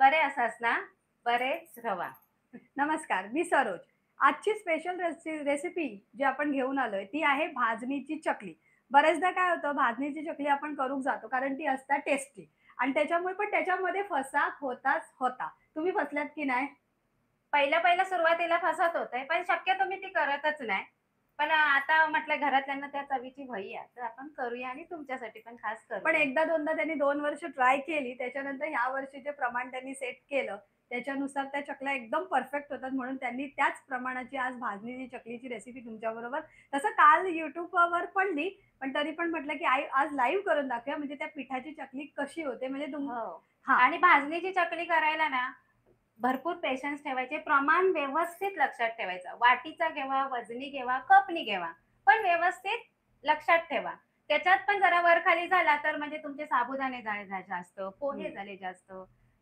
बरे असास ना? बरेच रवा. नमस्कार, मी सरोज. आजची स्पेशल रेसिपी जी आपण घेऊन आलोय ती आहे भाजणीची चकली. बरेचदा काय होतं भाजणीची चकली आपण करूक जातो कारण ती असतात टेस्टी आणि त्याच्यामुळे पण त्याच्यामध्ये फसाक होताच होता. तुम्ही फसल्यात की नाही? पहिलं सुरुवातीला फसत होते, पण शक्यतो मी ती करतच नाही. पण आता म्हटलं घरातल्यांना त्या चवीची भई आहे, तर आपण करूया आणि तुमच्यासाठी पण खास पण करूया. एकदा दोनदा त्यांनी 2 वर्ष ट्राय केली. त्याच्यानंतर ह्या वर्षी जे प्रमाण त्यांनी सेट केलं, त्याच्यानुसार त्या चकल्या एकदम परफेक्ट होतात म्हणून त्यांनी त्याच प्रमाणाची आज भाजणीची चकलीची रेसिपी तुमच्याबरोबर तसं काल YouTubeवर पडली, पण तरी पण म्हटलं की आई आज लाईव्ह करून दाखवूया म्हणजे त्या पिठाची चकली कशी होते म्हणजे हो. हां. आणि भाजणीची चकली करायला ना, भरपूर पेशन्स ठेवायचे. प्रमाण व्यवस्थित लक्षात ठेवायचं. वाटीचा घ्यावा, वजनी घ्यावा, कपनी घ्यावा. पण व्यवस्थित लक्षात ठेवा. त्याच्यात पण जरा वर-खाली झाला तर म्हणजे तुमचे साबुदाणे झाले जास्त, पोहे हं. झाले जास्त,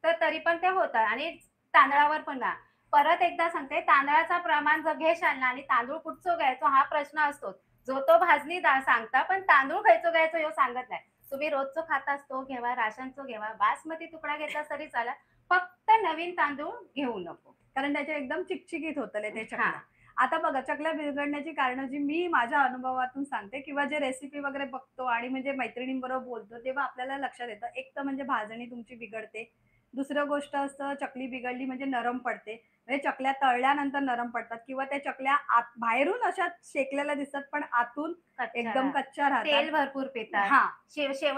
तर तरी पण ते होतं आणि तांदळावर पण ना. परत एकदा सांगते, तांदळाचं प्रमाण जर घेशाल ना आणि तांदूळ कुठचं घ्यायचो हा प्रश्न असतोच. जो तो भाजणी सांगता, पण तांदूळ खयचो घ्यायचो ह्यो सांगत नाही. तुम्ही रोजचं खाताच तो घेवा, राशनचो घेवा, बासमती तुकडा घेतला तरी चालेल. फक्त नवीन तांदूळ घेऊ नको. कारण त्याच्या एकदम चिकचिकीत होतले ते चकल्या. हां. आता बघा चकल्या बिघडण्याची कारणं जी मी माझ्या अनुभवातून सांगते किंवा जे रेसिपी वगैरे बघतो आणि म्हणजे मैत्रिणींबरोबर बोलतो तेव्हा आपल्याला लक्षात येतं. एक तर म्हणजे भाजणी तुमची बिघडते. दुसरं गोष्ट असतं चकली बिघडली म्हणजे नरम पडते. म्हणजे चकल्या तळल्यानंतर नरम पडतात किंवा त्या चकल्या बाहेरून अशा शेकलेल्या दिसतात पण आतून कच्च्या एकदम राहतात. कच्च्या राहतात. तेल भरपूर पितात. हां,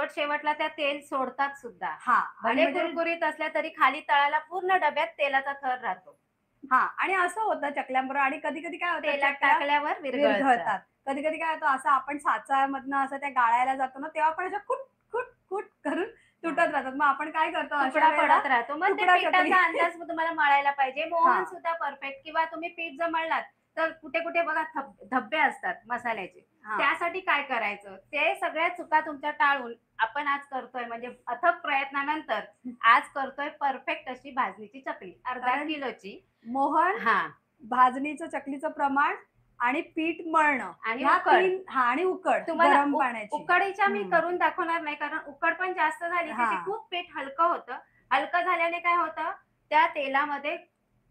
शेवटला त्या तेल सोडतात सुद्धा. हां. आणि भले म्हणजे कुरकुरीत असल्या तरी खाली तळाला पूर्ण डब्यात तेलाचा थर राहतो. हां. आणि असं होतं चकल्यांबरोबर आणि कधी-कधी काय होतं तेलात चकल्या टाकल्यावर विरघळतं. विरघळतात. कधी-कधी काय होतं असं आपण साचामधनं असं त्या गाळायला जातो ना, तेव्हा पण अशा कुट, कुट, कुट करून तुटत हां. राहतात. मग आपण काय करतो अशा तुकडा वेळेला पडत राहतो. मग ते तुकडा चकली पिठाचा अंदाज मग तुम्हाला मळायला पाहिजे. मोहन हां, सुद्धा परफेक्ट किंवा तुम्ही पीठ जर मळलात, तर कुठे-कुठे बघा धब्बे असतात मसाल्याचे. हां. त्यासाठी काय करायचं? ते सगळ्या चुका तुमच्या टाळून आपण आज करतोय म्हणजे अथक प्रयत्नानंतर आज करतोय परफेक्ट अशी भाजणीची चकली. अर्धा कारण किलोची. मोहन, हां. भाजणीचं चकलीचं प्रमाण आणि पीठ मळणं आणि ह्या उकड. 3 हां आणि उकड तुम्हाला गरम पाण्याची. उकडीच्या मी हं. करून दाखवणार नाही, कारण उकड पण जास्त झाली तर ते हां. खूप पीठ हलकं होतं. हलकं झाल्याने काय होतं, त्या तेलामध्ये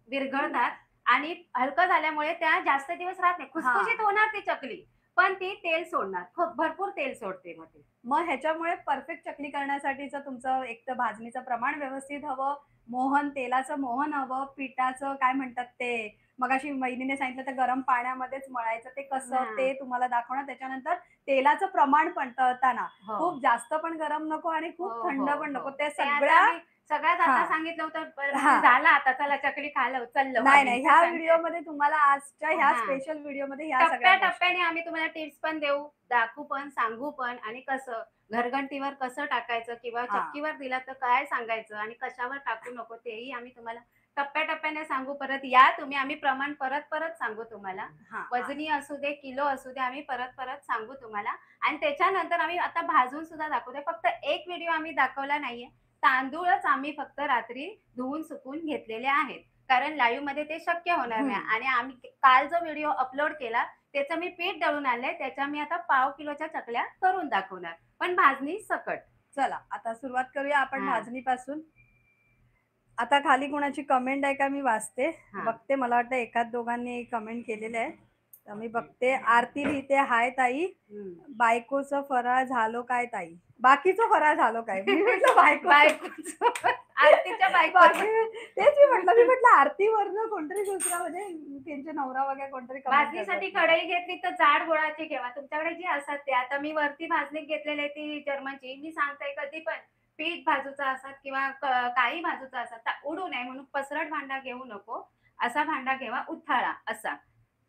विरघळतात आणि हलकं झाल्यामुळे त्या जास्त दिवस राहत नाही. खुसखुशीत हां. होणार ती चकली, पण ती तेल सोडणार. खूप भरपूर तेल सोडते मग ती. मग ह्याच्यामुळे परफेक्ट चकली करण्यासाठीचं तुमचं एक तर भाजणीचं प्रमाण व्यवस्थित हवं, तेलाचं मोहन हवं, पिठाचं काय म्हणतात ते मगाशी वहिनीने सांगितलं तर गरम पाण्यामध्येच मळायचं ते कसं हां. ते तुम्हाला दाखवणार. त्याच्यानंतर तेलाचं प्रमाण पण तळताना हो. खूप जास्त पण गरम नको आणि हो, खूप हो, थंड पण हो. नको. त्या ते आता सगळ्या आम्ही सगळ्यात आता हां, सांगितलं होतं, म्हणजे हां. झालं आता चला चकली खायला चललो नाही, आम्ही. नाही. ह्या सांगते. व्हिडिओमध्ये तुम्हाला आजच्या ह्या हां. स्पेशल व्हिडिओमध्ये ह्या सगळ्या गोष्टी टप्प्या-टप्प्याने आम्ही तुम्हाला टिप्स पण देऊ, दाखवू पण, सांगू पण आणि कसं घरघंटीवर कसं टाकायचं किंवा हां, चक्कीवर दिला तर काय सांगायचं आणि कशावर टाकू नको तेही आम्ही तुम्हाला टप्प्या-टप्प्याने सांगू. परत या तुम्ही, आम्ही प्रमाण परत-परत सांगू तुम्हाला. हां, हां. वजनी असू दे, किलो असू दे, आम्ही परत-परत सांगू तुम्हाला आणि त्याच्यानंतर आम्ही आता भाजून सुद्धा दाखवतोय. फक्त एक व्हिडिओ आम्ही दाखवला नाहीये. तांदूळच आम्ही फक्त रात्री धुवून सुकवून घेतलेले आहेत. कारण लाईव्हमध्ये ते शक्य होणार नाही हं. आणि आम्ही काल जो व्हिडिओ अपलोड केला त्याचं मी पीठ दळून आणलंय. त्याच्या मी आता पाव किलोच्या चकल्या करून दाखवणार. पण भाजणी सकट. चला आता सुरुवात करूया आपण हां, भाजणीपासून. आता खाली कोणाची कमेंट आहे का मी वाचते. हां. बघते मला वाटतं एखाद दोघांनी कमेंट केलेले आहे. तर मी बघते. आरती लिहिते, "हाय ताई, हं. बायकोचं फराळ झालो काय ताई?" बाकीचं फराळ झालो काय? मी म्हटलं बायकोचं. बायकोचं आरतीच्या बायकोचं. बाकी तेच मी म्हटलं आरतीवरनं कोणतरी दुसरा म्हणजे त्यांचे नवरा वगैरे कोणतरी कमेंट भाजणीसाठी करतात. कढई घेतली तर जाड गोळाची ठेवा. तुमच्याकडे जी असतात ते. आता मी वरती भाजणी घेतलेली आहे ती जर्मनची. मी सांगते कधी पण पीठ भाजूचं असतात किंवा काही भाजूचं असतात तर उडू नये म्हणून पसरट भांडा घेऊ नको. असा भांडा घेवा उथाळा असा.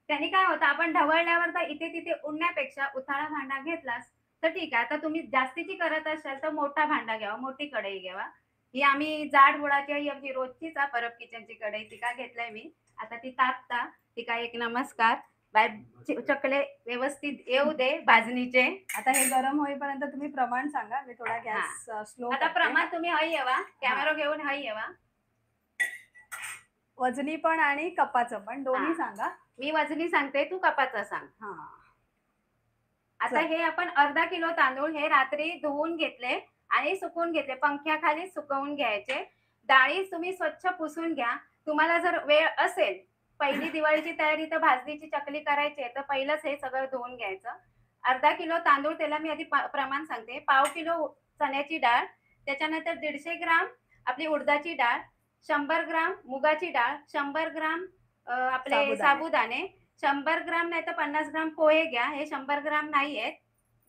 त्याने काय होतं आपण ढवळल्यावर तर इथे-तिथे उडण्यापेक्षा उथाळा भांडा घेतलास तर ठीक आहे. आता तुम्ही जास्तीची करत असाल तर मोठा भांडा घ्यावा, मोठी कढई घ्यावा. ही आम्ही जाड बुडाची ही आमची रोजचीच परब किचनची कढई ती का घेतलाय मी. आता ती तापता. ती एक नमस्कार. बाय चकले व्यवस्थित येऊ दे भाजणीचे. आता हे गरम होईपर्यंत तुम्ही प्रमाण सांगा. मी थोडा हां. गॅस स्लो आता करते. प्रमाण तुम्ही हई येवा. हां. कॅमेरा घेऊन हई येवा. वजनी पण आणि कपाचं पण दोन्ही हां. सांगा. मी वजनी सांगते, तू कपाचा सांग. हां. आता चल. हे आपण अर्धा किलो तांदूळ हे रात्री धुवून घेतले आणि सुकवून घेतले. पंख्याखाली सुकवून घ्यायचे. डाळी तुम्ही स्वच्छ पुसून घ्या. तुम्हाला जर वेळ असेल, पहिली दिवाळीची तयारी तर भाजणीची चकली करायची आहे, तर पहिलंच हे सगळं धुवून घ्यायचं. अर्धा किलो तांदूळ, त्याला मी आधी प्रमाण सांगते. पाव किलो चण्याची डाळ, त्याच्यानंतर 150 ग्राम आपली उडदाची डाळ, 100 ग्राम मुगाची डाळ, 100 ग्राम आपले साबुदाणे. साबुदाणे, 100 ग्राम नाहीतर 50 ग्राम पोहे घ्या. हे 100 ग्राम नाही आहेत,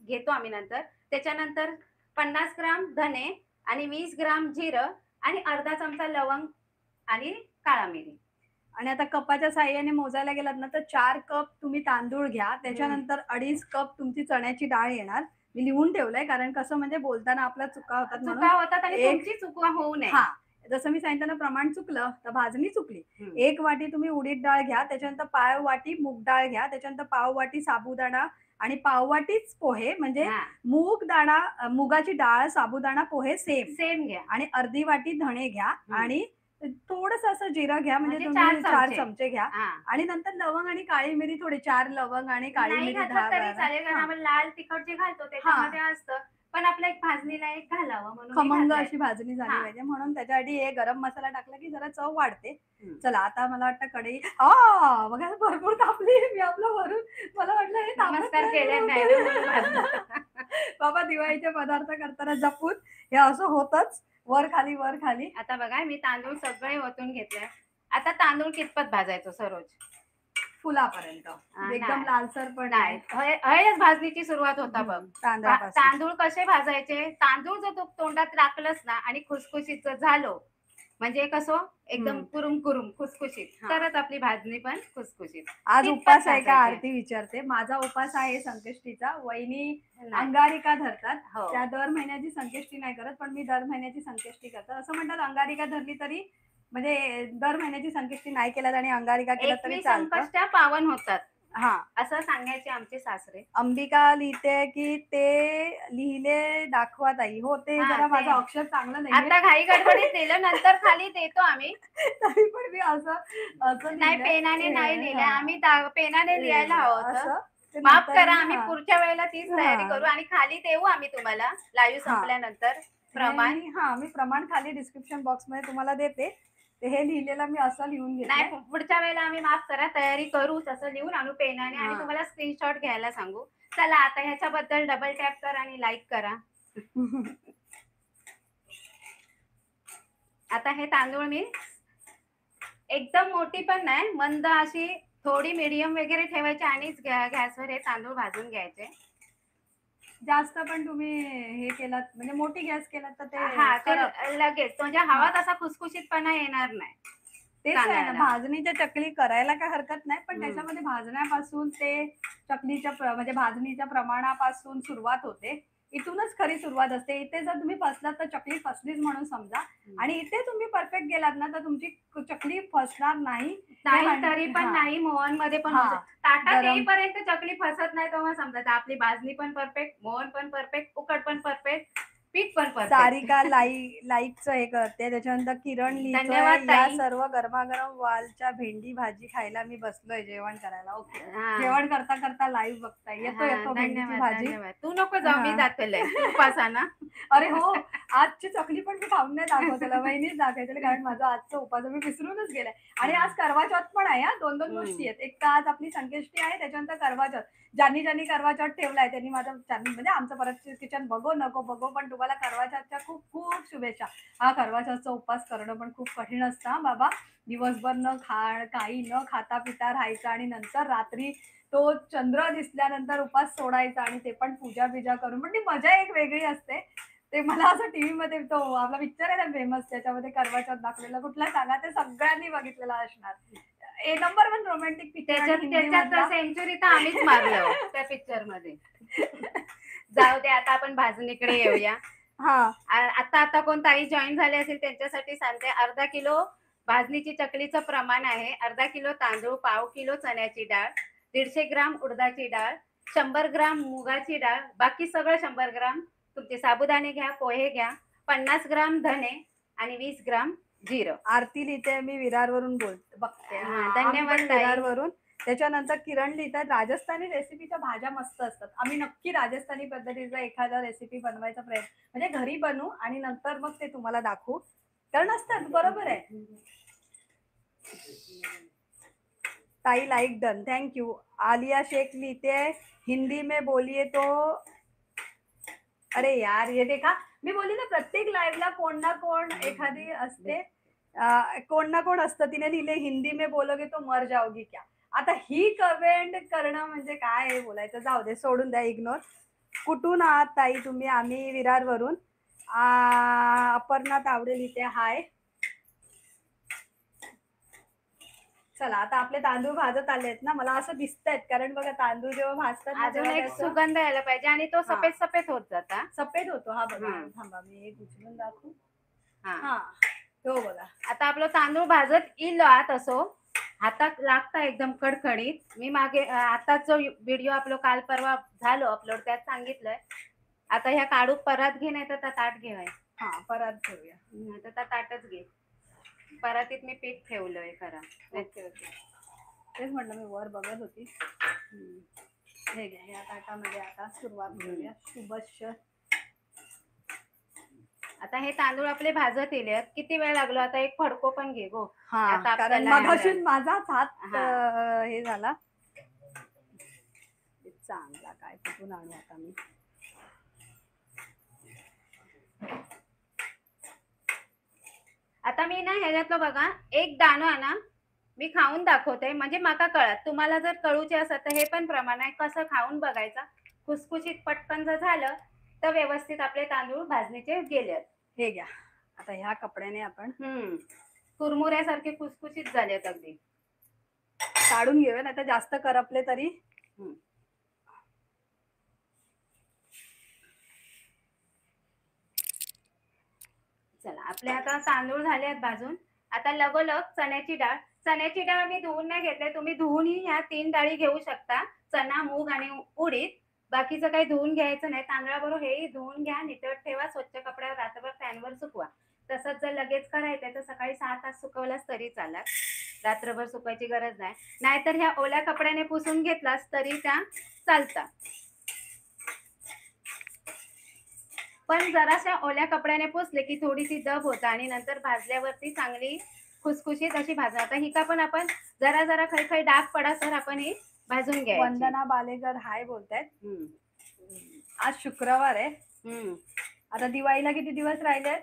घेतो आम्ही नंतर. त्याच्यानंतर 50 ग्राम धने आणि 20 ग्राम जिरं आणि अर्धा चमचा लवंग आणि काळा मिरी. आणि आता कपाच्या साहाय्याने मोजायला गेलात ना, तर 4 कप तुम्ही तांदूळ घ्या. त्याच्यानंतर 2.5 कप तुमची चण्याची डाळ येणार. मी लिहून ठेवलंय, कारण कसं म्हणजे बोलताना आपल्या चुका होतात म्हणून. चुका होतात आणि एक तुमची चूक होऊ नये. हां, जसं मी सांगितलं ना, प्रमाण चुकलं तर भाजणी चुकली. हं. 1 वाटी तुम्ही उडीद डाळ घ्या, त्याच्यानंतर पाव वाटी मूग डाळ घ्या, त्याच्यानंतर पाव वाटी साबुदाणा आणि पाव वाटीच पोहे, म्हणजे हां, मूग दाणा, मुगाची डाळ, साबुदाणा, पोहे सेम, सेम घ्या. आणि अर्धी वाटी धणे घ्या, आणि थोडंसं असं जिरं घ्या, म्हणजे म्हणजे तुम्ही 4 चमचे. चमचे घ्या. हां. आणि नंतर लवंग आणि काळी मिरी थोडी, 4 लवंग आणि काळी नाही मिरी घातलं 10 तरी 12. चालेल, कारण हां, आपण लाल तिखट जे घालतो त्याच्यामध्ये असतं. पण आपल्या एक भाजणीला एक घालावं म्हणून मी खमंग घातलंय. अशी भाजणी झाली हां. पाहिजे, म्हणून त्याच्यासाठी हे गरम मसाला टाकला की जरा चव वाढते. हं. चला, आता मला वाटतं कढई बघा भरपूर तापली. मी आपलं वरून, मला वाटलं हे तापत नमस्कार नाही केले म्हणून. नाही ना म्हणून भाजलं. बाबा, दिवाळीचे पदार्थ करताना जपून, हे असं होतच, वर खाली वर खाली. आता बघा मी तांदूळ सगळे ओतून घेतले. आता तांदूळ कितपत भाजायचो सरोज? फुलापर्यंत, एकदम नाही. लालसर पण नाही, नाही. हळूच भाजणीची सुरुवात होता बघ. तांदळापासून. तांदूळ कसे भाजायचे? तांदूळ जर तू तोंडात टाकलंस ना आणि खुसखुशीत जर झालो, म्हणजे कसं एकदम हम्म. कुरुम कुरुम खुसखुशीत, हा. तरच आपली भाजणी पण खुसखुशीत. आज तितपत उपास आहे का? भाजायचे. आरती विचारते. माझा उपास आहे संकष्टीचा. वहिनी नाही. अंगारिका धरतात. हो. त्या दर महिन्याची संकष्टी नाही करत, पण मी दर महिन्याची संकष्टी करतात. असं म्हणतात, अंगारिका धरली तरी, म्हणजे दर महिन्याची संकष्टी नाही केल्यात आणि अंगारिका केलं तरी 21 चालतं. संकष्ट्या पावन होतात, हा. असं सांगायचे आमचे सासरे. अंबिका लिहिते की ते लिहिले दाखवा ताई. हो, ते हा, जरा ते. माझं अक्षर चांगलं नाहीये. आता घाई गडबडीत लिहिलं, नंतर खाली देतो आम्ही. तरी पण मी असं नाही, लिहिलंय. पेनाने नाही लिहिलंय हा. आम्ही, पेनाने लिहायला हवं होतं. असं ते माफ नंतर करा, मी- आम्ही हा. पुढच्या वेळेला तीच तयारी हा. करू आणि खाली देऊ आम्ही तुम्हाला लाईव्ह हा. संपल्यानंतर प्रमाण. मी प्रमाण खाली डिस्क्रिप्शन बॉक्स मध्ये तुम्हाला देते. ते हे लिहिलेलं मी असं लिहून नाही, घेतलंय. पुढच्या वेळेला आम्ही माफ करा, तयारी करू, तसं लिहून आणू पेनाने आणि हा. तुम्हाला स्क्रीनशॉट घ्यायला सांगू. चला, आता ह्याच्याबद्दल डबल टॅप कर आणि लाईक करा. आता हे तांदूळ मी एकदम मोठी पण नाही, मंद अशी थोडी मीडियम वगैरे ठेवायची आणि गॅसवर हे तांदूळ भाजून घ्यायचे. जास्त पण तुम्ही हे केलात, म्हणजे मोठी गॅस केलात तर ते हा, ते करप. लगेच म्हणजे हवा तसा खुसखुशीतपणा येणार नाही. तेच आहे ना, तांदळाला. भाजणीच्या चकली करायला काय हरकत नाही, पण हम्म. त्याच्यामध्ये भाजण्यापासून ते चकलीच्या म्हणजे भाजणीच्या प्रमाणापासून सुरुवात होते. इथूनच खरी सुरुवात असते. इथे जर तुम्ही फसलात तर चकली फसलीच म्हणून समजा, आणि इथे तुम्ही परफेक्ट गेलात ना तर तुमची चकली फसणार नाही. नाही तरी पण हा. नाही, मोहन मध्ये पण हा. होतं. ताटात गरम. येईपर्यंत चकली फसत नाही तेव्हा समजायचं आपली भाजणी पण परफेक्ट, मोहन पण परफेक्ट, उकड पण परफेक्ट, पीठ पण परफेक्ट. सारिका लाईकचं हे करते. त्याच्यानंतर किरण धन्यवाद लिहितोय, या ताई. सर्व गरमागरम वालच्या भेंडी भाजी खायला मी बसलोय जेवण करायला. ओके, हा. जेवण करता करता लाईव्ह बघताय. येतो हा, भेंडीची धन्यवाद भाजी. धन्यवाद. तू नको जाऊ, मी हा. दाखवलंय उपासाना. अरे हो, आजची चकली पण मी खाऊन नाही दाखवतेला, वहिनीच दाखवतेला, कारण माझं आजचं उपास मी विसरूनच गेलाय. आणि आज करवा चौथ पण आहे. दोन गोष्टी आहेत. एक तर आज आपली संकष्टी आहे, त्याच्यानंतर करवा चौथ. ज्यांनी करवा चौथ ठेवलाय त्यांनी म्हणजे आमचं परत किचन बघो नको बघो, पण तुम्हाला करवा चौथच्या खूप खूप शुभेच्छा. हा, करवा चौथचा उपवास करणं पण खूप कठीण असतं हा बाबा. दिवसभर काही न खाता पिता राहायचं, आणि नंतर रात्री तो चंद्र दिसल्यानंतर उपास सोडायचा, आणि ते पण पूजा बिजा करून. पण ती मजा एक वेगळी असते. ते मला असं टीव्ही मध्ये, तो आपला पिक्चर आहे ना फेमस, त्याच्यामध्ये करवा चौथ दाखवलेला, कुठला सांगा, ते सगळ्यांनी बघितलेला असणार. Number 1 romantic picture. त्याच्यात सेंचुरी तर आम्हीच मारलो त्या पिक्चर मध्ये. जाऊ दे, आता आपण भाजणीकडे येऊया. हा. आता कोण ताई जॉईन झाले असेल त्यांच्यासाठी सांगते. अर्धा किलो भाजणीची चकलीचं प्रमाण आहे. अर्धा किलो तांदूळ, पाव किलो चण्याची डाळ, 150 ग्राम उडदाची डाळ, 100 ग्राम मुगाची डाळ, बाकी सगळं 100 ग्राम तुमचे साबुदाणे घ्या, पोहे घ्या, 50 ग्राम धने आणि 20 ग्राम जिरं. आरती लिहिते, मी विरारवरून बघते. हा, धन्यवाद ताई. विरारवरून. त्याच्यानंतर किरण लिहितात, राजस्थानी रेसिपीच्या भाज्या मस्त असतात. आम्ही नक्की राजस्थानी पद्धतीचा एखादा रेसिपी बनवायचा प्रयत्न, म्हणजे घरी बनवू आणि नंतर मग ते तुम्हाला दाखवू. कारण असतात, बरोबर आहे. ताई like done, thank you. Aliya Shaikh लिहिते हिंदी में बोलिए तो. अरे यार ये देखा, मी बोलली ना प्रत्येक लाईव्हला कोण ना कोण एखादी असते, कोण ना कोण असतं. तिने लिहिले हिंदी में बोलोगे तो मर जाओगी क्या. आता ही कमेंट करणं म्हणजे काय आहे बोलायचं, जाऊ दे, सोडून द्या, इग्नोर. कुठून आहात ताई तुम्ही? आम्ही विरारवरून. अपर्णा तावडे लिहिते हाय. चला आता आपले तांदूळ भाजत आले आहेत ना, मला असं दिसतायत, कारण बघा तांदूळ जेव्हा भाजतात ना अजून तेव्हा एक त्याचं सुगंध यायला पाहिजे आणि तो हा. सफेद सफेद होत जाता. सफेद होतो. हा बघा, हम्म. थांबा मी एक उचलून दाखवू. हा हा, हो बघा. आता आपलं तांदूळ भाजत येईल आत असो, हातात लागता एकदम कडकडीत. मी मागे आताच जो व्हिडिओ आपलं काल परवा झालो अपलोड त्यात सांगितलंय. आता ह्या काढू परत घे, नाही तर त्या ताट घेवाय. हा, परत ठेवूया. नाही तर त्या ताटच घे. परातीत मी पीठ ठेवलंय खरं. ओके ओके, तेच म्हटलं, मी वर बघत होती. हे घ्या, या ताटामध्ये आता सुरुवात करूया. शुभश्य. आता हे तांदूळ आपले भाजत येले. किती वेळ लागलो? आता एक फडको पण घे गो. हा, आता कारण आपल्याला मगाशी माझाच हात हा. हे झाला. चांगला काय कुठून आणू आता मी. आता मी ना ह्याच्यातलं बघा एक दाणं आहे ना, मी खाऊन दाखवते म्हणजे माका कळत. तुम्हाला जर कळूचे असत तर हे पण प्रमाण आहे, कसं खाऊन बघायचं. खुसखुशीत पटकन जर झालं तर व्यवस्थित आपले तांदूळ भाजणीचे गेलेत. हे घ्या, आता ह्या कपड्याने आपण कुरमुऱ्यासारखे खुसखुशीत झालेत अगदी. काढून घेऊया, नाही तर जास्त करपले तरी. चला आपले आता तांदूळ झाले आहेत भाजून. आता लगोलग चण्याची डाळ. चण्याची डाळ मी धुवून नाही घेतले, तुम्ही धुवूनही ह्या 3 डाळी घेऊ शकता, चना, मूग आणि उडीद. बाकीचं काही धुवून घ्यायचं नाही. तांदळाबरोबर हेही धुवून घ्या, नितळत ठेवा, स्वच्छ कपड्यावर रात्रभर फॅनवर सुकवा. तसंच जर लगेच करायचंय तर सकाळी 6 तास सुकवलास तरी चालत, रात्रभर सुकवायची गरज नाही. नाहीतर ह्या ओल्या कपड्याने पुसून घेतलास तरी त्या चालतात. पण जराशा ओल्या कपड्याने पुसले की थोडीशी दब होतं आणि नंतर भाजल्यावरती चांगली खुसखुशीत अशी भाजणार. आता हिका पण आपण जरा जरा खै डाग पडा तर आपण ही भाजून घ्यायची. वंदना बालेकर हाय बोलतायत. आज शुक्रवार आहे. आता दिवाळीला किती दिवस राहिले?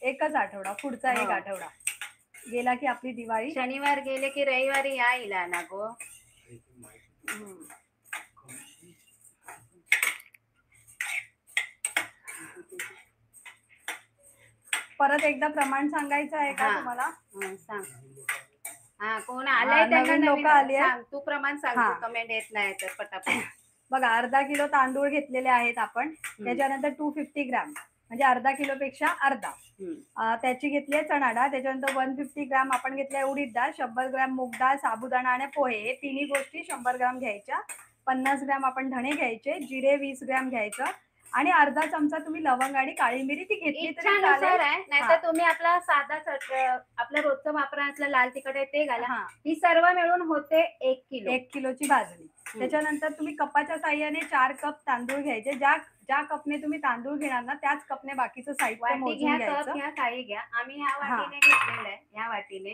एकच आठवडा, पुढचा एक आठवडा गेला की आपली दिवाळी. शनिवार गेले की रविवारी या इला ना गो. परत एकदा प्रमाण सांगायचं आहे का तुम्हाला? सांग. हा, कोण आलंय त्यांना लोक आली सांग, तू प्रमाण सांग, कमेंट येत नाही तर पटापट. बघा, अर्धा किलो तांदूळ घेतलेले आहेत आपण. त्याच्यानंतर 250 ग्रॅम म्हणजे अर्धा किलो पेक्षा अर्धा त्याची घेतली आहे चणा डाळ. त्याच्यानंतर 150 ग्रॅम आपण घेतल्या उडीद डाळ, 100 ग्रॅम मूग डाळ, साबुदाणा आणि पोहे, हे तिन्ही गोष्टी 100 ग्रॅम घ्यायच्या. 50 ग्रॅम आपण धणे घ्यायचे, जिरे 20 ग्रॅम घ्यायचं आणि अर्धा चमचा तुम्ही लवंग आणि काळी मिरी ती घेतली तरी चालेल. नाहीतर तुम्ही आपला साधा आपलं रोजचं वापरातलं लाल तिखट आहे ते घाला. ही सर्व मिळून होते 1 किलोची भाजणी. त्याच्यानंतर तुम्ही कपाच्या साह्याने 4 कप तांदूळ घ्यायचे. ज्या कपने तुम्ही तांदूळ घेणार ना त्याच कपने बाकीचं साहित्य मोजून घ्यायचं. घ्या, काही घ्या, आम्ही ह्या वाटीने घेतलेलं आहे, ह्या वाटीने.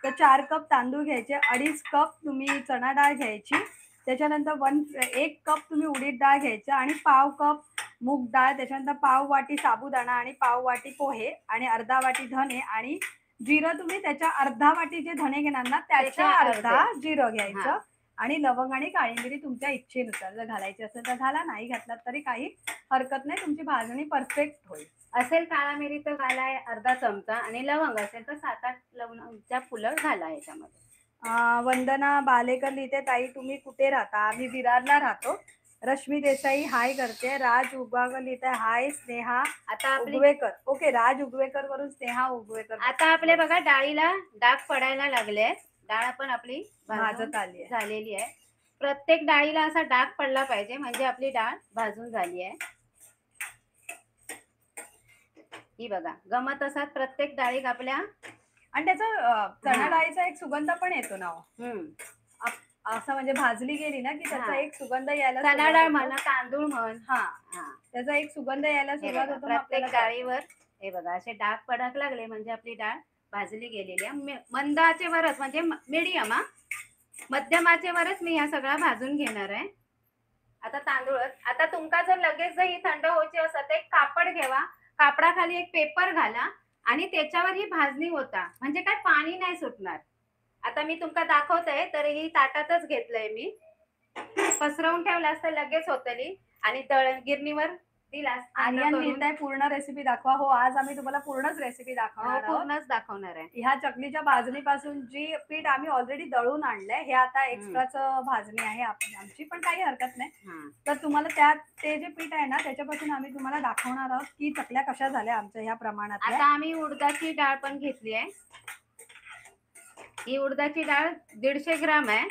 तर 4 कप तांदूळ घ्यायचे, 2.5 कप तुम्ही चणा डाळ घ्यायची. त्याच्यानंतर 1 कप तुम्ही उडीद डाळ घ्यायचं आणि पाव कप मूग डाळ. त्याच्यानंतर पाव वाटी साबुदाणा आणि पाव वाटी पोहे आणि अर्धा वाटी धणे आणि जिरं. तुम्ही त्याच्या अर्धा वाटी जे धणे घेणार ना त्याच्या अर्धा जिरं घ्यायचं आणि लवंग आणि काळी मिरी तुमच्या इच्छेनुसार, जर घालायची असेल तर घाला, नाही घातलात तरी काही हरकत नाही, तुमची भाजणी परफेक्ट होईल. असेल काळा मिरी तर घालाय अर्धा चमचा आणि लवंग असेल तर 7-8 लवंगाच्या फुलं घाला याच्यामध्ये. वंदना बालेकर लिहिते ताई तुम्ही कुठे राहता? आम्ही विरारला राहतो. रश्मी देसाई हाय करते. राज उगवेकर लिहिते हाय. स्नेहा आता उगवेकर, ओके, राज उगवेकर वरून स्नेहा उगवेकर. आता आपले बघा डाळीला डाग पडायला लागले, डाळ पण आपली भाजत आली आहे, झालेली आहे. प्रत्येक डाळीला असा डाग पडला पाहिजे म्हणजे आपली डाळ भाजून झाली आहे. ही बघा गमत असतात प्रत्येक डाळी आपल्या. आणि त्याचा चणा डाळीचा एक सुगंध पण येतो ना, असं म्हणजे भाजली गेली ना की त्याचा एक सुगंध यायला, चणा डाळ म्हण, तांदूळ म्हण, त्याचा एक सुगंध यायला सुरुवात होतो. प्रत्येक डाळीवर हे बघा असे डाग पडाक लागले म्हणजे आपली डाळ भाजली गेलेली आहे. मंद आचेवरच म्हणजे मीडियम मध्यम आचेवरच मी ह्या सगळा भाजून घेणार आहे. आता तांदूळ, आता तुमका जर लगेच जर ही थंड व्हायची असेल तर एक कापड घ्यावा, कापडाखाली एक पेपर घाला आणि त्याच्यावर ही भाजणी होता म्हणजे काय पाणी नाही सुटणार. आता मी तुमका दाखवते तर ही ताटातच घेतलंय मी, पसरवून ठेवलास तर लगेच होतली आणि दळण गिरणीवर दिलास थंड आर्यन करून. लिहिताय पूर्ण रेसिपी दाखवा. हो, आज आम्ही तुम्हाला पूर्णच रेसिपी हो, दाखवणार आहोत. पूर्णच दाखवणार आहे. ह्या चकलीच्या भाजणीपासून जी पीठ आम्ही ऑलरेडी दळून आणलंय, हे आता एक्स्ट्राच भाजणी आहे आमची, पण काही हरकत नाही. हा. तर तुम्हाला त्यात ते जे पीठ आहे ना त्याच्यापासून आम्ही तुम्हाला दाखवणार आहोत की चकल्या कशा झाल्या आमच्या ह्या प्रमाणात. आता आम्ही उडदाची डाळ पण घेतली आहे. ही उडदाची डाळ 150 ग्राम आहे.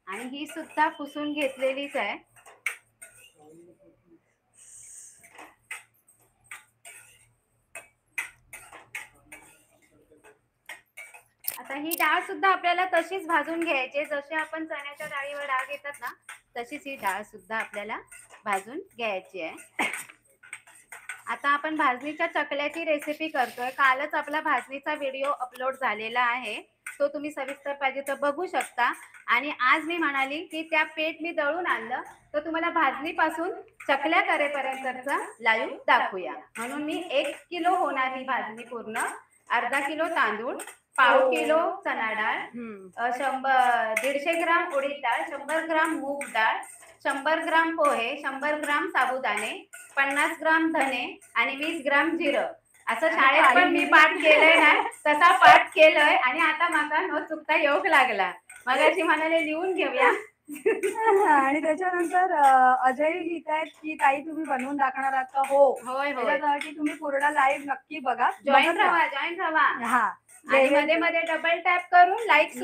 आणि ही सुद्धा पुसून घेतलेलीच आहे. आता ही डाळ सुद्धा आपल्याला तशीच भाजून घ्यायची, जशी आपण चण्याच्या डाळीवर डाळ घेतात ना तशीच ही डाळ सुद्धा आपल्याला भाजून घ्यायची आहे. आता आपण भाजणीच्या चकल्याची रेसिपी करतोय. कालच आपला भाजणीचा व्हिडिओ अपलोड झालेला आहे, तो तुम्ही सविस्तर पाहिजे तर बघू शकता. आणि आज मी म्हणाली की त्या पीठ मी दळून आणलं तर तुम्हाला भाजणीपासून चकल्या करेपर्यंतचा लाईव्ह दाखवूया. म्हणून मी 1 किलो होणार ही भाजणी पूर्ण, अर्धा किलो तांदूळ, पाव किलो चणा डाळ, 150 ग्राम उडीद डाळ, 100 ग्राम मूग डाळ, 100 ग्राम पोहे, 100 ग्राम साबुदाणे, 50 ग्राम धने आणि 20 ग्राम जिरं. असं शाळेत पण मी पाठ केलंय ना तसा पाठ केलंय. आणि आता मला न चुकता योग लागला, मगाशी म्हणाले लिहून घेऊया. आणि त्याच्यानंतर अजय लिहितायत की ताई तुम्ही बनवून दाखवणार आहात का? हो, होय होय, त्याच्यासाठी तुम्ही पूर्ण लाईव्ह नक्की बघा, जॉईन राहा, जॉईन राहा. हा. आणि मध्ये मध्ये डबल टॅप करून लाईक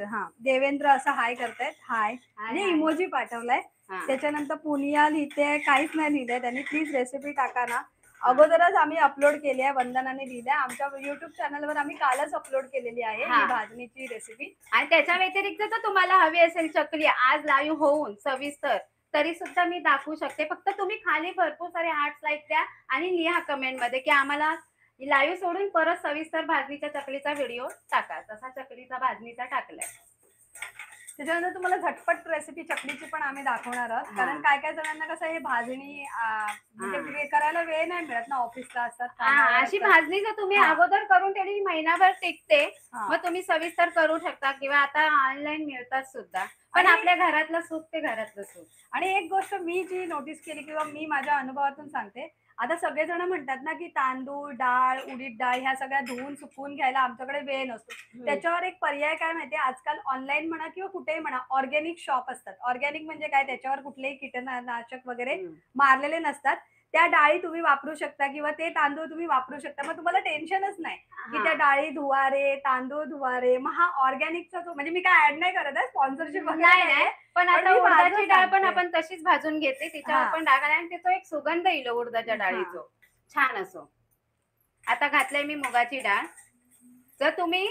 हा, देवेंद्र असं हाय करतायत, हाय आणि इमोजी पाठवलाय. त्याच्यानंतर पुनिया लिहिते काहीच नाही लिहिलंय त्यांनी, प्लीज रेसिपी टाका ना. अगोदरच आम्ही अपलोड केली आहे, वंदनाने लिहिलंय. आमच्या युट्यूब चॅनलवर आम्ही कालच अपलोड केलेली आहे ही भाजणीची रेसिपी. आणि त्याच्या व्यतिरिक्त जर तुम्हाला हवी असेल चकली आज लाईव्ह होऊन सविस्तर तरी सुद्धा मी दाखवू शकते. फक्त तुम्ही खाली भरपूर सारे हार्ट्स लाईक द्या आणि लिहा कमेंट मध्ये की आम्हाला लाईव्ह सोडून परत सविस्तर भाजणीच्या चकलीचा व्हिडिओ टाका. तसा चकलीचा भाजणीचा टाकलाय. त्याच्यानंतर तुम्हाला झटपट रेसिपी चकलीची पण आम्ही दाखवणार आहोत, कारण काय काय जणांना कसं हे भाजणी म्हणजे करायला वेळ नाही मिळत ना, ऑफिसला असतात. अशी भाजणी जर तुम्ही अगोदर करून ठेवली महिनाभर टिकते, मग तुम्ही सविस्तर करू शकता किंवा आता ऑनलाईन मिळतात सुद्धा. पण आपल्या घरातलं सुख ते घरातलं सुख. आणि एक गोष्ट मी जी नोटीस केली किंवा मी माझ्या अनुभवातून सांगते, आता सगळेजण म्हणतात ना की तांदूळ, डाळ, उडीद डाळ ह्या सगळ्या धुवून सुकवून घ्यायला आमच्याकडे वेळ नसतो. त्याच्यावर एक पर्याय काय माहितीये, आजकाल ऑनलाईन म्हणा किंवा कुठेही म्हणा ऑर्गॅनिक शॉप असतात. ऑर्गॅनिक म्हणजे काय, त्याच्यावर कुठलेही कीटकनाशक वगैरे मारलेले नसतात. त्या डाळी तुम्ही वापरू शकता किंवा ते तांदूळ तुम्ही वापरू शकता. मग तुम्हाला टेन्शनच नाही की त्या डाळी धुवा रे, तांदूळ धुवा रे. मग हा ऑर्गॅनिकचा जो, म्हणजे मी काय ऍड नाही करत आहे, स्पॉन्सरशिप नाही, पण आता उडदाची डाळ पण आपण तशीच भाजून घेते, तिच्यावर पण टाकायला आणि त्याचा एक सुगंध येईल उडदाच्या डाळीचा छान असो. आता घातलंय मी मुगाची डाळ. जर तुम्ही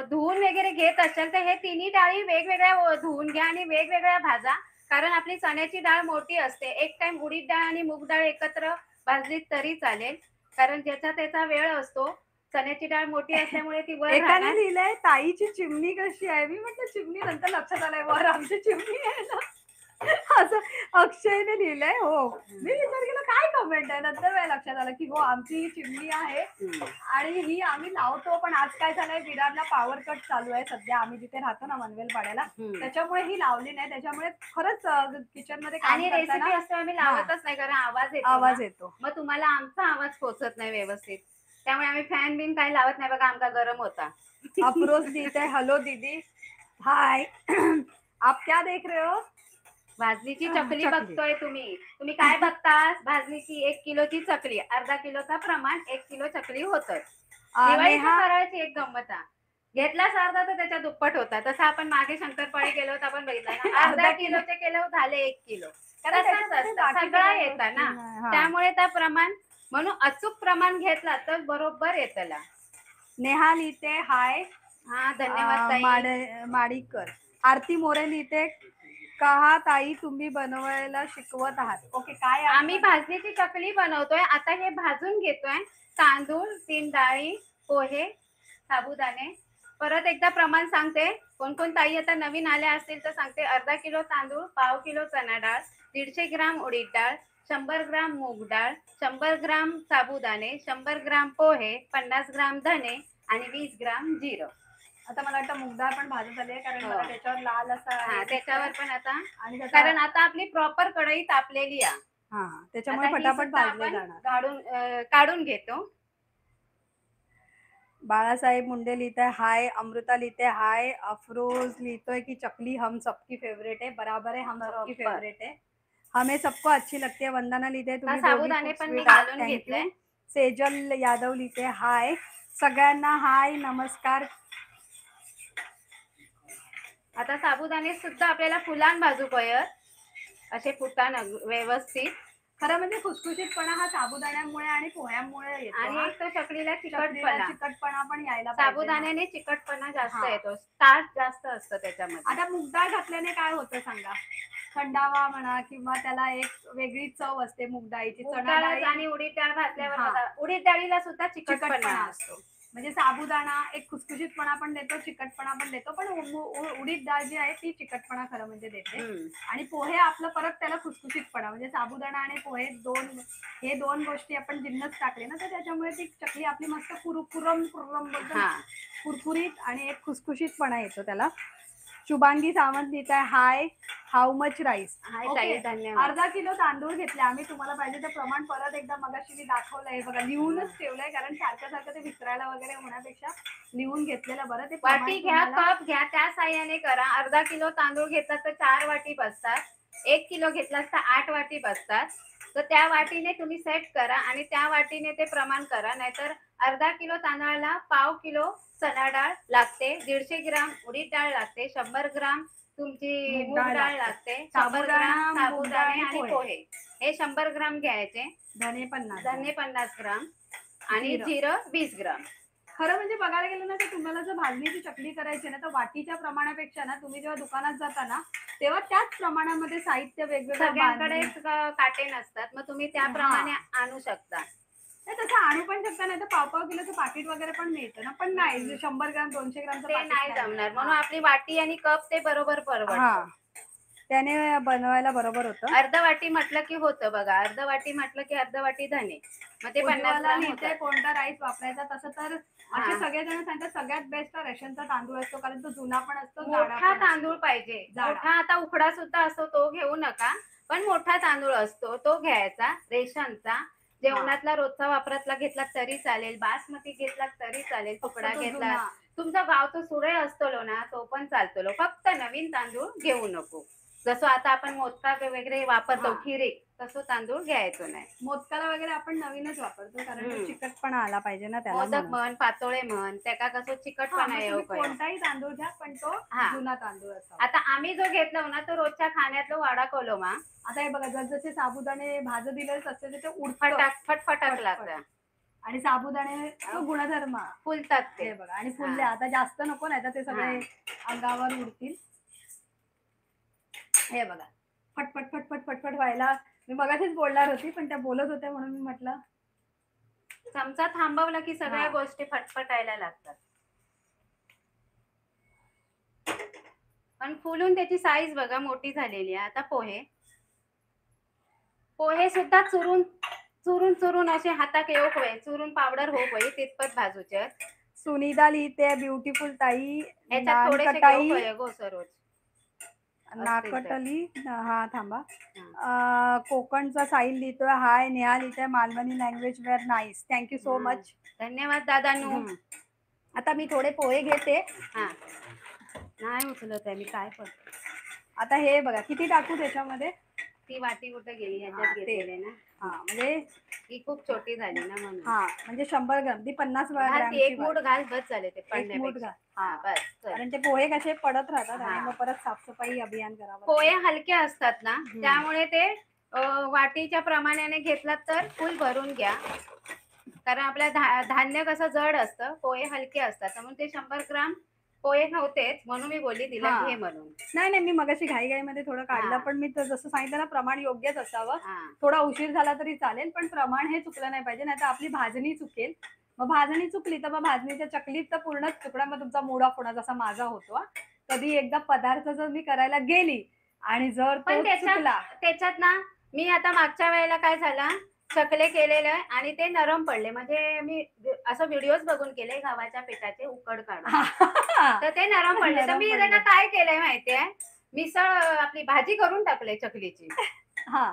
धुवून वगैरे घेत असाल तर हे तिन्ही डाळी वेगवेगळ्या धुवून घ्या आणि वेगवेगळ्या भाजा, कारण आपली चण्याची डाळ मोठी असते. एक टाइम उडीद डाळ आणि मूग डाळ एकत्र भाजली तरी चालेल, कारण ज्याचा त्याचा वेळ असतो. चण्याची डाळ मोठी असल्यामुळे ती वर एकाने लिहिलंय ताईची चिमणी कशी आहे. मी म्हटलं चिमणी, नंतर लक्षात आलंय वर आमची चिमणी आहे ना, असं अक्षयने लिहिलंय. हो, मी विचार केला काय कमेंट आहे, नंतर वेळ लक्षात आलं की हो आमची चिमणी आहे आणि ही आम्ही लावतो. पण आज काय झालंय, विरारला पॉवर कट चालू आहे सध्या, आम्ही जिथे राहतो ना मनवेल पाड्याला, त्याच्यामुळे ही लावली नाही. त्याच्यामुळे खरंच किचन मध्ये आणि रेसिपी असतो आम्ही लावतच नाही, कारण आवाज येतो, मग तुम्हाला आमचा आवाज पोहोचत नाही व्यवस्थित. त्यामुळे आम्ही फॅन बिन काही लावत नाही. बघा आमचा गरम होता. अफरोज देत आहे, हॅलो दीदी, हाय, आप क्या देख रहे हो? भाजणीची चकली बघतोय तुम्ही. तुम्ही काय बघता? भाजणीची 1 किलोची चकली, अर्धा किलोचा प्रमाण 1 किलो चकली होत. दिवाळीच्या फराळाची एक गंमत घेतलाच अर्धा तर त्याच्या दुप्पट होता. तसं आपण मागे शंकरपाळी केलं होतं, आपण बघितलं अर्धा किलोचे केलं झाले 1 किलो. सगळं येतं ना, त्यामुळे त्या प्रमाण, म्हणून अचूक प्रमाण घेतला तर बरोबर येतला. नेहा लिहिते हाय, हा धन्यवाद ताई. माडीकर. आरती मोरे लिहिते कहा ताई तुम्ही बनवायला शिकवत आहात. ओके, काय आम्ही भाजणीची चकली बनवतोय. आता हे भाजून घेतोय. तांदूळ, 3 डाळी, पोहे, साबुदाणे. परत एकदा प्रमाण सांगते. कोण कोण ताई आता नवीन आल्या असतील तर सांगते. अर्धा किलो तांदूळ, पाव किलो चणा डाळ, 150 ग्राम उडीद डाळ, 100 ग्राम मूग डाळ, 100 ग्राम साबुदाणे, 100 ग्राम पोहे, 50 ग्राम धने आणि 20 ग्राम जिरं. आता मला वाटतं मूग डाळ पण भाजत आली आहे, कारण हो. मला त्याच्यावर लाल असा हा, हे त्याच्यावर दिसतोय. पण आता आणि कारण आता आपली प्रॉपर कढई तापलेली आहे. हा, त्याच्यामुळे आता ही पटापट सुद्धा भाजले आपण जाणार. काढून घेतो. बाळासाहेब मुंडे लिहिते हाय, अमृता लिहिते हाय, अफरोज लिहितोय की चकली हम सबकी फेवरेट है. बराबर है, हम सबकी बरोबर. फेवरेट है. हमें सबको अच्छी लगती है. वंदना लिहिते तुम्ही दोघी साबुदाणे खूप पण मी स्वीट आहात. घालून थँक्यू. घेतलंय. सेजल यादव लिहिते हाय, सगळ्यांना हाय, नमस्कार. आता साबुदाणे सुद्धा आपल्याला फुलान भाजू पयर असे फुटान व्यवस्थित. खरं म्हणजे खुसखुशीतपणा हा साबुदाण्यामुळे आणि पोह्यांमुळे येतो. आणि हा. एक तर चकलीला चकलीला चिकटपणा. चिकटपणा पण यायला पाहिजे ना. साबुदाण्याने चिकटपणा जास्त हा. येतो. स्टार्च जास्त असतं त्याच्यामध्ये. आता मूग डाळ घातल्याने काय होतं सांगा? थंडावा म्हणा किंवा त्याला एक वेगळी चव असते मूग डाळीची. मूग चणा डाळ डाळी आणि उडीद डाळ घातल्यावर हा. बघा, उडीद डाळीला सुद्धा चिकटपणा चिकटपणा असतो. म्हणजे साबुदाणा एक खुसखुशीतपणा पण देतो, चिकटपणा पण देतो, पण उडीद डाळ जी आहे ती चिकटपणा खरं म्हणजे देते. आणि पोहे आपलं परत त्याला खुसखुशीतपणा, म्हणजे साबुदाणा आणि पोहे हे दोन गोष्टी आपण जिन्नस टाकले ना, तर त्याच्यामुळे ती चकली आपली मस्त कुरकुरम बोलतो ना, कुरकुरीत आणि एक खुसखुशीतपणा येतो त्याला. शुभांगी सावंत लिहित आहे हाय, हाऊ मच राईस. धन्यवाद. अर्धा किलो तांदूळ घेतले आम्ही. तुम्हाला पाहिजे तर प्रमाण परत एकदा मगाशी मी दाखवलंय बघा, लिहूनच ठेवलंय, कारण सारखं ते विसरायला वगैरे होण्यापेक्षा लिहून घेतलेलं बरं. ते वाटी घ्या, कप घ्या, त्या साह्याने करा. अर्धा किलो तांदूळ घेतला तर 4 वाटी बसतात. 1 किलो घेतलास तर 8 वाटी बसतात. तर त्या वाटीने तुम्ही सेट करा आणि त्या वाटीने ते प्रमाण करा. नाहीतर अर्धा किलो तांदळाला पाव किलो चणा डाळ लागते, 150 ग्राम उडीद डाळ लागते, 100 ग्राम तुमची मूग डाळ लागते, 100 ग्राम साबुदाणे आणि पोहे हे 100 ग्राम घ्यायचे. धने 50 ग्राम आणि जिरं 20 ग्राम. खरं म्हणजे बघायला गेलं ना, तर तुम्हाला जर भाजणीची चकली करायची ना, तर वाटीच्या प्रमाणापेक्षा ना, तुम्ही जेव्हा दुकानात जाता ना, तेव्हा त्याच प्रमाणामध्ये साहित्य वेगवेगळं. सगळ्यांकडेच काटे नसतात, मग तुम्ही त्याप्रमाणे आणू शकता. तसं आणू पण शकता, नाही तर पाव किलोचं पाकिट वगैरे पण मिळतं ना, पण नाही 100 ग्राम 200 ग्रामचं ते नाही जमणार. म्हणून आपली वाटी आणि कप ते बरोबर परवडतं. त्याने बनवायला बरोबर होतं. अर्ध वाटी म्हटलं की होतं बघा, अर्ध वाटी म्हटलं की अर्ध वाटी धने, मग ते 50 ग्राम होतं. कोणता राईस वापरायचा, तसं तर असे सगळेजण सांगतात सगळ्यात बेस्ट रेशनचा तांदूळ असतो, कारण तो जुना पण असतो, मोठा तांदूळ पाहिजे. मोठा आता उकडा सुद्धा असतो तो घेऊ नका, पण मोठा तांदूळ असतो तो घ्यायचा रेशनचा. जेवणातला रोजचा वापरातला घेतला तरी चालेल, बासमती घेतला तरी चालेल, तुकडा घेतला, तुमचा गावचा सुरळ असतो ना तो पण चालतो. फक्त नवीन तांदूळ घेऊ नको. जसं आता आपण मोदका वगैरे वापरतो खिरे, तसं तांदूळ घ्यायचो नाही. मोदकाला वगैरे आपण नवीनच वापरतो, कारण चिकटपणा आला पाहिजे ना त्याला. मोदक म्हण, पातोळे म्हण, त्याका कसं चिकटपणा येऊ. कोणताही तांदूळ घ्या, पण तो जुना तांदूळ असावा. आता आम्ही जो घेतला ना तो रोजच्या खाण्यातला वाडा कोलमा. आता हे बघा, जसे साबुदाणे भाजत दिले तसे ते फटफटाक लागतात. आणि साबुदाणे तो गुणधर्म फुलतात ते बघा. आणि फुलले आता जास्त नको, नाही तर ते सगळे अंगावर उडतील. हे बघा, फटफट फटफट फटफट व्हायला. मी मगाशीच बोलणार होती, पण त्या बोलत होत्या म्हणून मी म्हटलं चमचा थांबवला की सगळ्या गोष्टी फटफटायला लागतात. पण फुलून त्याची साईज बघा मोठी झालेली आहे. आता पोहे सुद्धा चुरून चुरून असे हातात येऊ होय, चुरून पावडर हो होय तितपत भाजूचे. सुनीता लिहिते ब्युटिफुल ताई, याच्यात थोडेसे गो सरोज नाकटली. हा थांबा. कोकणचा साहिल लिहितोय हाय, नेहा लिहितोय Malvani language were nice. Thank you so much. धन्यवाद दादानू. आता मी थोडे पोहे घेते. नाही उचलत आहे मी काय पण. आता हे बघा किती टाकू त्याच्यामध्ये. ती वाटी कुठे गेली, ह्याच्यात घेतलेले ना. म्हणजे ही खूप छोटी झाली ना म्हणून. म्हणजे 100 ग्राम ती 50 ग्राम. एक मूठ घाल बस झाले ते पडण्यापेक्षा. बस, कारण ते पोहे कसे पडत राहतात आणि मग परत साफसफाई अभियान करावं. पोहे हलके असतात ना, त्यामुळे ते वाटीच्या प्रमाणाने घेतलात तर फुल भरून घ्या. कारण आपल्या धान्य कसं जड असतं, पोहे हलके असतात, त्यामुळे ते 100 ग्राम पोहे नव्हतेच म्हणून मी बोलली तिला हा. घे म्हणून. नाही नाही, मी मगाशी घाईघाईमध्ये थोडं काढलं, हा. पण मी जसं सांगितलं ना, प्रमाण योग्यच असावं. हा. थोडा उशीर झाला तरी चालेल, पण प्रमाण हे चुकलं नाही पाहिजे, नाही तर आपली भाजणी चुकेल. मग भाजणी चुकली तर मग भाजणीच्या चकलीत तर पूर्णच चुकणार, मग तुमचा मूड ऑफ होणार, जसा माझा होतो हा. कधी एकदा पदार्थ जर मी करायला गेली आणि जर पण तो चुकला, त्याच्यात ना मी आता मागच्या वेळेला काय झालं, चकले केलेलं आणि ते नरम पडले. म्हणजे मी असं व्हिडिओज बघून केले गव्हाच्या पिठाचे उकड काढून, तर ते नरम पडले. तर नरम मी पडले. त्यांना काय केलंय माहितीये, मिसळ आपली भाजी करून टाकले चकलीची. हा,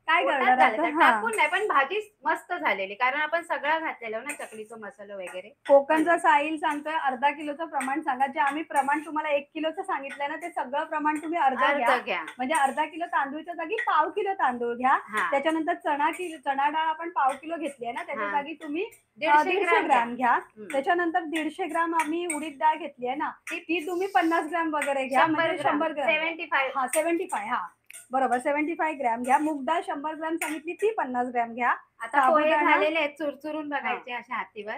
काय पोटात करणार झालं आता? तर हा, टाकून नाही, पण भाजी मस्त झालेली, कारण आपण सगळं घातलेलं ना, चकलीचं मसाला वगैरे. कोकणचा साहिल सांगतोय अर्धा किलोचं प्रमाण सांगा. जे आम्ही प्रमाण तुम्हाला 1 किलोचं सांगितलंय ना, ते सगळं प्रमाण तुम्ही अर्ध घ्या. घ्या. म्हणजे अर्धा किलो तांदूळच्या जागी पाव किलो तांदूळ घ्या. हा. त्याच्यानंतर चणा डाळ आपण पाव किलो घेतली आहे ना, त्याच्या हा. जागी तुम्ही 150 ग्रॅम घ्या. हम्म. त्याच्यानंतर 150 ग्रॅम आम्ही उडीद डाळ घेतली आहे ना, ती तुम्ही 50 ग्रॅम वगैरे घ्या. 100 म्हणजे ग्राम 100 ग्रॅम. 75. हा, 75. हा, बरोबर, 75 ग्रॅम घ्या. मूग डाळ 100 ग्रॅम सांगितली, ती 50 ग्रॅम घ्या. आता पोहे साबुदाणा- झालेले आहेत, चुरचुरून बघायचे अशा हातीवर,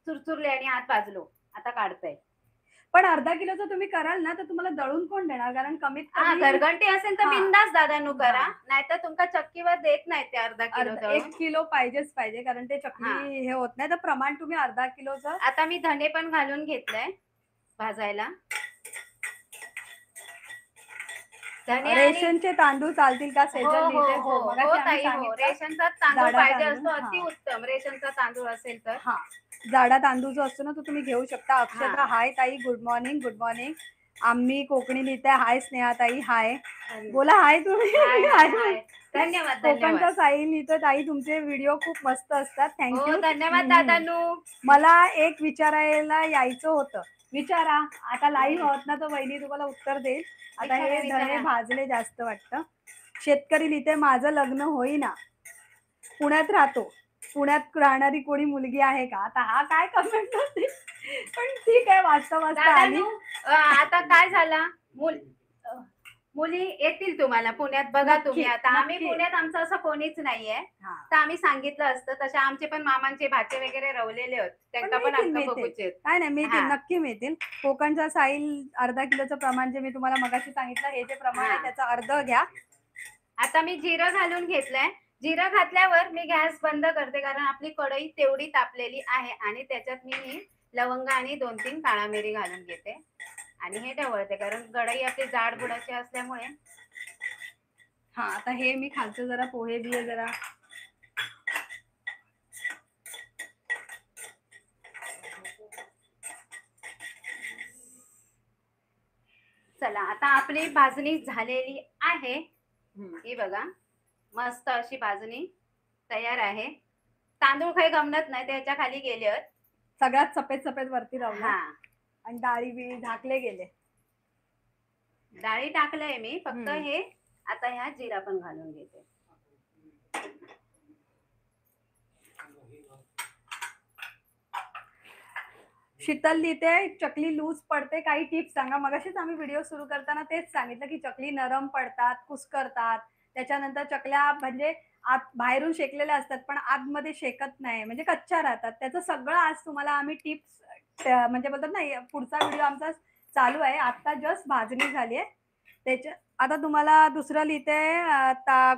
चुरचुरले आणि हात भाजलो, आता काढताय. पण अर्धा किलोचं तुम्ही कराल ना, तर तुम्हाला दळून कोण देणार? कारण कमीत हा, कमी घरगंटी असेल तर हा. बिंदास दादानू करा, हा. नाहीतर तुमका चक्कीवर देत नाही ते अर्धा किलो 1 दळून. किलो पाहिजेच पाहिजे, कारण ते हा. चकली हे होत नाही. तर प्रमाण तुम्ही अर्धा किलोचं. आता मी धने पण घालून घेतलंय भाजायला. धने आणि रेशनचे तांदूळ चालतील का? हो सेजल हो लिहिते. हो हो, मगाशी हो आम्ही ताई, हो, सांगितलं. रेशनचा तांदूळ जाडा पाहिजे तांदूळ, असतो, हा. अतिउत्तम रेशनचा तांदूळ असेल तर. हा, जाडा तांदूळ जो असतो ना, तो तुम्ही घेऊ शकता. अक्षता, हा. हाय ताई, गुड मॉर्निंग. Good morning. आम्ही कोकणी लिहिते. हाय स्नेहाताई, हाय. हाय, बोला हाय तुम्ही. हाय, हाय. हाय. धन्यवाद कोकणचा धन्यवाद. साई लिहितो, ताई तुमचे व्हिडिओ खूप मस्त असतात. हो, थँक्यू. धन्यवाद दादानू. मला एक विचारायला यायचं होतं. विचारा. आता लाईव्ह आहोत ना, तर वहिनी तुम्हाला उत्तर देईल. आता हे विचारा. धने भाजले जास्त वाटतं. शेतकरी लिहिते, माझं लग्न होईना, पुण्यात राहतो. पुण्यात राहणारी कोणी मुलगी आहे का? आता हा काय कमेंट होती, पण ठीक आहे, वाचता वाचता आली. दादानू, आता काय झाला, मुली येतील तुम्हाला पुण्यात, बघा नक्की, तुम्ही. आता आम्ही नक्की. पुण्यात आमचं असं कोणीच नाहीये, हा. तर आम्ही सांगितलं असतं. तसे आमचे पण मामांचे भाचे वगैरे रवलेले होते, त्यांना पण मिळतील, आमका मिळतील. बघूचे. काय नाही, मिळतील, हा. नक्की मिळतील. कोकणचा साईल अर्धा किलोचं प्रमाण जे मी तुम्हाला मगाशी सांगितलं, हे जे प्रमाण आहे हा. त्याचा अर्ध घ्या. आता मी जिरं घालून घेतलंय. जिरं घातल्यावर मी गॅस बंद करते, कारण आपली कढई तेवढी तापलेली आहे. आणि त्याच्यात मी ही लवंग आणि 2-3 काळा मिरी घालून घेते आणि हे ढवळते, कारण कढई आपली जाड बुडाची असल्यामुळे. हा, आता हे मी खालचं जरा पोहे बिये जरा चला, आता आपली भाजणी झालेली आहे. ही बघा, मस्त अशी भाजणी तयार आहे. तांदूळ काही गमत नाही, त्याच्या खाली गेले आहेत. सगळ्यात सफेद सफेद वरती राहून हा, आणि डाळी बी ढाकले गेले. डाळी टाकलंय मी फक्त. हे आता ह्या जिरा पण घालून घेते. शीतल लिहिते, चकली लूज पडते, काही टिप्स सांगा. मगाशीच आम्ही व्हिडिओ सुरू करताना तेच सांगितलं की चकली नरम पडतात, कुस्करतात. त्याच्यानंतर चकल्या म्हणजे आत बाहेरून शेकलेल्या असतात, पण आतमध्ये शेकत नाही, म्हणजे कच्च्या राहतात. त्याचं सगळं आज तुम्हाला आम्ही टिप्स, म्हणजे बोलतात ना, पुढचा व्हिडिओ आमचा चालू आहे. आता जस्ट भाजणी झाली आहे त्याच्या. आता तुम्हाला दुसरं लिहिते,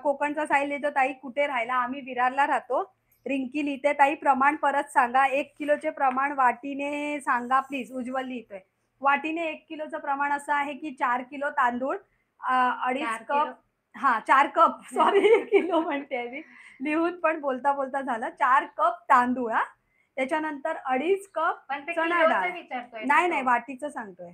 कोकणचा साई लिहितो, ताई कुठे राहायला? आम्ही विरारला राहतो. रिंकी लिहिते, ताई प्रमाण परत सांगा. 1 किलोचे प्रमाण वाटीने सांगा प्लीज. उज्ज्वल लिहितोय, वाटीने 1 किलोचं प्रमाण असं आहे की 4 किलो तांदूळ, 2.5 कप. हा, 4 कप, सॉरी, किलो म्हणते मी, लिहून पण बोलता बोलता झालं. 4 कप तांदूळ. हा, त्याच्यानंतर 2.5 कप चणा डाळ. नाही नाही, वाटीचं सांगतोय.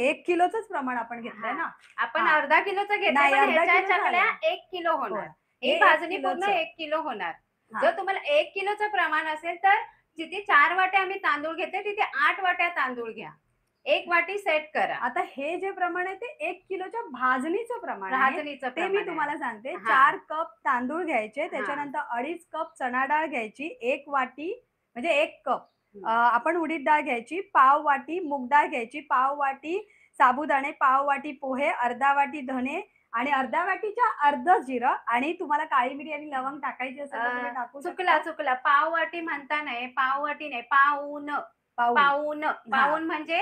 1 किलोचंच प्रमाण आपण घेतलंय ना. आपण अर्धा किलोचं घेतलंय, पण ह्याच्या चकल्या 1 किलो होणार. ही भाजणी पूर्ण 1 किलो होणार. जर तुम्हाला 1 किलोचं प्रमाण असेल तर जिथे 4 वाट्या आम्ही तांदूळ घेते, तिथे 8 वाट्या तांदूळ घ्या. 1 वाटी सेट करा. आता हे जे प्रमाण आहे ते 1 किलोच्या भाजणीचं प्रमाण आहे, ते मी तुम्हाला सांगते. 4 कप तांदूळ घ्यायचे, त्याच्यानंतर 2.5 कप चणा डाळ घ्यायची, 1 वाटी म्हणजे 1 कप आपण उडीद डाळ घ्यायची, पाव वाटी मूग डाळ घ्यायची, पाव वाटी साबुदाणे, पाव वाटी पोहे, अर्धा वाटी धने आणि अर्ध्या वाटीच्या अर्ध जिरं. आणि तुम्हाला काळी मिरी आणि लवंग टाकायची असेल तर तुम्ही टाकू शकता. चुकला, पाव वाटी म्हणता नाही, पाव वाटी नाही, पाऊन. पाऊन म्हणजे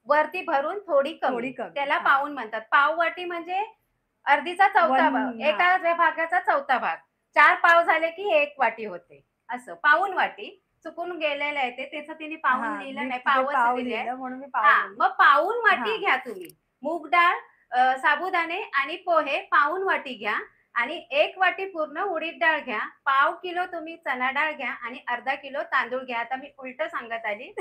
वरती भरून थोडी थोडी कमी, कमी. त्याला हां. पाऊण म्हणतात. पाव वाटी म्हणजे अर्धीचा चौथा भाग, हां. एका भागाचा चौथा भाग. 4 पाव झाले की 1 वाटी होते. असं पाऊण वाटी. चुकून गेलेलं आहे ते, त्याचं तिने पाऊण हां. लिहिलं मी नाही, तिथे पावच पाव लिहिलंय. लिहिलं म्हणून मी पाव हां, बोलली. मग पाऊण वाटी हां. घ्या तुम्ही. मूग डाळ, साबुदाणे आणि पोहे पाऊण वाटी घ्या आणि 1 वाटी पूर्ण उडीद डाळ घ्या. पाव किलो तुम्ही चणा डाळ घ्या आणि अर्धा किलो तांदूळ घ्या. आता मी उलटं सांगत आली.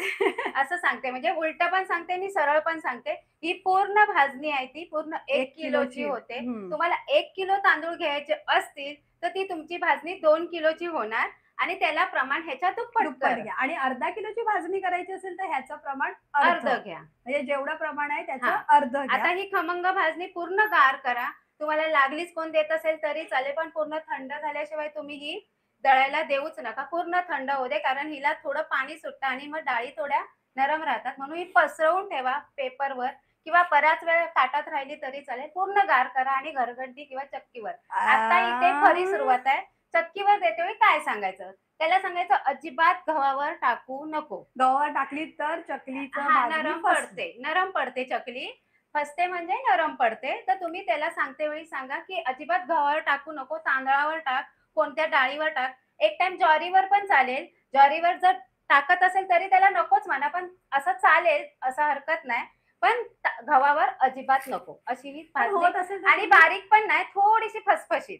असं सांगते म्हणजे उलटं पण सांगते आणि सरळ पण सांगते. ही पूर्ण भाजणी आहे ती पूर्ण 1 1 किलोची किलोची. होते. हं. तुम्हाला 1 किलो तांदूळ घ्यायचे असतील, तर ती तुमची भाजणी 2 किलोची होणार आणि त्याला प्रमाण ह्याच्या दुप्पट दुप्पट करा. घ्या आणि अर्धा किलोची भाजणी करायची असेल तर ह्याचं प्रमाण अर्ध. अर्ध घ्या. म्हणजे जेवढं प्रमाण आहे त्याचं हां. अर्ध घ्या. आता ही खमंग भाजणी पूर्ण गार करा. तुम्हाला लागलीच कोण देत असेल तरी चालेल, पण पूर्ण थंड झाल्याशिवाय तुम्ही ही दळायला देऊच नका. पूर्ण थंड होऊ दे, कारण हिला थोडं पाणी सुटतं आणि मग डाळी थोड्या नरम राहतात. म्हणून ही पसरवून ठेवा पेपरवर किंवा बराच वेळ ताटात राहिली तरी चालेल. पूर्ण गार करा आणि घरघंटी किंवा चक्कीवर. आता इथे खरी आ, सुरुवात आहे. चक्कीवर देते वेळी काय सांगायचं? त्याला सांगायचं अजिबात गव्हावर टाकू नको. गव्हा टाकली तर चकलीचं हां, भाजणी नरम फसते. पडते. नरम पडते चकली. फसते म्हणजे नरम पडते. तर तुम्ही त्याला सांगते वेळी सांगा, की अजिबात गव्हावर टाकू नको, तांदळावर टाक, कोणत्या डाळीवर टाक. एक टाईम ज्वारीवर पण चालेल. ज्वारीवर जर टाकत असेल तरी त्याला नकोच म्हणा, पण असं चालेल, असं हरकत नाही. पण गव्हावर अजिबात नको. अशी ही पण भाजणी होत असेल तर आणि तुम्ही बारीक पण नाही, थोडीशी फसफशीत.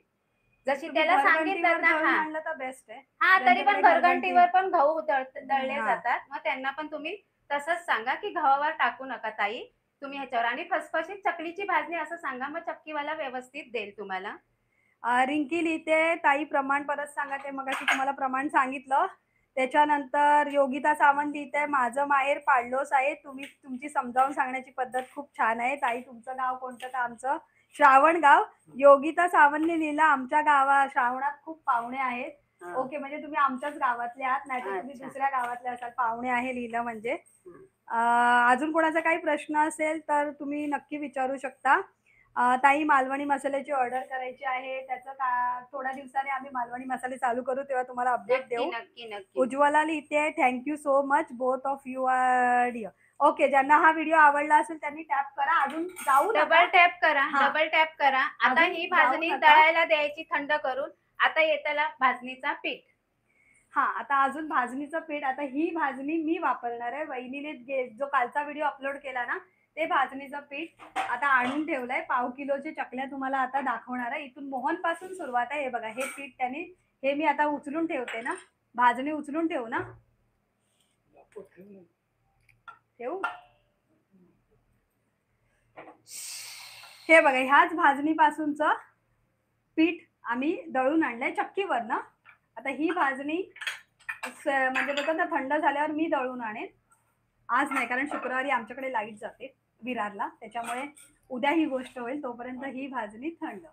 जशी तुम्ही त्याला घरघंटीवर सांगितलं ना दळून हां. आणलं तर बेस्ट आहे. हां, तरी पण ज्यांच्याकडे घरघंटी घरघंटीवर पण गहू दळले हां. जातात. मग त्यांना पण तुम्ही तसंच सांगा, की गव्हावर टाकू नका ताई. तुम्ही ह्याच्यावर आणि फसफशीत चकलीची भाजणी असं सांगा, मग चक्कीवाला व्यवस्थित देईल तुम्हाला. रिंकी लिहिते, ताई प्रमाण परत सांगा. ते मगाशी तुम्हाला प्रमाण सांगितलं. त्याच्यानंतर योगिता सावंत लिहिते, माझं माहेर पाडलोस आहे. तुम्ही तुमची समजावून सांगण्याची पद्धत खूप छान आहे. ताई तुमचं गाव कोणतं? तर आमचं श्रावणगाव. योगिता सावंतने लिहिलं, आमच्या श्रावणात खूप पाहुणे आहेत. हां. ओके, म्हणजे तुम्ही आमच्याच गावातले आहात, नाहीतर तुम्ही अच्छा. दुसऱ्या गावातले असाल. पाहुणे आहे लिहिलं म्हणजे. हं. अजून कोणाचा काही प्रश्न असेल तर तुम्ही नक्की विचारू शकता. ताई मालवणी मसाल्याची ऑर्डर करायची आहे. त्याचं थोड्या दिवसाने आम्ही मालवणी मसाले चालू करू तेव्हा तुम्हाला अपडेट नक्की, देऊ. नक्की, नक्की. उज्ज्वला लिहिते, thank you so much both of you are dear. Okay, ज्यांना हा व्हिडिओ आवडला असेल त्यांनी टॅप करा. अजून जाऊ नका. डबल टॅप करा, हां. डबल टॅप करा. आता अजून ही जाऊ भाजणी नका. दळायला द्यायची थंड करून. आता येताला भाजणीचा पीठ. हां, आता अजून भाजणीचं पीठ. आता ही भाजणी मी वापरणार आहे. वहिनीने जो कालचा व्हिडिओ अपलोड केला ना, ते भाजणीचं पीठ आता आणून ठेवलंय. पाव किलोच्या चकल्या तुम्हाला आता दाखवणार आहे. इथून मोहनपासून सुरुवात आहे. हे बघा, हे पीठ त्यांनी, हे मी आता उचलून ठेवते ना, भाजणी उचलून ठेवू ना? ठेवू? हे बघा, ह्याच भाजणीपासूनचं पीठ आम्ही दळून आणलंय चक्कीवरनं. आता ही भाजणी म्हणजे बघा ना, थंड झाल्यावर मी दळून आणेन. आज नाही, कारण शुक्रवारी आमच्याकडे लाईट जाते विरारला. त्याच्यामुळे उद्या ही गोष्ट होईल. तोपर्यंत ही भाजणी थंड.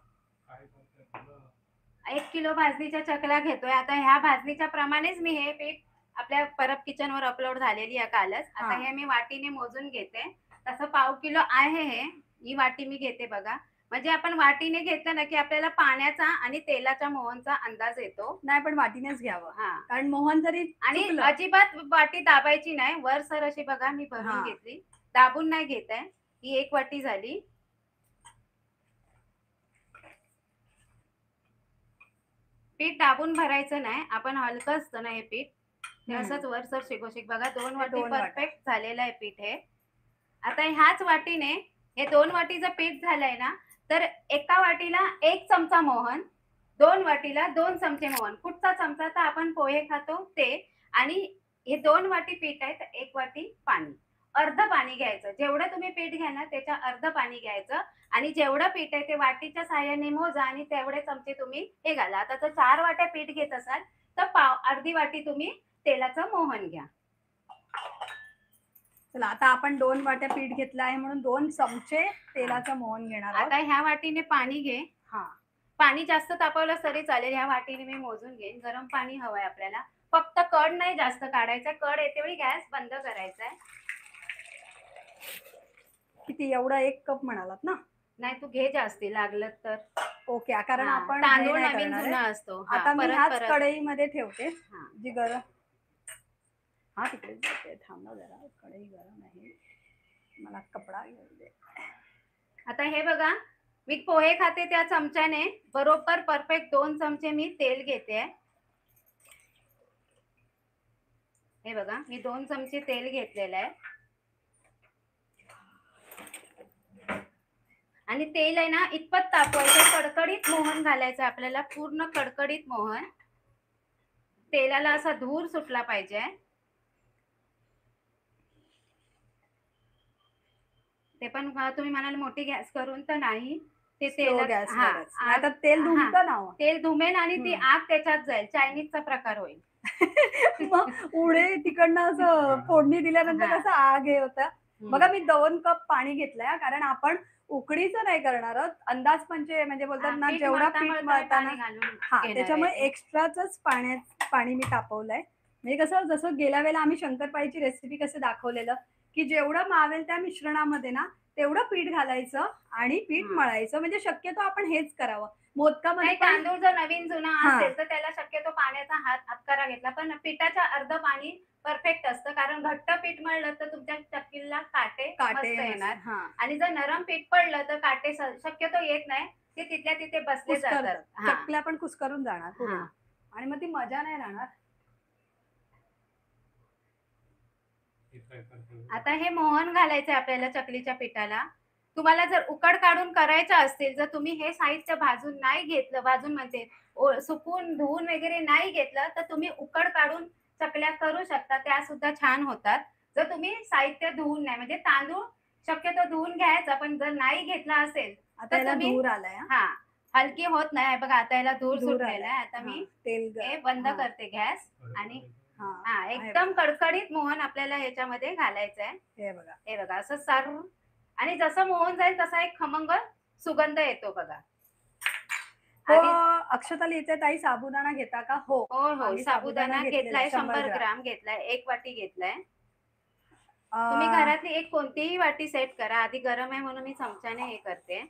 1 किलो भाजणीच्या चकल्या घेतोय. आता ह्या भाजणीच्या प्रमाणेच मी हे पीठ आपल्या परब किचनवर अपलोड झालेली आहे कालच. आता हां. हे मी वाटीने मोजून घेते. तसं पाव किलो आहे हे. ही वाटी मी घेते बघा. म्हणजे आपण वाटीने घेतलं ना, की आपल्याला पाण्याचा आणि तेलाच्या मोहनचा अंदाज येतो. नाही, पण वाटीनेच घ्यावं. हां. कारण मोहन जरी आणि चुकलं. अजिबात वाटी दाबायची नाही. वरसर अशी बघा मी भरून हां. घेतली. दाबून नाही घेत आहे. ही 1 वाटी झाली. पीठ दाबून भरायचं नाही. आपण हलकं असतं ना हे पीठ. ते असंच वरचढ शिकोशिक बघा 2 वाटी 2 वाट्या. परफेक्ट झालेलं आहे पीठ हे. आता ह्याच वाटीने हे 2 वाटीचं पीठ झालंय ना, तर एका वाटीला 1 चमचा मोहन, 2 वाटीला 2 चमचे मोहन. कुठचा चमचा? तर आपण पोहे खातो ते. आणि हे 2 वाटी पीठ आहे, तर 1 वाटी पाणी. अर्ध पाणी घ्यायचं. जेवढं तुम्ही पीठ घ्या ना, त्याच्या अर्ध पाणी घ्यायचं आणि जेवढं पीठ आहे ते वाटीच्या साहाय्याने मोजा आणि तेवढे चमचे तुम्ही हे घाला. आता जर 4 वाट्या पीठ घेत असाल, तर अर्धी वाटी तुम्ही तेलाचं मोहन घ्या. चला, आता आपण 2 वाट्या पीठ घेतलं आहे म्हणून 2 चमचे तेलाचं मोहन घेणार आहोत. आता ह्या वाटीने पाणी घे. हां. पाणी जास्त तापवलं तरी चालेल. ह्या वाटीने मी मोजून घेईन. गरम पाणी हवंय आपल्याला. फक्त कड नाही जास्त काढायचा. कड येते वेळी गॅस बंद करायचा आहे. किती? एवढा 1 कप म्हणालात ना? नाही, तू घे जास्ती लागलं तर. ओके, कारण हां, आपण हे तांदूळ नाही नवीन करणार जुना आहे. असतो. हां, आता मी परत ह्याच परत. कढईमध्ये ठेवते. हां. जी गरम. हां, तिकडेच जाते. थांबा जरा. कढई गरम आहे. मला कपडा घेऊन दे. आता हे बघा, मी पोहे खाते त्या चमच्याने बरोबर परफेक्ट 2 चमचे मी तेल घेते. हे बघा, मी 2 चमचे तेल घेतलेलं आहे. आणि तेल आहे ना इतपत तापवायचं, कडकडीत मोहन घालायचं आपल्याला, पूर्ण कडकडीत मोहन. तेलाला असा धूर सुटला पाहिजे. ते पण तुम्ही म्हणाल मोठी गॅस करून, तर नाही, ते स्लो तेलात गॅसवरच, नाहीतर तेल धुमतं ना हो. तेल धुमेल आणि ती आग त्याच्यात जाईल, चायनीजचा प्रकार होईल. मग पुढे तिकडनं असं फोडणी दिल्यानंतर कसं आग हे होतं. बघा मी 2 कप पाणी घेतलंय, कारण आपण उकडीचं नाही करणार आहोत, अंदाज म्हणजे बोलतात ना, जेवढा पीठ मळताना त्याच्यामुळे एक्स्ट्राच पाणी मी तापवलंय. म्हणजे कसं, जसं गेल्या वेळेला आम्ही शंकरपाळीची रेसिपी कसं दाखवलेलं, की जेवढं मावेल त्या मिश्रणामध्ये ना तेवढं पीठ घालायचं आणि पीठ मळायचं. म्हणजे शक्यतो आपण हेच करावं. मोदकामध्ये तांदूळ जर नवीन जुना असेल तर त्याला शक्यतो पाण्याचा हातकारा घेतला, पण पिठाच्या अर्ध पाणी परफेक्ट असतं, कारण घट्ट पीठ मळलं तर तुमच्या चक्कीला काटे मस्त येणार. आणि जर नरम पीठ पडलं तर काटे शक्यतो येत नाही, ते तिथल्या तिथे बसले जातात. चकल्या पण कुस्करून जाणार आणि मग ती मजा नाही राहणार. आता हे मोहन घालायचं आपल्याला चकलीच्या पिठाला. तुम्हाला जर उकड काढून करायचं असतील, जर तुम्ही हे साहित्य भाजून नाही घेतलं, भाजून म्हणते सुकून धुवून वगैरे नाही घेतलं, तर तुम्ही उकड काढून चकल्या करू शकता, त्या सुद्धा छान होतात. जर तुम्ही साहित्य धुवून नाही, म्हणजे तांदूळ शक्यतो धुवून घ्यायचा, पण जर नाही घेतला असेल तर तुम्ही धूर आलाय. हलकी होत नाही. बघा आता याला धूर सुटलेला आहे. आता मी हे बंद करते गॅस आणि एकदम कडकडीत मोहन आपल्याला ह्याच्यामध्ये घालायचं आहे. हे बघा असं सर्व, आणि जसं मोहन जाईल तसा एक खमंग सुगंध येतो बघा. अक्षता लिहिते, ताई साबुदाणा घेता का? हो हो, साबुदाणा घेतलाय, 100 ग्राम घेतलाय, 1 वाटी घेतलाय. तुम्ही घरातली एक कोणतीही वाटी सेट करा. आधी गरम आहे म्हणून मी चमच्याने हे करते.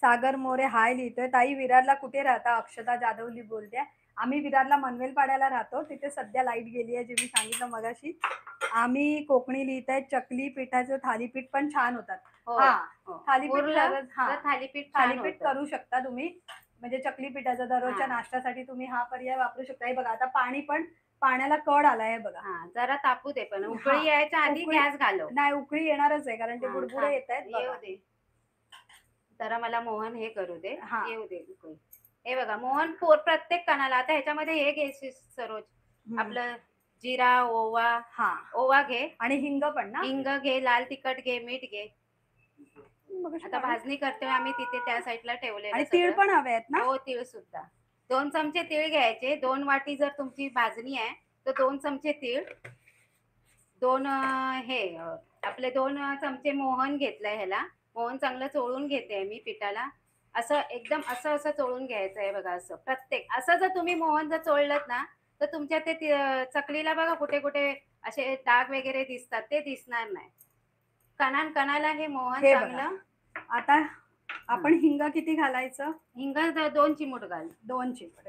सागर मोरे हाय लिहितोय, ताई विरारला कुठे राहता? अक्षता जाधवली बोलते. आम्ही विरारला मनवेल पाड्याला राहतो, तिथे सध्या लाईट गेली आहे, जे मी सांगितलं मगाशी. आम्ही कोकणी लिहित आहे, चकली पिठाचं थालीपीठ पण छान होतात. थालीपीठ करू शकता तुम्ही, म्हणजे चकली पिठाचं दररोजच्या नाश्त्यासाठी तुम्ही हा पर्याय वापरू शकता. हे बघा आता पाण्याला कड आलाय बघा. जरा तापू दे, पण उकळी यायच्या आधी गॅस घालव. नाही, उकळी येणारच आहे, कारण ते बुडबुडे येत आहेत. जरा मला मोहन हे करू दे, येऊ दे उकळी. हे बघा मोहन प्रत्येक कणाला. आता ह्याच्यामध्ये हे घे सरोज, आपलं जिरा, ओवा घे, आणि हिंग पण ना, हिंग घे, लाल तिखट घे, मीठ घे. आता भाजणी करतोय आम्ही तिथे त्या साईडला ठेवलेलं. आणि तीळ पण हवे आहेत ना? हो, तीळ सुद्धा 2 चमचे तीळ घ्यायचे. 2 वाटी जर तुमची भाजणी आहे तर 2 चमचे तीळ, 2 आपले 2 चमचे मोहन घेतलंय. ह्याला मोहन चांगलं चोळून घेते मी पिठाला. असं एकदम असं चोळून घ्यायचं आहे बघा. असं प्रत्येक असं जर तुम्ही मोहन जर चोळलत ना, तर तुमच्या ते चकलीला बघा कुठे कुठे असे डाग वगैरे दिसतात, ते दिसणार नाही. कणाला हे मोहन चांगलं. आता आपण हिंग किती घालायचं? हिंग 2 चिमूट घाल. 2 चिमूट.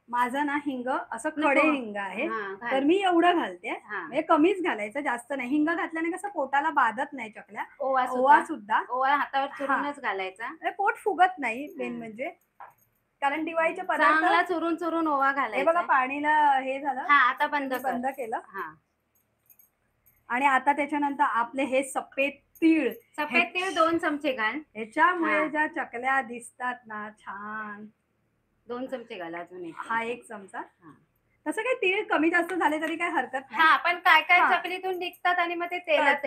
माझं ना हिंग असं खडे हिंग आहे, तर मी एवढं घालते. म्हणजे कमीच घालायचं, जास्त नाही. हिंग घातल्याने कसं पोटाला बाधत नाही चकल्या. ओवा सुद्धा हातावर चुरूनच घालायचा, पोट फुगत नाही. मेन म्हणजे कारण दिवाळीचे पदार्थ चुरून ओवा घालायचा. बघा पाणीला हे झालं. आता बंद केलं. आणि आता त्याच्यानंतर आपले हे सफेद तीळ 2 चमचे घाल. ह्याच्यामुळे ज्या चकल्या दिसतात ना छान, 2 चमचे घाला. अजून हा 1 चमचा. तसं काही तीळ कमी जास्त झाले तरी काही हरकत नाही. पण काय चकलीतून निघतात आणि मग ते तेलात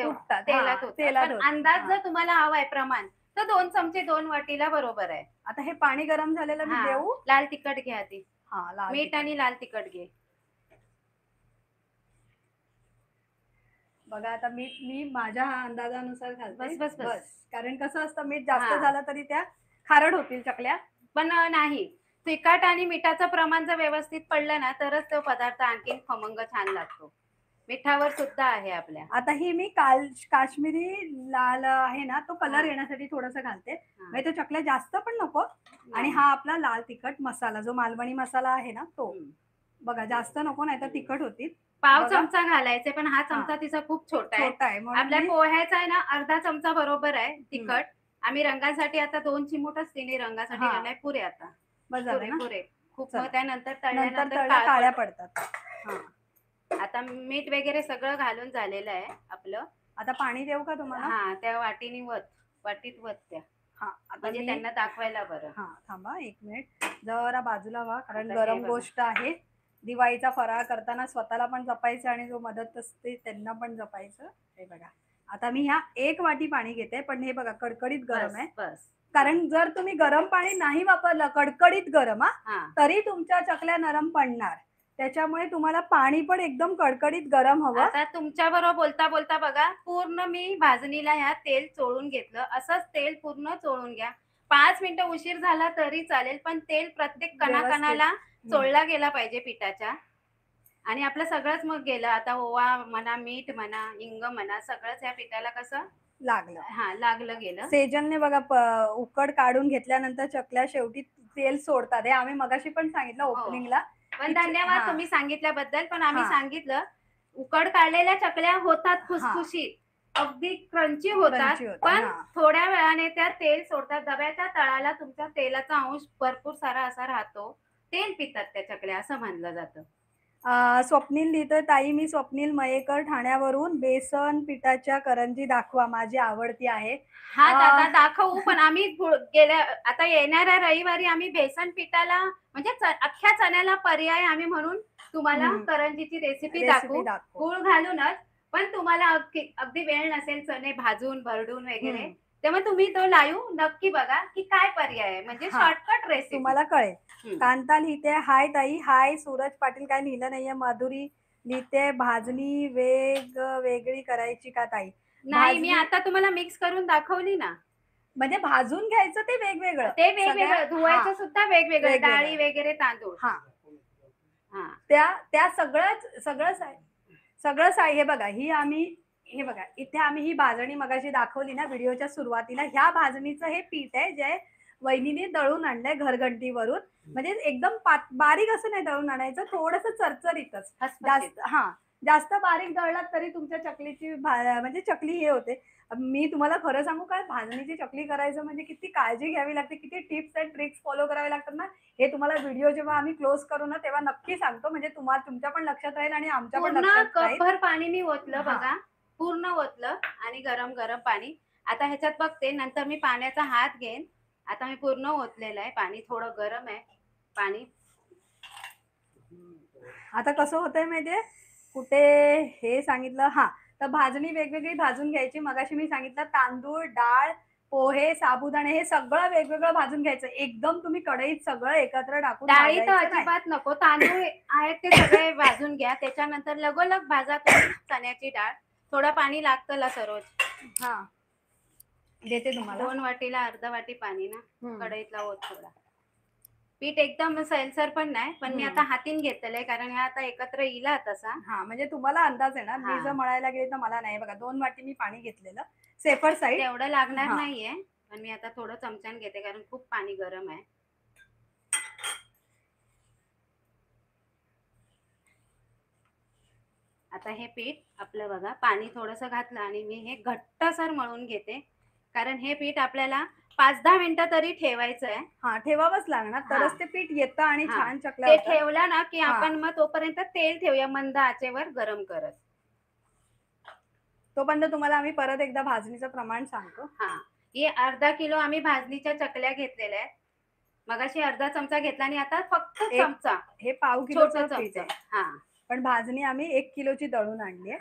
अंदाज जर तुम्हाला हवाय प्रमाण, तर 2 चमचे 2 वाटीला बरोबर आहे. आता हे पाणी गरम झालेलं मी देऊ. लाल तिखट घे आधी. मीठ आणि लाल तिखट घे. बघा आता मी माझ्या अंदाजानुसार घालते. बस. कारण कसं असतं, मीठ जास्त झालं तरी त्या खारट होतील चकल्या. पण नाही, तिखट आणि मिठाचं प्रमाण जर व्यवस्थित पडलं ना, तरच तो पदार्थ आणखी खमंग छान लागतो. मिठावर सुद्धा आहे आपल्या. आता ही मी काश्मीरी लाल आहे ना, तो कलर येण्यासाठी थोडस घालते. म्हणजे तो चकल्या जास्त पण नको. आणि हा आपला लाल तिखट मसाला, जो मालवणी मसाला आहे ना, तो बघा जास्त नको नाही तर तिखट होतील. पाव बघा. चमचा घालायचे, पण हा चमचा तिचा खूप छोटा आहे. छोटा आहे म्हणून आपल्या मी पोह्याचा आहे ना अर्धा चमचा बरोबर आहे तिखट. आम्ही रंगासाठी आता 2 चिमूटच तिने रंगासाठी हा. घालाय, पुरे आता. बस झालं ना. पुरे खूप. चला. मग त्यानंतर नंतर तळल्यानंतर तळल्या काळ्या पडतात. हा. आता मीठ वगैरे सगळं घालून झालेलं आहे आपलं. आता पाणी देऊ का तुम्हाला? हा, त्या वाटीत वत त्या, हा आता म्हणजे त्यांना दाखवायला बरं. हा थांबा 1 मिनिट, जरा बाजूला व्हा, कारण आता हे गरम बघा. गोष्ट आहे. दिवाळीचा फराळ करताना स्वतःला पण जपायचं आणि जो मदत असते त्यांना पण जपायचं. हे बघा, आता मी ह्या 1 वाटी पाणी घेते, पण हे बघा कडकडीत गरम आहे. बस. कारण जर तुम्ही गरम पाणी नाही वापरलं, कडकडीत गरम हा, तरी तुमच्या चकल्या नरम पडणार. त्याच्यामुळे तुम्हाला पाणी पण एकदम कडकडीत गरम हवं. आता तुमच्या बरोबर बोलता बोलता बघा, पूर्ण मी भाजणीला ह्या तेल चोळून घेतलं. असंच तेल पूर्ण चोळून घ्या. 5 मिनिटं उशीर झाला तरी चालेल, पण तेल प्रत्येक कणाकणाला चोळला गेला पाहिजे पिठाच्या. आणि आपलं सगळंच मग गेलं. आता ओवा म्हणा, मीठ म्हणा, हिंग म्हणा, सगळंच या पिठाला कसं लागलं. हा लागलं गेलं. सेजलने बघा उकड काढून घेतल्यानंतर चकल्या शेवटी तेल सोडतात. हे आम्ही मगाशी पण सांगितलं ओपनिंगला. पण धन्यवाद तुम्ही सांगितल्याबद्दल. पण आम्ही हा. सांगितलं, उकड काढलेल्या चकल्या होतात खुसखुशीत, अगदी क्रंची होतात, पण थोड्या वेळाने त्या तेल सोडतात. डब्याच्या तळाला तुमच्या तेलाचा अंश भरपूर सारा असा राहतो. तेल पितात त्या चकल्या असं म्हणलं जातं. स्वप्नील लिहितोय, ताई मी स्वप्नील मयेकर ठाण्यावरून, बेसन पिठाच्या करंजी दाखवा, माझी आवडती आहे. हा दादा दाखवू, पण आम्ही गेल्या आता येणाऱ्या रविवारी आम्ही बेसन पिठाला म्हणजे अख्ख्या चण्याला पर्याय आम्ही म्हणून तुम्हाला करंजीची रेसिपी दाखवू, गूळ घालूनच. पण तुम्हाला अगदी वेळ नसेल चणे भाजून भरडून वगैरे, तेव्हा तुम्ही तो लाईव्ह नक्की बघा की काय पर्याय आहे, म्हणजे शॉर्टकट रेसिपी तुम्हाला कळेल. कांता लिहिते, हाय ताई. हाय. सूरज पाटील काय लिहिलं नाहीये. माधुरी लिहिते, भाजणी वेगळी करायची का ताई? नाही, मी आता तुम्हाला मिक्स करून दाखवली ना. म्हणजे भाजून घ्यायचं ते वेगवेगळं, धुवायचं सुद्धा वेगवेगळं, डाळी वगैरे, तांदूळ. त्या सगळं हे बघा, हे बघा इथे आम्ही ही भाजणी मगाशी दाखवली ना व्हिडिओच्या सुरुवातीला. ह्या भाजणीचं हे पीठ आहे जे वहिनीने दळून आणलंय घरघंटीवरून. म्हणजे एकदम बारीक असं नाही दळून आणायचं, थोडस चरचरीतच. जास्त बारीक दळलात तरी तुमच्या चकलीची म्हणजे चकली हे होते. मी तुम्हाला खरं सांगू काय, भाजणीची चकली करायचं म्हणजे किती काळजी घ्यावी लागते, किती टिप्स अँड ट्रिक्स फॉलो करावे लागतात ना. हे तुम्हाला व्हिडिओ जेव्हा आम्ही क्लोज करू ना तेव्हा नक्की सांगतो, म्हणजे तुमच्या पण लक्षात राहील आणि आमच्या पण लक्षात राहील. कपभर पाणी मी ओतलं बघा, पूर्ण ओतलं, आणि गरम गरम पाणी. आता ह्याच्यात बघते, नंतर मी पाण्याचा हात घेईन. आता मी पूर्ण ओतलेलं आहे पाणी, थोडं गरम आहे पाणी. आता कसं होतंय माहितीये, कुठे हे सांगितलं. तर भाजणी वेगवेगळी भाजून घ्यायची. मगाशी मी सांगितलं तांदूळ, डाळ, पोहे, साबुदाणे हे सगळं वेगवेगळं भाजून घ्यायचं. एकदम तुम्ही कढईत सगळं एकत्र टाकून, डाळी तर अजिबात नको, तांदूळ आहेत ते सगळे भाजून घ्या. त्याच्यानंतर लगोलग भाजा तुम्ही चण्याची डाळ. थोडं पाणी लागतं सरोज. देते तुम्हाला. 2 वाटीला अर्धा वाटी पाणी ना कढईतला ओत थोडा. पीठ एकदम सैलसर पण नाही, पण मी आता हातीन घेतलंय कारण हे आता एकत्र येईल तसा. म्हणजे तुम्हाला अंदाज आहे ना. मी जर मळायला गेले तर मला नाही. बघा 2 वाटी मी पाणी घेतलेलं, सेफर साईड. एवढं लागणार नाहीये, पण मी आता थोडं चमच्यान घेते कारण खूप पाणी गरम आहे. आता हे पीठ आपलं बघा, पाणी थोडंसं घातलं आणि मी हे घट्टसर मळून घेते, कारण हे पीठ आपल्याला 5-10 मिनिटं तरी ठेवायचं आहे. ठेवावंच लागणार, तरच ते पीठ येतं आणि छान चकल्या ते ठेवलं ना की आपण मग तोपर्यंत तेल ठेवूया मंद आचेवर गरम करत. तोपर्यंत तुम्हाला आम्ही परत एकदा भाजणीचं प्रमाण सांगतो. हे अर्धा किलो आम्ही भाजणीच्या चकल्या घेतलेल्या आहेत. मगाशी अर्धा चमचा घेतला आणि आता फक्त चमचा. हे पाव किलोचं पीठ आहे, पण भाजणी आम्ही 1 किलोची दळून आणली आहे.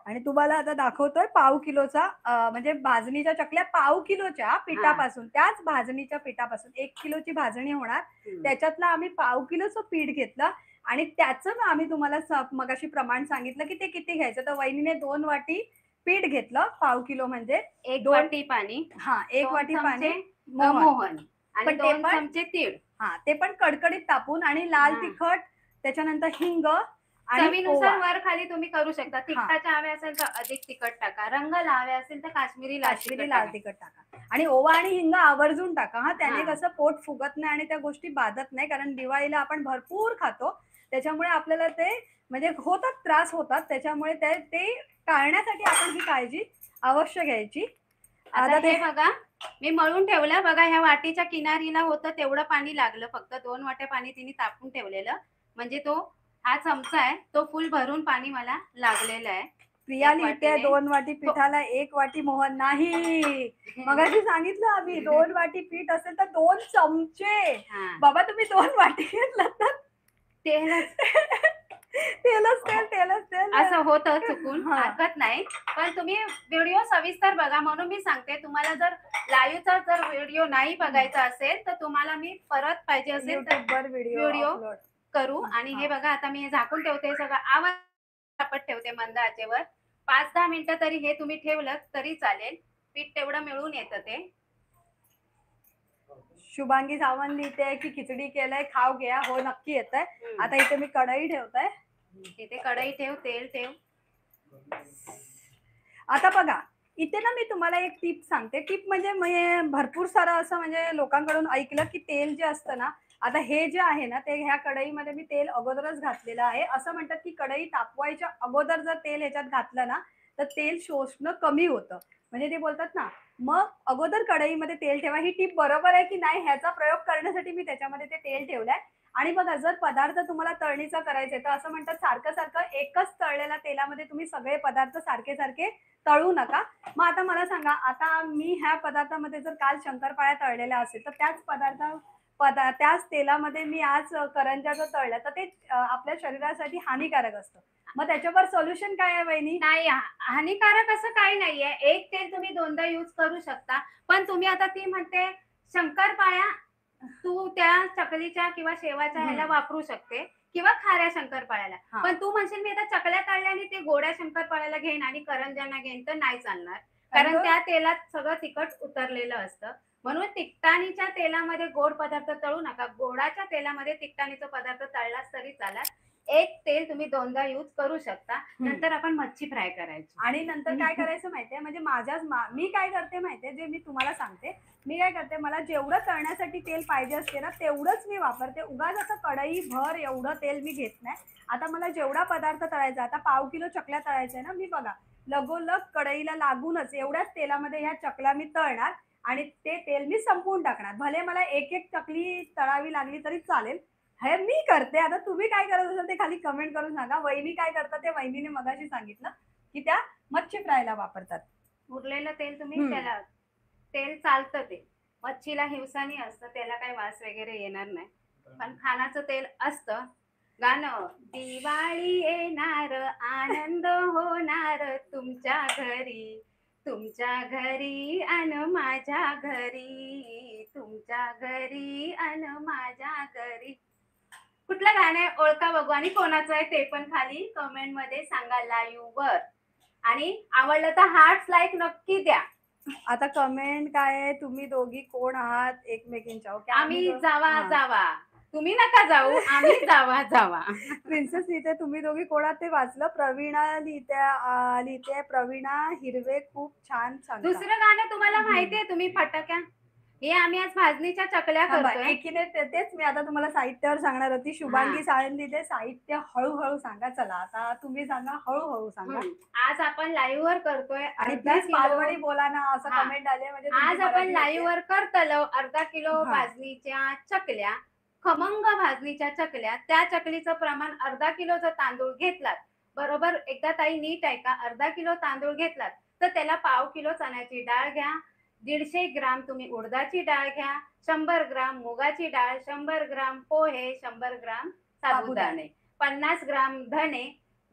आणि तुम्हाला आता दाखवतोय पाव किलोचा, म्हणजे भाजणीच्या चकल्या पाव किलोच्या पिठापासून, त्याच भाजणीच्या पिठापासून 1 किलोची भाजणी होणार. त्याच्यातलं आम्ही पाव किलोचं पीठ घेतलं आणि त्याचं आम्ही तुम्हाला मगाशी प्रमाण सांगितलं की ते किती घ्यायचं. तर वहिनीने 2 वाटी पीठ घेतलं, पाव किलो म्हणजे 1 वाटी पाणी. 1 वाटी पाणी मोहन आणि 2 चमचे तीळ. ते पण कडकडीत तापून, आणि लाल तिखट, त्याच्यानंतर हिंग. चवीनुसार वर खाली तुम्ही करू शकता. तिखटाच्या हवे असेल तर अधिक तिखट टाका, रंग लावे असेल तर काश्मीरी लाल तिखट टाका, आणि ओवा आणि हिंग आवर्जून टाका. त्याने कसं पोट फुगत नाही आणि त्या गोष्टी बाधत नाही, कारण दिवाळीला आपण भरपूर खातो. त्याच्यामुळे आपल्याला ते म्हणजे होतात, त्रास होतात. त्याच्यामुळे ते ते टाळण्यासाठी आपण ही काळजी अवश्य घ्यायची. आता आता ते हे बघा, मी मळून ठेवलं बघा. ह्या वाटीच्या किनारीला होतं तेवढं पाणी लागलं. फक्त 2 वाट्या पाणी तिने तापून ठेवलेलं. म्हणजे तो हा चमचा आहे, तो फुल भरून पाणी मला लागलेलं आहे. प्रिया 1 लिहिते वाटीने 2 वाटी पिठाला 1 वाटी मोहन. नाही, मगाशी सांगितलं आम्ही 2 वाटी पीठ असेल तर 2 चमचे. हां, बाबा तुम्ही 2 वाटी घेतलात तर तेलच तेलच तेल. असं होतं चुकून, हां. हरकत नाही. पण तुम्ही व्हिडिओ सविस्तर बघा. म्हणून मी सांगते तुम्हाला, जर लाईव्हचा जर व्हिडिओ नाही बघायचा असेल तर तुम्हाला मी परत पाहिजे असेल तर YouTubeवर व्हिडिओ व्हिडिओ अपलोड. करू. आणि हे बघा, आता मी हे झाकून ठेवते. हे सगळं आवाज तापत ठेवते मंद आचेवर. 5-10 मिनिटं तरी हे तुम्ही ठेवलं तरी चालेल. पीठ तेवढं मिळून येतं ते. शुभांगी सावंत लिहिते की खिचडी केलंय, खाव घ्या. हो, नक्की येतंय. आता इथे मी कढई ठेवते. इथे कढई ठेव, तेल ठेव. आता बघा, इथे ना मी तुम्हाला एक टिप सांगते. टिप म्हणजे मी भरपूर सारं असं म्हणजे लोकांकडून ऐकलं की तेल जे असतं ना, आता हे जे आहे ना, ते ह्या कढईमध्ये मी तेल अगोदरच घातलेलं आहे. असं म्हणतात की कढई तापवायच्या अगोदर जर तेल ह्याच्यात घातलं ना, तर तेल शोषणं कमी होतं. म्हणजे ते बोलतात ना, मग अगोदर कढईमध्ये तेल ठेवा. ही टिप बरोबर आहे की नाही ह्याचा प्रयोग करण्यासाठी मी त्याच्यामध्ये ते तेल ठेवलंय. आणि बघा, जर पदार्थ तुम्हाला तळणीचा करायचा आहे, तर असं म्हणतात सारखं-सारखं एकच तळलेल्या तेलामध्ये तुम्ही सगळे पदार्थ सारखे-सारखे तळू नका. मग आता मला सांगा, आता मी ह्या पदार्थामध्ये जर काल शंकरपाळ्या तळलेल्या असेल, तर त्याच तेलामध्ये मी आज करंज्या जर तळल्या, तर ते आपल्या शरीरासाठी हानिकारक असतं. मग त्याच्यावर सोल्युशन काय आहे वहिनी? नाही, हानिकारक असं काही नाहीये. एक तेल तुम्ही दोनदा यूज करू शकता. पण तुम्ही आता ती म्हणते शंकरपाळ्या, तू त्या चकलीच्या किंवा शेवाच्या ह्याला वापरू शकते किंवा खाऱ्या शंकरपाळ्याला. हां. पण तू म्हणशील मी आता चकल्या तळल्याने ते गोड्या शंकरपाळ्याला घेईन आणि करंज्यांना घेईन, तर नाही चालणार. कारण कारण तो त्या तेलात सगळं तिखट उतरलेलं असतं. म्हणून तिखटाणीच्या तेलामध्ये गोड पदार्थ तळू नका. गोडाच्या तेलामध्ये तिखटाणीचा पदार्थ तळलाच तरी चालेल. एक तेल तुम्ही दोनदा यूज करू शकता. नंतर आपण मच्छी फ्राय करायची. आणि नंतर काय करायचं माहितीये, म्हणजे मी काय करते माहितीये, जे मी तुम्हाला सांगते. मी काय करते, मला जेवढं तळण्यासाठी तेल पाहिजे असते ना, तेवढंच मी वापरते. उगाच असं कढई भर एवढं तेल मी घेत नाही. आता मला जेवढा पदार्थ तळायचा, आता 1/2 किलो चकल्या तळायच्या आहे ना, मी बघा लगोलग कढईला लागूनच एवढ्याच तेलामध्ये ह्या चकल्या मी तळणार आणि ते तेल मी संपवून टाकणार. भले मला एक चकली तळावी लागली तरी चालेल. हे मी करते. आता तुम्ही काय करत असाल ते खाली कमेंट करून सांगा. वहिनी काय करतात ते वहिनीने मगाशी सांगितलं, की त्या मच्छी फ्रायला वापरतात. उरलेलं तेल तुम्ही हं. त्याला, तेल चालतं ते. मच्छीला हिवसानी असतं, त्याला काही वास वगैरे येणार नाही. पण खाण्याचं तेल असतं. गाणं, दिवाळी येणार, आनंद होणार तुमच्या घरी अन माझ्या घरी, तुमच्या घरी अन माझ्या घरी. कुठलं गाणं आहे ओळखा बघू, आणि कोणाचं आहे ते पण खाली कमेंट मध्ये सांगा लाईव्ह वर. आणि आवडलं तर हार्ट लाईक नक्की द्या. आता कमेंट काय आहे, तुम्ही दोघी कोण आहात एकमेकींच्या? ओके, आम्ही जावा जावा, तुम्ही नका जाऊ, आम्ही जावा जावा. प्रिन्सेस लिहिते तुम्ही दोघी कोण आहात ते वाचलं. प्रवीणा लिहिते प्रवीणा हिरवे खूप छान सांगता. दुसरं गाणं तुम्हाला माहितीये, तुम्ही फटाक्या, हे आम्ही आज भाजणीच्या चकल्या थांबा, करतोय. एकीने तेच मी आता तुम्हाला साहित्यावर सांगणार होती. शुभांगी हा. साळुंखे लिहिते साहित्य हळूहळू सांगा. चला आता तुम्ही सांगा, हळूहळू सांगा. आज आपण लाईव्ह वर करतोय आणि अर्धा प्लीज किलो. मालवणी बोला ना, असं हा. कमेंट आले म्हणजे आज आपण लाईव्ह वर करतलो अर्धा किलो हा. भाजणीच्या चकल्या, खमंग भाजणीच्या चकल्या. त्या चकलीचं प्रमाण अर्धा किलो जर तांदूळ घेतलात, बरोबर एकदा ताई नीट ऐका, अर्धा किलो तांदूळ घेतलात तर त्याला 1/2 किलो चण्याची डाळ घ्या, 150 ग्राम तुम्ही उडदाची डाळ घ्या, 100 ग्राम मुगाची डाळ, 100 ग्राम पोहे, 100 ग्राम साबुदाणे, 50 ग्राम धणे,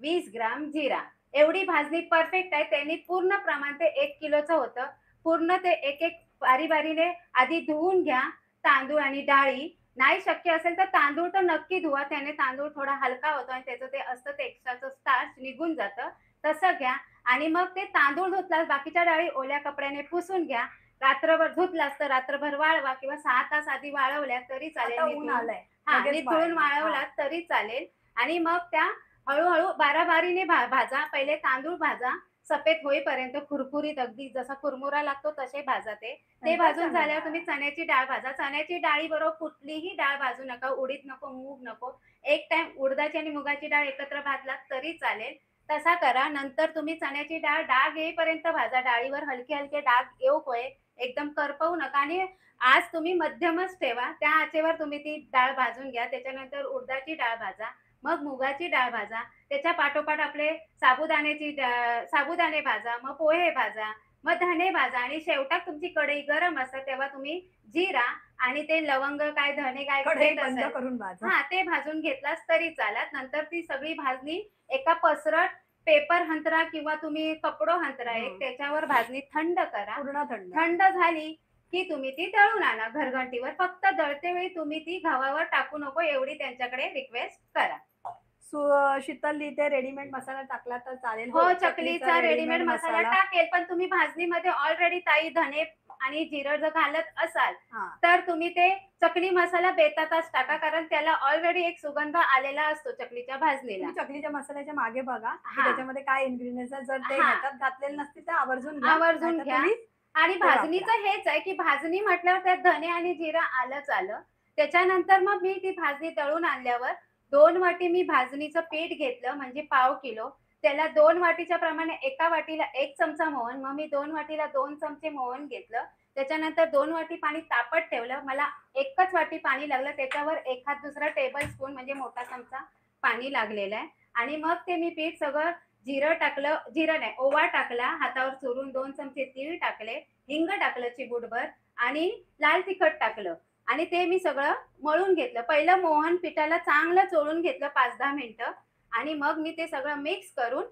20 ग्राम जिरा. एवढी भाजणी परफेक्ट आहे. त्यांनी पूर्ण प्रमाण ते 1 किलोचं होतं. पूर्ण ते एक एक बारीने आधी धुवून घ्या तांदूळ आणि डाळी. नाही शक्य असेल तर तांदूळ तर नक्की धुवा, त्याने तांदूळ थोडा हलका होतो आणि त्याचं ते असतं ते एक्स्ट्राचं स्टार्च निघून जातं. तसं घ्या. आणि मग ते तांदूळ धुतलास, बाकीच्या डाळी ओल्या कपड्याने पुसून घ्या. रात्रभर धुतलास तर रात्रभर वाळवा किंवा 6 तास आधी वाळवल्या तरी चालेल. आता ऊन आलंय, हा, लगेच निथळून वाळेल. वाळवलात तरी चालेल. आणि मग त्या हळूहळू बारीने भाजा. पहिले तांदूळ भाजा, सफेद होईपर्यंत कुरकुरीत अगदी जसा कुरमुरा लागतो तसे भाजा ते. ते नंतर भाजून चणा झाल्यावर डाळ. तुम्ही चण्याची डाळ भाजा. चण्याची डाळीबरोबर कुठलीही डाळ भाजू नका. उडीद नको, मूग नको. एक टाईम उडदाची आणि मुगाची डाळ एकत्र भाजलात तरी चालेल. तसा करा. नंतर तुम्ही चण्याची डाग येईपर्यंत भाजा. डाळीवर हलके-हलके डाग येऊकोय. एकदम करपवू नका आणि आज तुम्ही मध्यमच ठेवा. त्या आचेवर तुम्ही ती डाळ भाजून घ्या. त्याच्यानंतर उडदाची डाळ भाजा. मग मुगाची डाळ भाजा. त्याच्या पाठोपाठ आपले साबुदाणे भाजा. मग पोहे भाजा. मग धने भाजा आणि शेवटाक तुमची कढई गरम असते तेव्हा तुम्ही जिरा आणि ते लवंग काय, धने काय कढई घेत बंद असाल करून भाजा. हां, ते भाजून घेतलास तरी चालत. नंतर ती सगळी भाजणी एका पसरट पेपर हंतरा किंवा तुम्ही कपडो हंतरा एक त्याच्यावर भाजणी थंड करा. पूर्ण थंड. थंड झाली की तुम्ही ती दळून आणा घरघंटीवर. फक्त दळते वेळी तुम्ही ती गव्हावर टाकू नको एवढी त्यांच्याकडे रिक्वेस्ट करा. शीतल लिहिते रेडीमेड मसाला टाकला तर चालेल. हो, चकलीचा रेडीमेड मसाला टाकेल, पण तुम्ही भाजणीमध्ये ऑलरेडी ताई धने आणि जिरं जर घालत असाल, हां. तर तुम्ही ते चकली मसाला बेतातच टाका. कारण त्याला ऑलरेडी एक सुगंध आलेला असतो चकलीच्या भाजणीला. तुम्ही चकलीच्या मसाल्याच्या मागे बघा की हां. त्याच्यामध्ये काय इन्ग्रेडियंट्स आहेत. जर ते हां. ह्याच्यात घातलेले नसतील तर आवर्जून घ्या. आवर्जून नाहीतर घ्या. तुम्ही आणि ते भाजणीचं हेच आहे, की भाजणी म्हटल्यावर त्यात धने आणि जिरं आलंच आलं. त्याच्यानंतर मग मी ती भाजणी दळून आणल्यावर 2 वाटी मी भाजणीचं पीठ घेतलं म्हणजे पाव किलो. त्याला 2 वाटीच्या प्रमाणे एका वाटीला 1 चमचा मोहन, मग मी 2 वाटीला 2 चमचे मोहन घेतलं. त्याच्यानंतर 2 वाटी पाणी तापत ठेवलं. मला 1च वाटी पाणी लागलं. त्याच्यावर एखाद दुसरा टेबल स्पून म्हणजे मोठा चमचा पाणी लागलेलं आहे. आणि मग ते मी पीठ सगळं जिरं टाकलं, जिरं नाही, ओवा टाकला हातावर चुरून, 2 चमचे तीळ टाकले, हिंग टाकलं चिमूटभर आणि लाल तिखट टाकलं आणि ते मी सगळं मळून घेतलं. पहिलं मोहन पिठाला चांगलं चोळून घेतलं 5-10 मिनिटं आणि मग मी ते सगळं मिक्स करून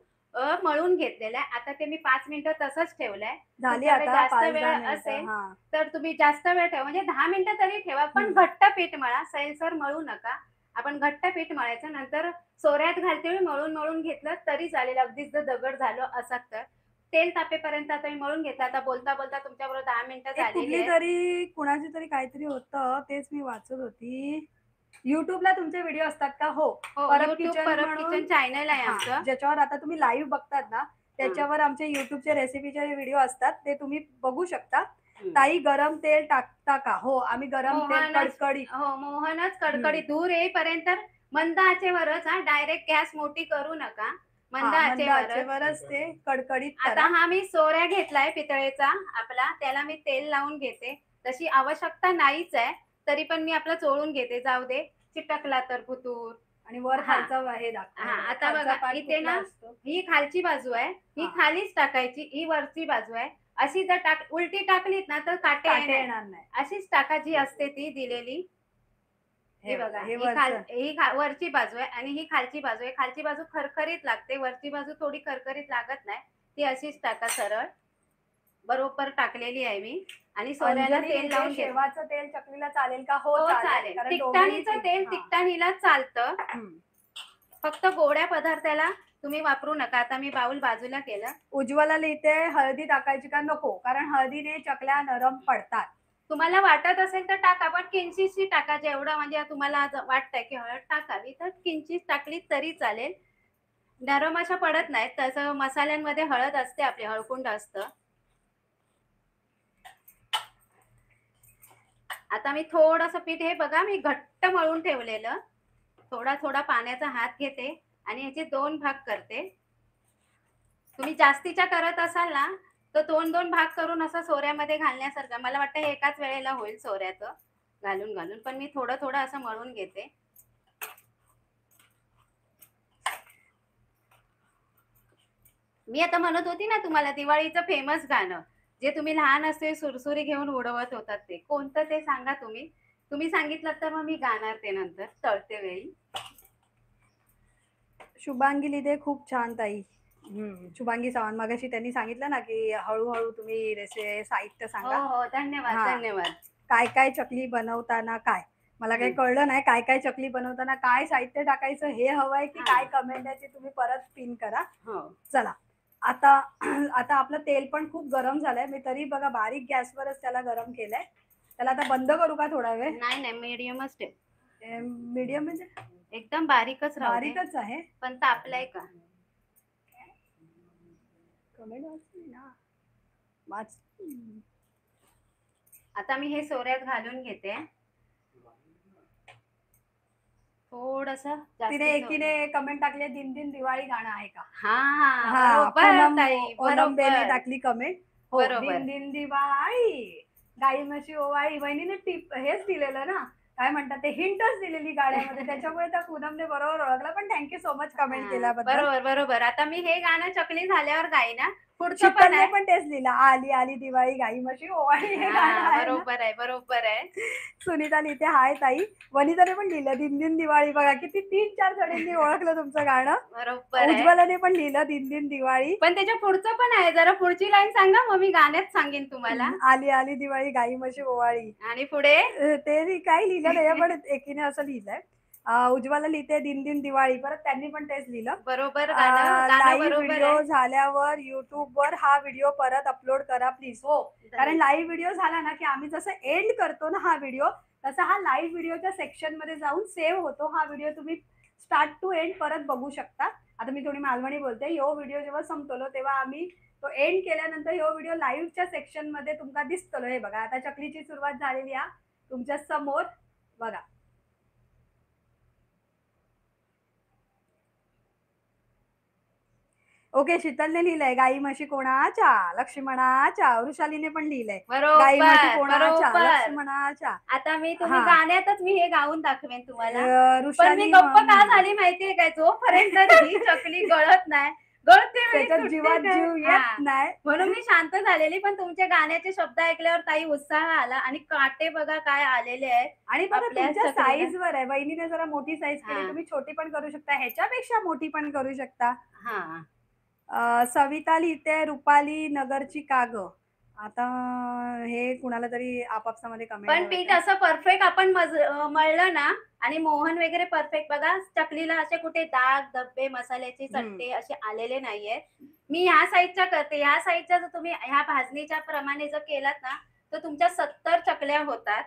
मळून घेतलेलं आहे. आता ते मी 5 मिनिटं तसंच ठेवलंय. झाली तुमच्याकडे आता जास्त 5-10 वेळ मिनिटं. असेल हां. तर तुम्ही जास्त वेळ ठेवा म्हणजे 10 मिनिटं तरी ठेवा, पण घट्ट पीठ मळा. सैलसर मळू नका. आपण घट्ट पीठ मळायचं. नंतर सोऱ्यात घालते वेळी मळून घेतलं तरी चालेल. अगदीच जर दगड झालं असं तर. तेल तापेपर्यंत आता मी मळून घेतलं. आता बोलता-बोलता तुमच्याबरोबर 10 मिनिटं एक झालेली कुठली आहेत. तरी कुणाची तरी काहीतरी होतं तेच मी वाचत होती. YouTubeला तुमचे व्हिडिओ असतात का? हो. हो, परब YouTube किचन परब म्हणून किचन चॅनल आहे हां, आमचं. ज्याच्यावर आता तुम्ही लाईव्ह बघतात ना, त्याच्यावर आमचे YouTubeचे रेसिपीचे व्हिडिओ असतात. ते तुम्ही बघू शकता. हं. ताई गरम तेल टाकता का? हो, आम्ही गरम तेल मोहनच कडकडीत. हो, मोहनच कडकडीत धूर येईपर्यंत मंद आचेवरच हां, डायरेक्ट गॅस मोठी करू नका. मंद हां, मंद आचेवरच. आचेवरच ते कडकडीत आता करा. हा मी सोऱ्या घेतलाय पितळेचा आपला, त्याला मी तेल लावून घेते. तशी आवश्यकता नाहीच आहे. तरी पण मी आपला चोळून घेते. जाऊ दे, चिटकला तर कुतूर. आणि वर हां. खालचा हे दाखवा. हां, आता खालचा बघा पार्ट इथे कुठला ना असतो? ही खालची बाजू आहे. ही हां. खालीच टाकायची. ही वरची बाजू आहे. अशी जर उलटी टाकलीत ना तर काटे काटे येणार. येणार नाही. अशीच टाका जी असते ती दिलेली. हे ही बघा, हे वरची बाजू आहे आणि ही खालची बाजू आहे. खालची बाजू खरखरीत लागते. वरची बाजू थोडी खरखरीत लागत नाही. ती अशीच टाका सरळ. बरोबर टाकलेली आहे मी आणि सोऱ्याला अंजली तेल लावून लिहिते, घेते. शेवाचं तेल चकलीला चालेल का? हो, हो, चालेल. चालेल. कारण तिकटाणीचं दोघंही तेल हां. तिकटाणीलाच चालतं. हं. फक्त गोड्या पदार्थाला तुम्ही वापरू नका. आता मी बाउल बाजूला केलं. उज्ज्वला लिहिते हळदी टाकायची का? नको. कारण हळदीने चकल्या नरम पडतात. तुम्हाला वाटत असेल तर टाका, पण किंचितशी टाका. जेवढं म्हणजे तुम्हाला वाटतंय की हळद टाकावी, तर किंचित टाकली तरी चालेल. नरम अशा पडत नाहीत. तसं मसाल्यांमध्ये हळद असते, आपली हळकुंड असतं. आता मी थोडंसं पीठ हे बघा मी घट्ट मळून ठेवलेलं. थोडा पाण्याचा हात घेते आणि ह्याचे 2 भाग करते. तुम्ही जास्तीच्या करत असाल ना, तर 2-2 भाग करून असं सोऱ्यामध्ये घालण्यासारखं. मला वाटतं हे एकाच वेळेला होईल सोऱ्याचं घालून. पण मी थोडं असं मळून घेते. मी आता म्हणत होती ना तुम्हाला दिवाळीचं फेमस गाणं, जे तुम्ही लहान असते सुरसुरी घेऊन उडवत होतात ते. कोणतं ते सांगा तुम्ही. तुम्ही सांगितलं तर मग मी गाणार ते नंतर तळते वेळी. शुभांगी लिहिते खूप छान ताई. शुभांगी चव्हाण मगाशी त्यांनी सांगितलं ना, की हळू तुम्ही साहित्य हो, सांगा. हो. धन्यवाद, हां. धन्यवाद. काय चकली बनवताना काय? मला काही कळलं नाही. काय चकली बनवताना काय साहित्य टाकायचं हे हवंय की हां. काय कमेंट आहे ते तुम्ही परत पिन करा. हो. चला. आता आता आपलं तेल पण खूप गरम झालंय. मी तरी बघा बारीक गॅसवरच त्याला गरम केलंय. त्याला आता बंद करू का थोडा वेळ? नाही, मीडियमच ठेव. मीडियम म्हणजे एकदम बारीकच राहू दे. बारीकच आहे. पण तापलाय का? कमेंट वाचली ना वाच. आता मी हे सोऱ्यात घालून घेते. थोडस तिने जास्ती एकीने कमेंट टाकली दिन दिन दिवाळी गाणं आहे का? हा हा बरोबर पूनम ताई, ओलंबेने बरोबर टाकली कमेंट. हो बरोबर. दिन दिन दिवाळी गाई म्हशी ओवाळी. वहिनीने टिप हेच दिलेलं ना, काय म्हणतात ते हिंटच दिलेली गाण्यामध्ये, त्याच्यामुळे त्या पूनमने बरोबर ओळखलं. पण थँक्यू सो मच कमेंट हा, केल्याबद्दल. बरोबर बरोबर. आता मी हे गाणं चकली झाल्यावर गाईना, पुढचं पण शीतलने आहे. पण तेच लिहिलं, आली आली दिवाळी गाई म्हशी ओवाळी हे गाणं हा आहे ना. बरोबर आहे, बरोबर आहे. सुनीता लिहिते हाय ताई. वनिताने पण लिहिलं दिन दिन दिवाळी. बघा किती 3-4 जणींनी ओळखलं तुमचं गाणं. बरोबर आहे. उज्ज्वलाने पण लिहिलं दिन दिन दिवाळी. पण त्याच्या पुढचं पण आहे, जरा पुढची लाईन सांगा, मग मी गाण्यात सांगेन तुम्हाला. आली आली दिवाळी गाई म्हशी ओवाळी. आणि पुढे ते काही लिहिलं नाही पण एकीने असं लिहिलंय. उज्ज्वला लिहिते दिन दिन दिवाळी. परत त्यांनी पण तेच लिहिलं. बरोबर गाणं गाणं लाईव्ह बरोबर व्हिडिओ आहे. झाल्यावर युट्यूबवर हा व्हिडिओ परत अपलोड करा प्लीज. हो, कारण लाईव्ह व्हिडिओ झाला ना की आम्ही जसं एंड करतो ना हा व्हिडिओ, तसा हा लाईव्ह व्हिडिओच्या सेक्शन मध्ये जाऊन सेव्ह होतो. हा व्हिडिओ तुम्ही स्टार्ट टू एंड परत बघू शकता. आता मी थोडी मालवणी बोलते. यो व्हिडिओ जेव्हा संपतलो तेव्हा आम्ही तो एंड केल्यानंतर यो व्हिडिओ लाईव्हच्या सेक्शन मध्ये तुमका दिसतलो. हे बघा आता चकलीची सुरुवात झालेली आहे तुमच्या समोर बघा. ओके, शीतलने लिहिलंय गाई म्हशी कोणाच्या लक्ष्मणाच्या. वृषालीने पण लिहिलंय गाई म्हशी बरोबर कोणाच्या बरोबर. लक्ष्मणाच्या. आता तुम्ही हा. गाण्यातच मी हे गाऊन दाखवेन तुम्हाला. पण मी ऋषाली गप्प का झाली माहितीये काय, जोपर्यंत ही चकली गळत नाही, गळते वेळी त्याच्यात तुटते जीवात काय. जीव हा. येत नाही. म्हणून मी शांत झालेली, पण तुमच्या गाण्याचे शब्द ऐकल्यावर ताई उत्साह आला. आणि काटे बघा काय आलेले आहेत आणि बघा आपल्या तुमच्या चकलीला. साईज वर आहे. वहिनीने जरा मोठी साईज केली, हा. तुम्ही छोटी पण करू शकता, ह्याच्यापेक्षा मोठी पण करू शकता. हा सविता लिहिते रुपाली नगरची काग. आता हे कुणाला तरी आपापसामध्ये पण कमेंट पीठ असं परफेक्ट आपण मळलं ना, आणि मोहन वगैरे परफेक्ट बघा, चकलीला असे कुठे दाग धब्बे मसाल्याचे चट्टे असे आलेले नाहीये. मी ह्या साईडच्या करते. ह्या साईडच्या जर तुम्ही ह्या भाजणीच्या प्रमाणे जर केलात ना, तर तुमच्या 70 चकल्या होतात.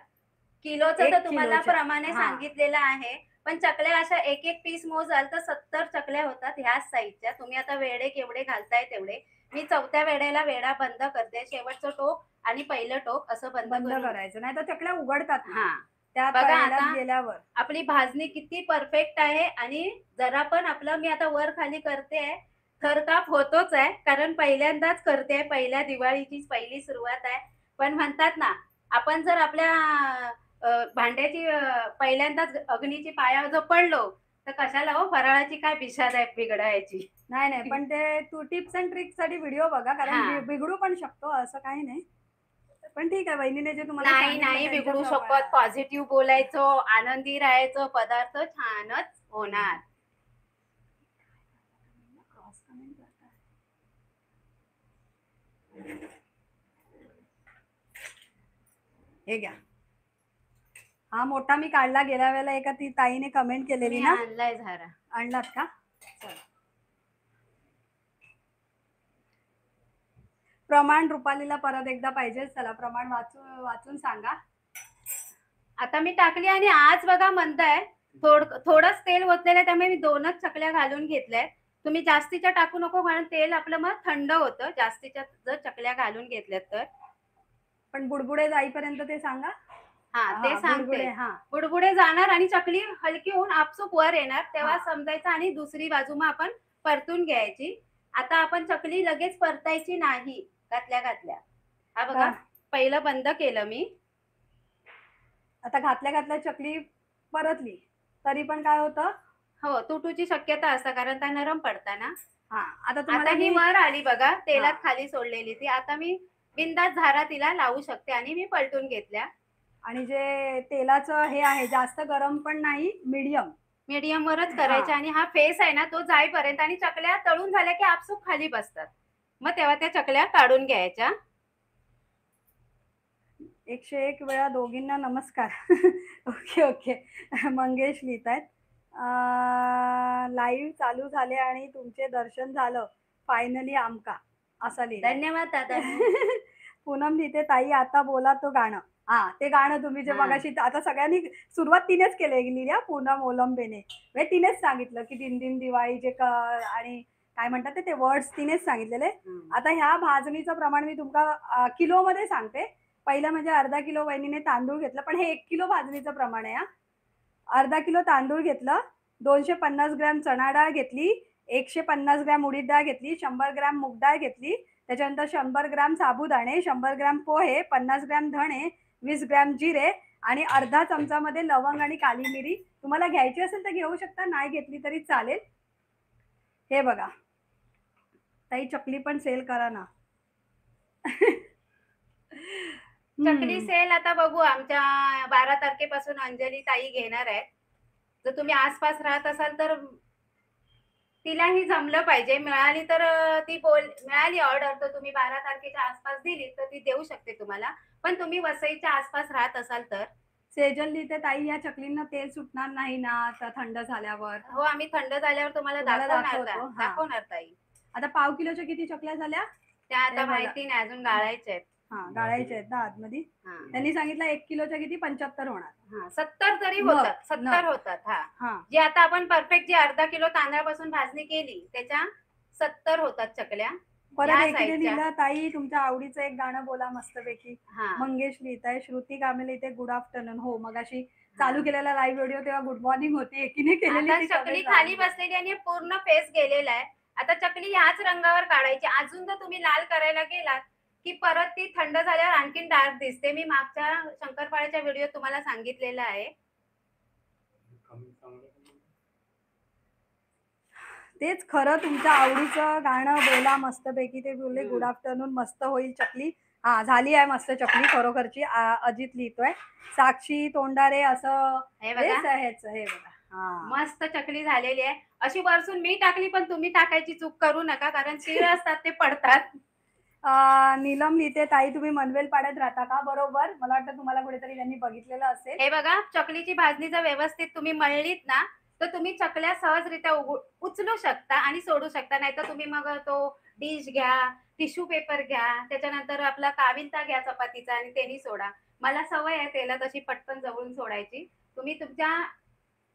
किलोचं तर 1 तुम्हाला किलोच्या. प्रमाणे हा. सांगितलेलं आहे. पण चकल्या अशा एक एक पीस मोजाल तर 70 चकल्या होतात ह्याच साईजच्या. तुम्ही आता वेडे केवढे घालताय तेवढे. मी 4थ्या वेळेला वेडा बंद करते. शेवटचं टोक आणि पहिलं टोक असं बंद बंद करून. करायचं नाही तर चकल्या उघडतात ना हा त्या बघा तळण्यात आता गेल्यावर. आपली भाजणी किती परफेक्ट आहे. आणि जरा पण आपलं, मी आता वर खाली करते, थरकाप होतोच आहे, कारण पहिल्यांदाच करते, पहिल्या दिवाळीची पहिली सुरुवात आहे. पण म्हणतात ना, आपण जर आपल्या भांड्याची पहिल्यांदाच अग्नीची पायावर जर पडलो, तर कशाला हो फराळाची काय बिशाद आहे बिघडायची. नाही नाही, पण ते तू टिप्स अँड ट्रिक्स साठी व्हिडिओ बघा, कारण हा. बिघडू पण शकतो असं काही नाही. पण ठीक आहे, वहिनीने जे तुम्हाला नाही सांगितलं नाही बिघडू त्यांच्याप्रमाणे. शकत. पॉझिटिव्ह बोलायचं, आनंदी राहायचं, पदार्थ छानच होणार. हे घ्या. हा मोठा मी काढला गेल्या वेळेला, एका ती ताईने कमेंट केलेली मी ना. आणलाय झारा. आणलात का? चला. प्रमाण रुपालीला परत एकदा पाहिजे. चला प्रमाण वाचून सांगा. आता मी टाकली आणि आज बघा मंद आहे. थोडंच तेल ओतलेलं आहे, त्यामुळे मी 2च चकल्या घालून घेतल्यात. तुम्ही जास्तीच्या टाकू नको, कारण तेल आपलं मग थंड होतं जास्तीच्या जर चकल्या घालून घेतल्यात तर. पण बुडबुडे जाईपर्यंत ते सांगा. हा ते सांगते. हा. बुडबुडे जाणार आणि चकली हलकी होऊन आपसूक वर येणार, तेव्हा समजायचं. आणि दुसरी बाजू मग आपण परतून घ्यायची. आता आपण चकली लगेच परतायची नाही, घातल्या. हा बघा, पहिलं बंद केलं मी. आता घातल्या चकली परतली तरी पण काय होतं, हो तुटूची शक्यता असते, कारण त्या नरम पडता ना. हा. आता ही वर आली बघा, तेलात खाली सोडलेली ती. आता मी बिंदास झारा तिला लावू शकते, आणि मी पलटून घेतल्या. आणि जे तेलाचं हे आहे, जास्त गरम पण नाही, मीडियम वरच करायचे. आणि हा फेस आहे ना, तो जाईपर्यंत. आणि चकल्या तळून झाल्या की आपसूक खाली बसतात, मग तेव्हा त्या चकल्या काढून घ्यायच्या. 101 वेळा दोघींना नमस्कार. ओके. मंगेश लिहितायत लाईव्ह चालू झाले आणि तुमचे दर्शन झालं फायनली आमका, असं लिहिलंय. धन्यवाद दादा. पूनम लिहिते ताई आता बोला तो गाणं. हा, ते गाणं तुम्ही जे मगाशी, आता सगळ्यांनी सुरुवात तिनेच केली लिहिल्या, पूनम ओलंबेने. तिनेच सांगितलं की दिन दिन दिवाळी जे आणि काय म्हणतात ते वर्ड्स तिनेच सांगितलेले. हम्म. आता ह्या भाजणीचं प्रमाण मी तुमका किलो मध्ये सांगते. पहिलं म्हणजे अर्धा किलो वहिनीने तांदूळ घेतलं, पण हे 1 किलो भाजणीचं प्रमाण आहे हा. अर्धा किलो तांदूळ घेतलं, 250 ग्रॅम चणा डाळ घेतली, 150 ग्रॅम उडीद डाळ घेतली, 100 ग्रॅम मूग डाळ घेतली, त्याच्यानंतर 100 ग्रॅम साबुदाणे, 100 ग्रॅम पोहे, 50 ग्रॅम धणे, 20 ग्रॅम जिरे आणि अर्धा चमचामध्ये लवंग आणि काली मिरी. तुम्हाला घ्यायची असेल तर घेऊ शकता, नाही घेतली तरी चालेल. हे बघा ताई, चकली पण सेल करा ना. चकली सेल आता बघू, आमच्या 12 तारखेपासून अंजली ताई घेणार आहेत. जर तुम्ही आसपास राहत असाल तर तिलाही जमलं पाहिजे. मिळाली तर ती मिळाली ऑर्डर तर तुम्ही 12 तारखेच्या आसपास दिली तर ती देऊ शकते तुम्हाला. पण तुम्ही वसईच्या आसपास राहत असाल तर. सेजल लिहिते, ताई या चकलींना तेल सुटणार नाही ना थंड झाल्यावर? हो, आम्ही थंड झाल्यावर तुम्हाला तुम्हाला दाखवणार दाखवतो, हा. दाखवणार ताई. आता पाव किलोच्या किती चकल्या झाल्या? त्या आता हे बघा. माहिती नाही, अजून गाळायच्या आहेत. हा, गाळायच्या आहेत ना आतमध्ये. हा. त्यांनी सांगितलं 1 किलोच्या किती 75 होणार. हा, 70 तरी न- होतात, 70 होतात. हा, हा, जे आता आपण परफेक्ट जी अर्धा किलो तांदळापासून भाजणी केली त्याच्या 70 होतात चकल्या. परत या एकीने साईडच्या. लिहिलं, ताई तुमच्या आवडीचं एक गाणं बोला मस्तपैकी. हा. मंगेश लिहित आहे. श्रुती कांबळे लिहिते, गुड आफ्टरनून. हो, मगाशी चालू केलेला लाईव्ह व्हिडिओ तेव्हा गुड मॉर्निंग होती, एकीने केलेली आता ती चकली comment खाली लावली. बसलेली आणि पूर्ण फेस गेलेला आहे. आता चकली याच रंगावर काढायची. अजून जर तुम्ही लाल करायला गेलात की परत ती थंड झाल्यावर आणखीन डार्क दिसते. मी मागच्या शंकरपाळ्याच्या व्हिडिओ तुम्हाला सांगितलेलं आहे. तेच खरं, तुमच्या आवडीचं गाणं बोला मस्तपैकी. ते बोलले हम्म. गुड आफ्टरनून, मस्त होईल चकली. हा, झाली आहे मस्त चकली खरोखरची. अजित लिहितोय, साक्षी तोंडारे असं हे बघा, हेच आहेच. हे बघा, हा. मस्त चकली झालेली आहे. अशी वरसून मी टाकली पण तुम्ही टाकायची चूक करू नका, कारण तीळ असतात ते पडतात. नीलम लिहिते, ताई तुम्ही मनवेल पाड्यात राहता का? बरोबर, मला वाटतं तुम्हाला कुठेतरी त्यांनी बघितलेलं असेल. हे बघा, चकलीची भाजणी जर व्यवस्थित तुम्ही मळलीत ना तर तुम्ही चकल्या सहजरित्या उचलू शकता आणि सोडू शकता. नाहीतर तुम्ही मग तो डिश घ्या, टिश्यू पेपर घ्या, त्याच्यानंतर आपला काविलता घ्या चपातीचा आणि त्यांनी सोडा. मला सवय आहे तेलात अशी पटकन जवळून सोडायची. तुम्ही तुमच्या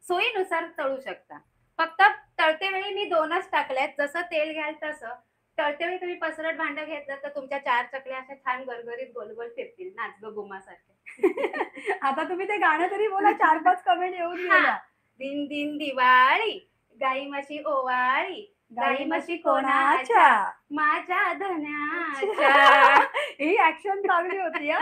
सोयीनुसार तळू शकता. फक्त तळते वेळी मी 2च टाकल्यात. जसं तेल घ्याल तसं. तळते वेळी तुम्ही पसरट भांडं घेतलं तर तुमच्या 4 चकल्या अशा छान गरगरीत गोल गोल फिरतील, नाचगं गुमासारख्या. आता तुम्ही ते गाणं तरी बोला, 4-5 कमेंट येऊन गेल्या. दिन दिन दिवाळी, गाई म्हशी ओवाळी, गाई म्हशी कोणाच्या? माझ्या धन्याच्या. ही ऍक्शन चांगली होती हा.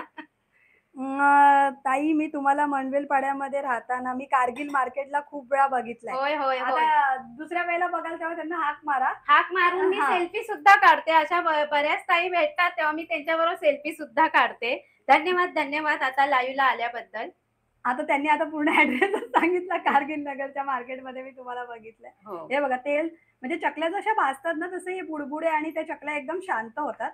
ताई मी तुम्हाला मनवेल पाड्यामध्ये राहताना मी कारगिल मार्केटला खूप वेळा बघितलंय. होय होय होय. आता दुसऱ्या वेळेला बघाल तेव्हा त्यांना हाक मारा. हाक मारून मी हा. सेल्फी सुद्धा काढते. अशा बऱ्याच ताई भेटतात तेव्हा मी त्यांच्याबरोबर सेल्फी सुद्धा काढते. धन्यवाद धन्यवाद आता लाईव्हला आल्याबद्दल. आता त्यांनी आता पूर्ण ऍड्रेस सांगितला. कारगिल नगरच्या मार्केटमध्ये मी तुम्हाला बघितलंय. हो. हे बघा, तेल म्हणजे चकल्या जशा भाजतात ना तसे हे बुडबुडे आणि त्या चकल्या एकदम शांत होतात.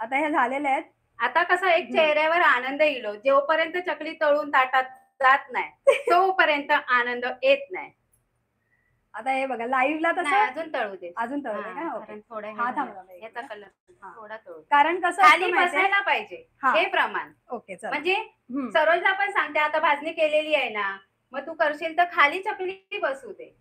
आता हे झालेल्या आहेत. आता कसं एक चेहऱ्यावर आनंद येईल. जोपर्यंत चकली तळून ताटात जात नाही तोपर्यंत आनंद येत नाही. आता हे बघा लाईव्हला नाही, तसं अजून तळू दे. अजून तळू दे का? हा, ओके. कारण थोडं हे हा, झालं. थांबा, थांबा. याचा कलर हा. थोडा तळू. कारण कसं खाली असतं माहितीये? बसायला पाहिजे हा. हे प्रमाण. ओके, चला. म्हणजे हम्म. सरोजला पण सांगते, आता भाजणी केलेली आहे ना, मग तू करशील तर खाली चकली बसू दे.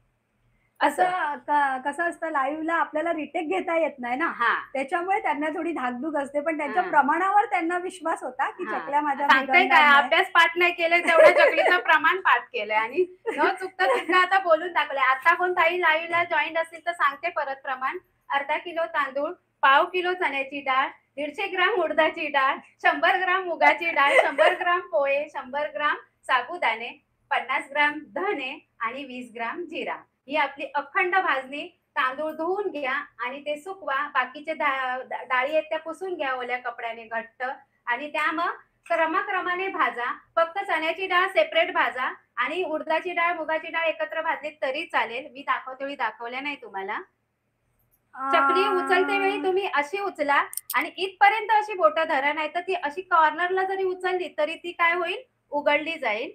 असं कसं असतं, लाईव्हला आपल्याला रिटेक घेता येत नाही ना, हा, त्याच्यामुळे त्यांना थोडी धाकधूक असते, पण त्यांच्या हा. प्रमाणावर त्यांना विश्वास होता की हा. चकल्या माझ्या सांगताय काय, बिघडणार नाही. अभ्यास पाठ नाही केलं तेवढ्या चकलीचं प्रमाण पाठ केलंय आणि न चुकता तिथलं आता बोलून टाकलंय. आता कोण ताई लाईव्हला जॉईन असतील तर सांगते परत प्रमाण. अर्धा किलो तांदूळ, पाव किलो चण्याची डाळ, 150 ग्राम उडदाची डाळ, 100 ग्राम मुगाची डाळ, 100 ग्राम पोहे, 100 ग्राम साबुदाणे, 50 ग्राम धणे आणि 20 ग्राम जिरा. ही आपली अखंड भाजणी. तांदूळ धुवून घ्या आणि ते सुकवा. बाकीचे डाळी आहेत त्या पुसून घ्या ओल्या कपड्याने घट्ट आणि त्या मग क्रमाक्रमाने भाजा. फक्त चण्याची डाळ सेपरेट भाजा आणि उडदाची डाळ मुगाची डाळ एकत्र भाजली तरी चालेल. मी दाखवते वेळी दाखवल्या नाही तुम्हाला. चकली उचलते वेळी तुम्ही अशी उचला आणि इथपर्यंत अशी बोटं धरा, नाही तर ती अशी कॉर्नरला जरी उचलली तरी ती काय होईल, उघडली जाईल.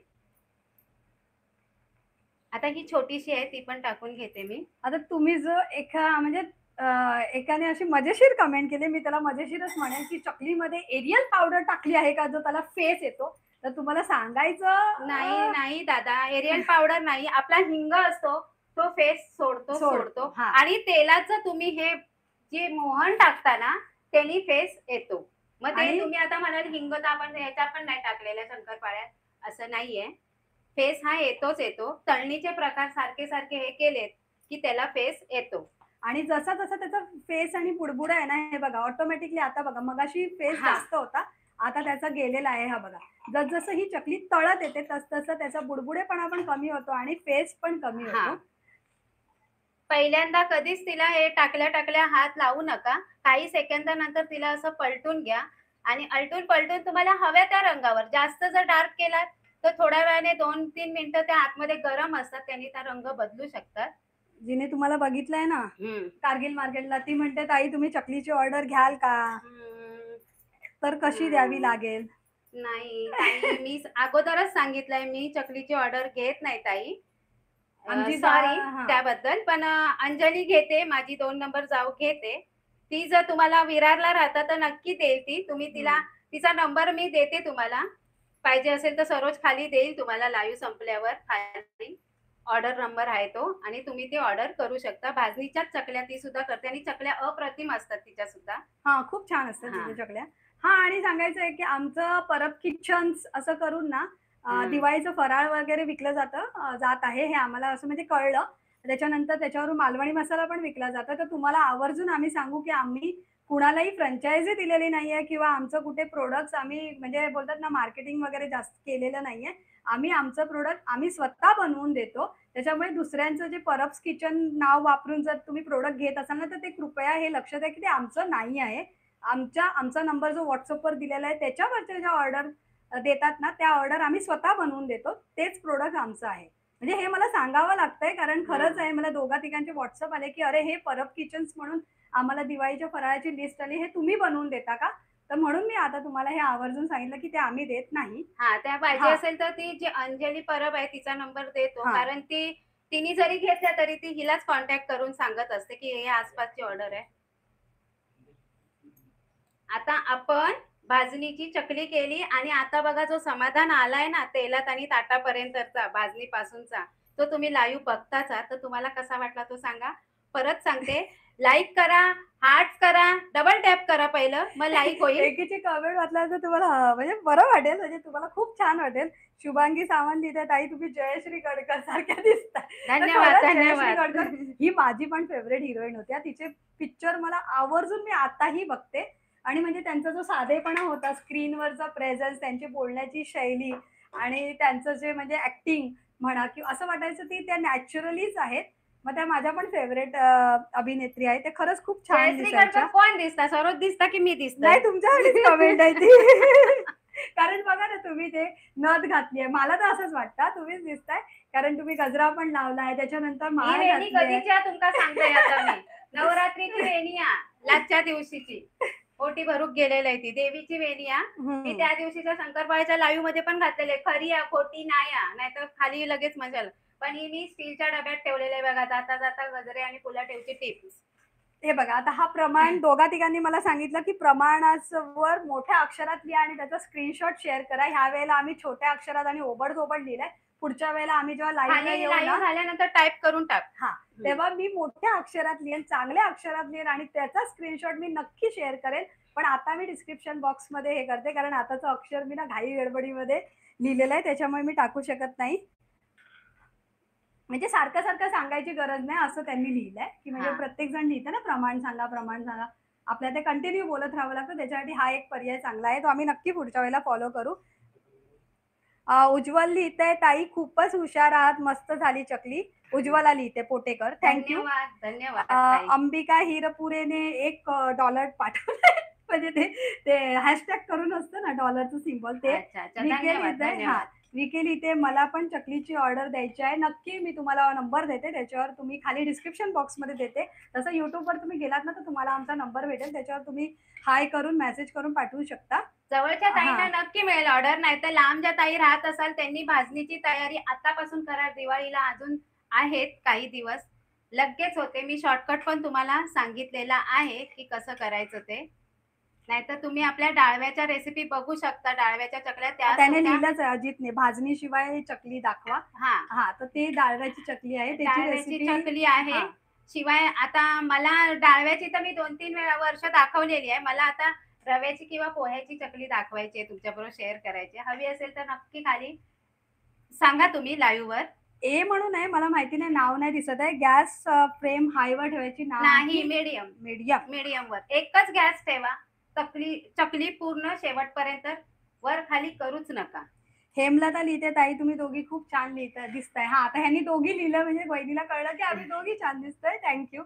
आता ही छोटीशी आहे ती पण टाकून घेते मी. आता तुम्ही जो म्हणजे एकाने अशी मजेशीर कमेंट केली, मी त्याला मजेशीरच म्हणेन की चकलीमध्ये एरियल पावडर टाकली आहे का जो त्याला फेस येतो, तर तुम्हाला सांगायचं नाही नाही दादा, एरियल पावडर नाही. आपला हिंग असतो तो फेस सोडतो सोडतो. हा. आणि तेलाचं तुम्ही हे जे मोहन टाकता ना त्यांनी फेस येतो. मग ते आणि तुम्ही आता म्हणाल हिंग तर आपण ह्याच्यात पण नाही टाकलेल्या शंकरपाळ्यात, असं नाहीये. फेस हा येतो. तळणीचे प्रकार सारखे सारखे हे केलेत की त्याला फेस येतो. आणि जसा जसा त्याचा फेस आणि बुडबुड आहे ना, हे बघा ऑटोमॅटिकली आता बघा मगाशी फेस हा जास्त होता, आता त्याचा गेलेला आहे. हा बघा, जसं ही चकली तळत येते तसं त्याचा बुडबुडेपणा पण कमी होतो आणि फेस पण कमी हा होतो. पहिल्यांदा कधीच तिला हे टाकल्या हात लावू नका. काही सेकंदानंतर तिला असं पलटून घ्या आणि आलटून-पलटून तुम्हाला हव्या त्या रंगावर जास्त जर डार्क केलात, तर थोड्या वेळाने 2-3 मिनिटं त्या आतमध्ये गरम असतात, त्यांनी त्या रंग बदलू शकतात. जिने तुम्हाला बघितलंय ना हं. कारगिल मार्केटला, ती म्हणते ताई तुम्ही चकलीची ऑर्डर घ्याल का? हं, तर कशी द्यावी हं. लागेल? नाही ताई, मी अगोदरच सांगितलंय मी चकलीची ऑर्डर घेत नाही ताई. आमची सॉरी हां. त्याबद्दल. पण अंजली घेते, माझी 2 नंबर जाऊ घेते. ती जर तुम्हाला विरारला राहता तर नक्की देईल ती. तुम्ही तिला हं. तिचा नंबर मी देते तुम्हाला. पाहिजे असेल तर सरोज खाली देईल तुम्हाला लाईव्ह संपल्यावर खाली. ऑर्डर नंबर आहे तो आणि तुम्ही ती ऑर्डर करू शकता. भाजणीच्याच चकल्या ती सुद्धा करते आणि चकल्या अप्रतिम असतात तिच्या सुद्धा. हां, खूप छान असतात हां. तिच्या चकल्या. हां, आणि सांगायचं आहे, की आमचं परब किचन्स असं करून ना हं. दिवाळीचं फराळ वगैरे विकलं जात आहे हे आम्हाला असं म्हणजे कळलं. त्याच्यानंतर त्याच्यावरून मालवणी मसाला पण विकला जातो. तर तुम्हाला आवर्जून आम्ही सांगू, की आम्ही कुणालाही फ्रँचायझी दिलेली नाहीये किंवा आमचं कुठे प्रॉडक्ट्स आम्ही म्हणजे बोलतात ना मार्केटिंग वगैरे जास्त केलेलं नाहीये. आम्ही आमचं प्रॉडक्ट आम्ही स्वतः बनवून देतो. त्याच्यामुळे दुसऱ्यांचं जे परब्स किचन नाव वापरून जर तुम्ही प्रॉडक्ट घेत असाल ना, तर ते कृपया हे लक्षात द्या, की ते आमचं नाही आहे. आमचा नंबर जो WhatsAppवर दिलेला आहे त्याच्यावरच्या ज्या ऑर्डर देतात ना, त्या ऑर्डर आम्ही स्वतः बनवून देतो. तेच प्रॉडक्ट आमचं आहे. म्हणजे हे मला सांगावं लागतंय कारण खरंच हं. आहे मला दोघा-तिघांचे WhatsApp आले, की "अरे, हे परब किचन्स म्हणून आम्हाला दिवाळीच्या फराळाची लिस्ट आली. हे तुम्ही बनवून देता का?" तर म्हणून मी आता तुम्हाला हे आवर्जून सांगितलं, की ते आम्ही देत नाही. हां, त्या पाहिजे हां, असेल तर ती जी अंजली परब आहे तिचा नंबर देतो. हां. कारण तिने जरी घेतल्या तरी ती हिलाच कॉन्टॅक्ट करून सांगत असते, की हे आसपासची ऑर्डर आहे. आता आपण भाजणीची चकली केली आणि आता बघा जो समाधान आलाय ना तेलात आणि ताटापर्यंतचा भाजणीपासूनचा, तो तुम्ही लाईव्ह बघताच आहात. तर तुम्हाला कसा वाटला तो सांगा. परत सांगते, लाईक करा, हार्ट करा, डबल टॅप करा पहिलं, मग लाईक होईल. एकीची कमेंट वाचल्यानंतर तुम्हाला म्हणजे बरं वाटेल, म्हणजे तुम्हाला खूप छान वाटेल. शुभांगी सावंत लिहिते, "ताई तुम्ही जयश्री गडकर सारख्या दिसताय." तर धन्यवाद, खरंच जयश्री धन्यवाद. गडकर ही माझी पण फेव्हरेट हिरोईन होती हां. तिचे पिक्चर मला आवर्जून मी आताही बघते आणि म्हणजे त्यांचा जो साधेपणा होता, स्क्रीनवरचा प्रेझन्स, त्यांची बोलण्याची शैली आणि त्यांचं जे म्हणजे ॲक्टिंग म्हणा किंवा असं वाटायचं की त्या नॅचरलीच आहेत. मग त्या माझ्या पण फेव्हरेट अभिनेत्री आहेत. त्या खरंच खूप छान जयश्री गडकर दिसायच्या. कोण दिसता? सरोज दिसता की मी दिसतोय? नाही तुमच्यासाठीच कमेंट आहे ती. कारण बघा ना तुम्ही ते नथ घातली आहे. मला तर असंच वाटतं हां, तुम्हीच दिसताय. कारण तुम्ही गजरा पण लावलाय, त्याच्यानंतर ही माळ वेणी घातली आहे. कधीच्या तुमका सांगते आता मी. नवरात्रीची वेणी हा, लास्टच्या दिवशीची. ओटी भरूक गेलेली आहे ती. देवीची वेणी हा. मी हं. त्या दिवशीच्या शंकरपाळ्याच्या लाईव्ह मध्ये पण घातलेली आहे. खरी आहे, खोटी नाही हा. नाहीतर खाली लगेच मजाल. पण ही मी स्टीलच्या डब्यात ठेवलेली आहे बघा. जाता जाता गजरे आणि फुलं ठेवची टिप्स. हे बघा आता हा प्रमाण दोघा-तिघांनी मला सांगितलं, की प्रमाणावर मोठ्या अक्षरात लिहा आणि त्याचा स्क्रीनशॉट शेअर करा. ह्या वेळेला आम्ही छोट्या अक्षरात आणि ओबड-धोबड लिहिलंय. पुढच्या वेळेला आम्ही जेव्हा लाईव्हला खाली येऊ लाईव्ह ना झाल्यानंतर टाइप करून टाक. हां, हं. तेव्हा मी मोठ्या अक्षरात लिहेन, चांगल्या अक्षरात लिहेन आणि त्याचा स्क्रीनशॉट मी नक्की शेअर करेन. पण आता मी डिस्क्रिप्शन बॉक्समध्ये हे करते, कारण आताचं अक्षर मी ना घाई-गडबडीमध्ये लिहिलेलं आहे, त्याच्यामुळे मी टाकू शकत नाही. म्हणजे सारखं-सारखं सांगायची गरज नाही असं त्यांनी लिहिलंय, की म्हणजे हां. प्रत्येक जण लिहितं ना प्रमाण सांगा, प्रमाण सांगा. आपल्याला ते कंटिन्यू बोलत राहावं लागतं. त्याच्यासाठी हा एक पर्याय चांगला आहे. तो आम्ही नक्की पुढच्या वेळेला फॉलो करू. उज्ज्वल लिहितंय, "ताई खूपच हुशार आहात. मस्त झाली चकली." उज्ज्वला लिहिते पोटेकर. Thank you. धन्यवाद, धन्यवाद ताई. अंबिका हिरपुरेने $1 पाठवलाय. म्हणजे ते ते हॅशटॅग करून असतं ना डॉलरचं सिम्बॉल ते. अच्छा, अच्छा. विके धन्यवाद, लिहितंय हां. धन्यवाद. विके लिहिते, "मला पण चकलीची ऑर्डर द्यायची आहे." नक्की मी तुम्हाला नंबर देते. त्याच्यावर तुम्ही खाली डिस्क्रिप्शन बॉक्समध्ये देते. तसं YouTubeवर तुम्ही गेलात ना, तर तुम्हाला आमचा नंबर भेटेल. त्याच्यावर तुम्ही हाय करून मेसेज करून पाठवू शकता. जवळच्या ताईंना हां. नक्की मिळेल ऑर्डर. नाहीतर लांब ज्या ताई राहत असाल त्यांनी भाजणीची तयारी आतापासून करा. दिवाळीला अजून आहेत काही दिवस. लगेच होते. मी शॉर्टकट पण तुम्हाला सांगितलेला आहे, की कसं करायचं ते. नाहीतर तुम्ही आपल्या डाळव्याच्या रेसिपी बघू शकता. डाळव्याच्या चकल्या त्या त्याने सुद्धा लिहिलंच आहे अजितने, भाजणीशिवाय चकली दाखवा. हां. हां, तर ती डाळव्याची चकली आहे. त्याची डाळव्याची रेसिपी चकली आहे. हां. शिवाय आता मला डाळव्याची तर मी 2-3 वेळा वर्ष दाखवलेली आहे. मला आता रव्याची किंवा पोह्याची चकली दाखवायची आहे, तुमच्याबरोबर शेअर करायची आहे. हवी असेल तर नक्की खाली सांगा तुम्ही लाईव्हवर. ए म्हणून आहे, मला माहिती नाही, नाव नाही दिसत आहे. गॅस फ्लेम हायवर ठेवायची, नाव नाही, की मीडियम. मीडियम. मीडियमवर. एकच गॅस ठेवा. चकली चकली पूर्ण शेवटपर्यंत वर खाली करूच नका. हेमलता लिहिते, ताई तुम्ही दोघी खूप छान दिसताय. हां, आता ह्यांनी दोघी लिहिलं म्हणजे वहिनीला कळलं की आम्ही दोघी छान दिसतोय. Thank you.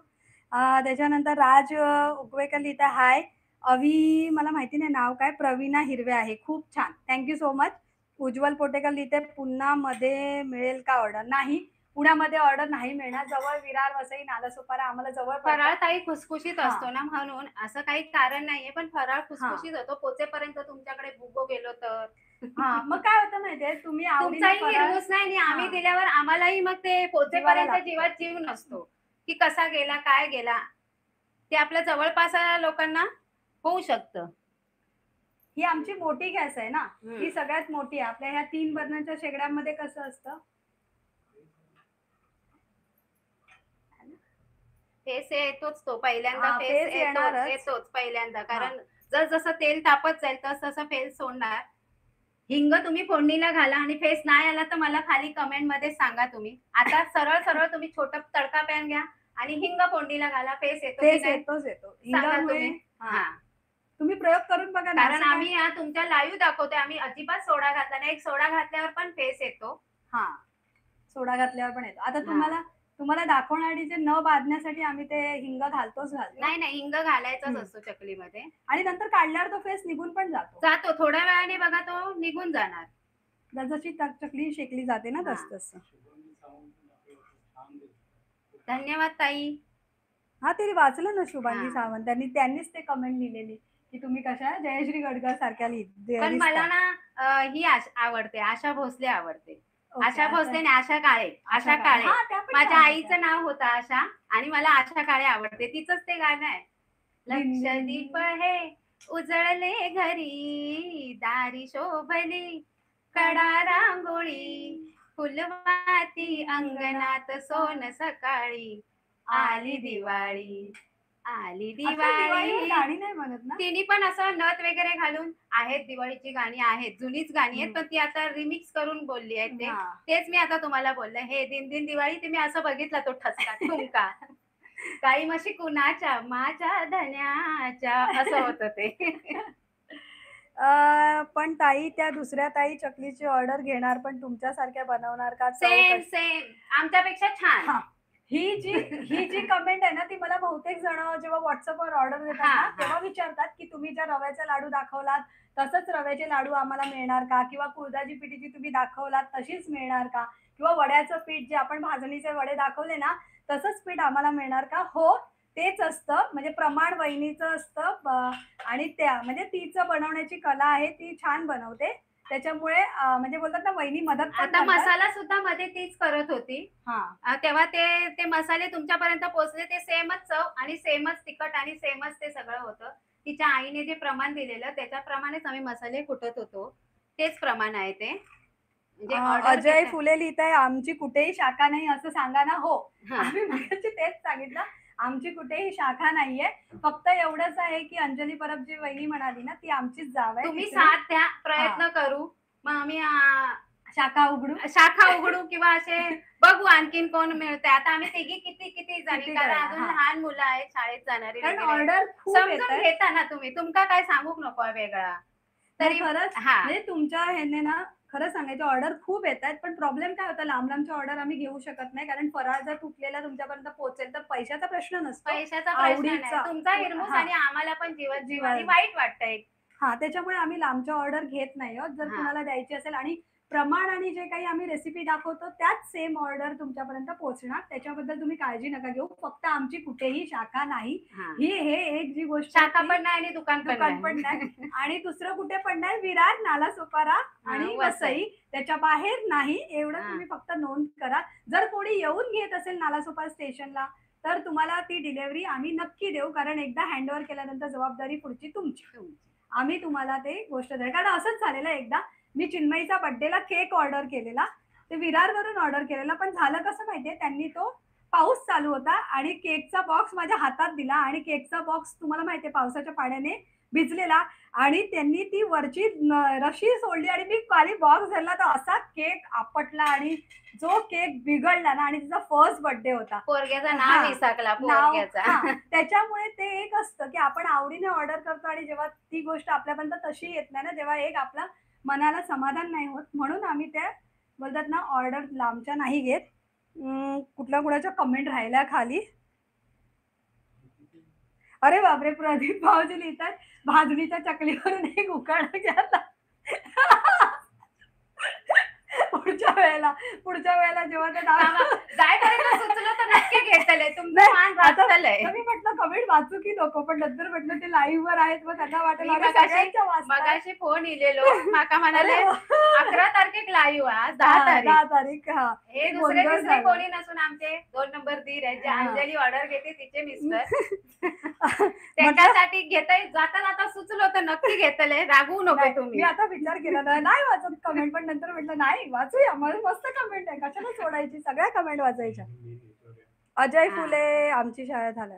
त्याच्यानंतर राज उगवेकर लिहित आहे, हाय. अवी मला माहिती नाही नाव काय, प्रवीणा हिरवे आहे. खूप छान. Thank so much. Ujjwal Potekar लिहिते, पुण्यामध्ये मिळेल का ऑर्डर? नाही, पुण्यामध्ये ऑर्डर नाही मिळणार. जवळ विरार, वसई, नालासोपारा आम्हाला जवळ फराळ पडतं. ताई खुसखुशीत हां. असतो ना, म्हणून असं काही कारण नाहीये. पण फराळ हां. खुसखुशीत होतो. पोचेपर्यंत तुमच्याकडे भुगो गेलो तर. हां, मग काय होतं माहितीये, तुम्ही आवडीने तुमचाही फराळ हिरमूस नाही आणि आम्ही हां. दिल्यावर आम्हालाही मग ते जीवाला पोचेपर्यंत लागतं. जीवात जीव नसतो, की कसा गेला, काय गेला. ते आपल्या जवळपास लोकांना होऊ शकतं. ही आमची मोठी गॅस आहे ना, हं. ही सगळ्यात मोठी आहे. आपल्या ह्या 3 बर्नरच्या शेगड्यांमध्ये कसं असतं, फेस येतोच तो पहिल्यांदा हां, फेस फेस येणारच. येतोच पहिल्यांदा. हां. कारण जसं तेल तापत जाईल तसं फेस सोडणार. हिंग तुम्ही फोडणीला घाला आणि फेस नाही आला तर मला खाली कमेंटमध्ये सांगा तुम्ही. आता सरळ-सरळ तुम्ही छोटं तडका पॅन घ्या आणि हिंग फोडणीला घाला. फेस येतो की फेस नाही येतोच येतो. सांगा हिंगामुळे तुम्ही. हां. हां. तुम्ही प्रयोग करून बघा ना, कारण असं काय आम्ही तुमच्या लाईव्ह दाखवतोय. आम्ही अजिबात सोडा घातला नाही. एक सोडा घातल्यावर पण फेस येतो. हां, सोडा घातल्यावर पण येतो. आता हां. तुम्हाला तुम्हाला दाखवण्यासाठी न बाधण्यासाठी आम्ही ते हिंग घालतो. नाही, नाही. हिंग घालायचाच हं. असतो चकलीमध्ये. आणि नंतर काढल्यावर तो फेस निघून पण जातो. जातो थोड्या वेळाने बघा तो निघून जाणार. जशी चकली शेकली जाते ना, हां. तसं. धन्यवाद ताई. हां, ते वाचलं ना शुभांगी हां. सावंत. त्यांनीच ते कमेंट लिहिलेली, की तुम्ही कशा जयश्री गडकर सारख्या पण मला दिसता. ना ही आवडते, आशा भोसले आवडते. ओके. आशा आता भोसले नाही, आशा काळे. आशा काळे. हां, त्या पण माझ्या छान होत्या. आईचं नाव होतं आशा आणि मला आशा काळे आवडते. तिचंच ते गाणं आहे. लक्षदीप हे उजळले घरी, दारी शोभली कडा रांगोळी, फुलवाती अंगणात सोन सकाळी, आली दिवाळी, आली आजकाल दिवाळीवर दिवाळी. गाणी नाही म्हणत ना? तिने पण असं नथ वगैरे घालून आहेत, दिवाळीची गाणी आहेत. जुनीच गाणी आहेत, हं. पण ती आता रिमिक्स करून बोलली आहे ते. हां. तेच मी आता तुम्हाला बोलले. हे दिन दिन दिवाळी ते मी असं बघितला तो ठसका, ठुमका. गाई म्हशी कुणाच्या? माझ्या धन्याच्या असं होतं ते. पण ताई, त्या दुसऱ्या ताई चकलीची ऑर्डर घेणार, पण तुमच्यासारख्या बनवणार का? चव सेम, कशी? सेम. आमच्यापेक्षा छान. हां. ही जी कमेंट आहे ना, ती मला बहुतेक जण जेव्हा WhatsAppवर ऑर्डर देतात हां, ना, हां. तेव्हा विचारतात, की तुम्ही ज्या रव्याचा लाडू दाखवलात, तसंच रव्याचे लाडू आम्हाला मिळणार का? किंवा कुळथाची पिठी जी तुम्ही दाखवलात तशीच मिळणार का? किंवा वड्याचं पीठ जे आपण भाजणीचे वडे दाखवले ना, तसंच पीठ आम्हाला मिळणार का? हो, तेच असतं. म्हणजे प्रमाण वहिनीचं असतं. आणि त्या म्हणजे तिचं बनवण्याची कला आहे, ती छान बनवते. त्याच्यामुळे म्हणजे बोलतात ना, वहिनी मदत पण आता करतात. मसाला सुद्धा मध्ये तीच करत होती. हां. तेव्हा ते मसाले तुमच्यापर्यंत पोहोचले ते सेमच चव आणि सेमच तिखट आणि सेमच ते सगळं होतं. तिच्या आईने जे प्रमाण दिलेलं त्याच्याप्रमाणेच आम्ही मसाले कुटत होतो. तेच प्रमाण आहे ते. म्हणजे ऑर्डर अजय फुले लिहिताय, आमची कुठेही शाखा नाही असं सांगा ना. हो, हां. आम्ही मगाशी तेच सांगितलं. आमची कुठेही शाखा नाहीये. फक्त एवढंच आहे, की अंजली परब जी वहिनी म्हणाली ना, ती आमचीच जाव आहे. तुम्ही तिकडे साथ द्या, प्रयत्न करू. मग आम्ही शाखा उघडू. शाखा उघडू किंवा असे बघू आणखीन कोण मिळतंय. आता आम्ही तिघी किती जणी किती कारण जण, अजून हां. लहान मुलं आहेत शाळेत जाणारी कारण वगैरे. ऑर्डर खूप समजून येतायत. घेता ना तुम्ही. तुमका काय सांगूक नको आहे वेगळा. नाही तरी खरंच, हां. म्हणजे तुमच्या ह्याने ना, खरं सांगायचं ऑर्डर खूप येतायत. पण प्रॉब्लेम काय होता, लांब-लांबच्या ऑर्डर आम्ही घेऊ शकत नाही. कारण फराळ जर तुटलेला तुमच्यापर्यंत पोहोचेल, तर पैशाचा प्रश्न नसतो. पैशाचा प्रश्न नाही. आवडीचा. तुमचा हिरमूस हां. आणि आम्हाला पण जीवात जीव आणि जीवाला वाईट वाटतंय. हां, त्याच्यामुळे आम्ही लांबच्या ऑर्डर घेत नाही आहोत. जर हां, कुणाला द्यायची असेल आणि प्रमाण आणि जे काही आम्ही रेसिपी दाखवतो, त्याच सेम ऑर्डर तुमच्यापर्यंत पोहोचणार. त्याच्याबद्दल तुम्ही काळजी नका घेऊ. फक्त आमची कुठेही शाखा नाही. हां. हे एक जी गोष्ट आहे शाखा ती पण नाही आणि दुकान पण दुकान पण नाही. नाही. आणि दुसरं कुठे पण नाही. विरार, नालासोपारा आणि वसई. त्याच्या बाहेर नाही. एवढं हां. तुम्ही फक्त नोंद करा. जर कोणी येऊन घेत असेल नालासोपारा स्टेशनला, तर तुम्हाला ती डिलिव्हरी आम्ही नक्की देऊ, कारण एकदा हँडओव्हर केल्यानंतर जबाबदारी पुढची तुमची. आम्ही तुम्हाला ते गोष्ट देऊ. कारण असंच झालेलं एकदा, मी चिन्मयीचा बर्थडेला केक ऑर्डर केलेला. ते विरारवरून ऑर्डर केलेला, पण झालं कसं माहितीये, त्यांनी तो पाऊस चालू होता आणि केकचा बॉक्स माझ्या हातात दिला आणि केकचा बॉक्स तुम्हाला माहितीये पावसाच्या पाण्याने भिजलेला आणि त्यांनी ती वरची रशी सोडली आणि मी खाली बॉक्स धरला तर असा केक आपटला आणि जो केक बिघडला ना, आणि तिचा फर्स्ट बर्थडे होता. पोरग्याचं नाव हां, विसरला नाव पोरग्याचा. हां, त्याच्यामुळे ते एक असतं, की आपण आवडीने ऑर्डर करतो आणि जेव्हा ती गोष्ट आपल्यापर्यंत तशी येत नाही ना, तेव्हा एक आपला मनाला समाधान नाही होत. म्हणून आम्ही त्या बोलतात ना, ऑर्डर लांबच्या नाही घेत. कुठल्या कुणाच्या कमेंट राहिल्या खाली. अरे बापरे! प्रदीप भाऊजी लिहितात, भाजणीच्या चकलीवरून एक उखाणा घ्यायला. पुढच्या वेळेला जेव्हा ते बाबा, जायपर्यंत सुचलं तर नक्की घेतलंय. तुमचं नाही, मान आता राखतलंय. मी म्हटलं कमेंट वाचू की नको, पण नंतर म्हटलं ते लाईव्ह वर आहेत, मग त्यांना वाटेल मी अरे मगाशी सगळ्यांच्या वाचतायत. मगाशी फोन इलेलो माका म्हणाले अरे 11 तारखेक लाईव्ह आज 10 हां, तारीख. 10 तारीख हां. हे ते दुसरे गोंधळ तिसरे झाला. कोणी नसून आमचे 2 नंबर दीर आहेत, जे हां. अंजली ऑर्डर घेते तिचे मिस्टर. म्हटलं त्याच्यासाठी घेताय जाता जाता सुचलं तर नक्की घेतलंय. रागवू नको नाही, मी तुम्ही. आता विचार केला नाही वाचत कमेंट, पण नंतर म्हटलं नाही वाचूया, मला मस्त कमेंट आहे, कशाला सोडायची, सगळ्या कमेंट वाचायच्या. अजय हां. फुले आमची शाळा झाल्या.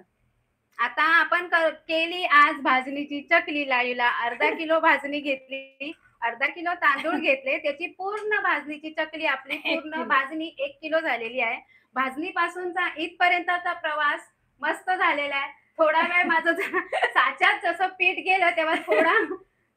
आता आपण केली आज भाजणीची चकली लाईव्हला. अर्धा किलो भाजणी घेतली, अर्धा किलो तांदूळ घेतले, त्याची पूर्ण भाजणीची चकली आपली पूर्ण किलो. भाजणी 1 किलो झालेली आहे. भाजणीपासूनचा इथपर्यंतचा प्रवास मस्त झालेला आहे. थोडा वेळ माझं साच्यात जसं पीठ गेलं तेव्हा थोडा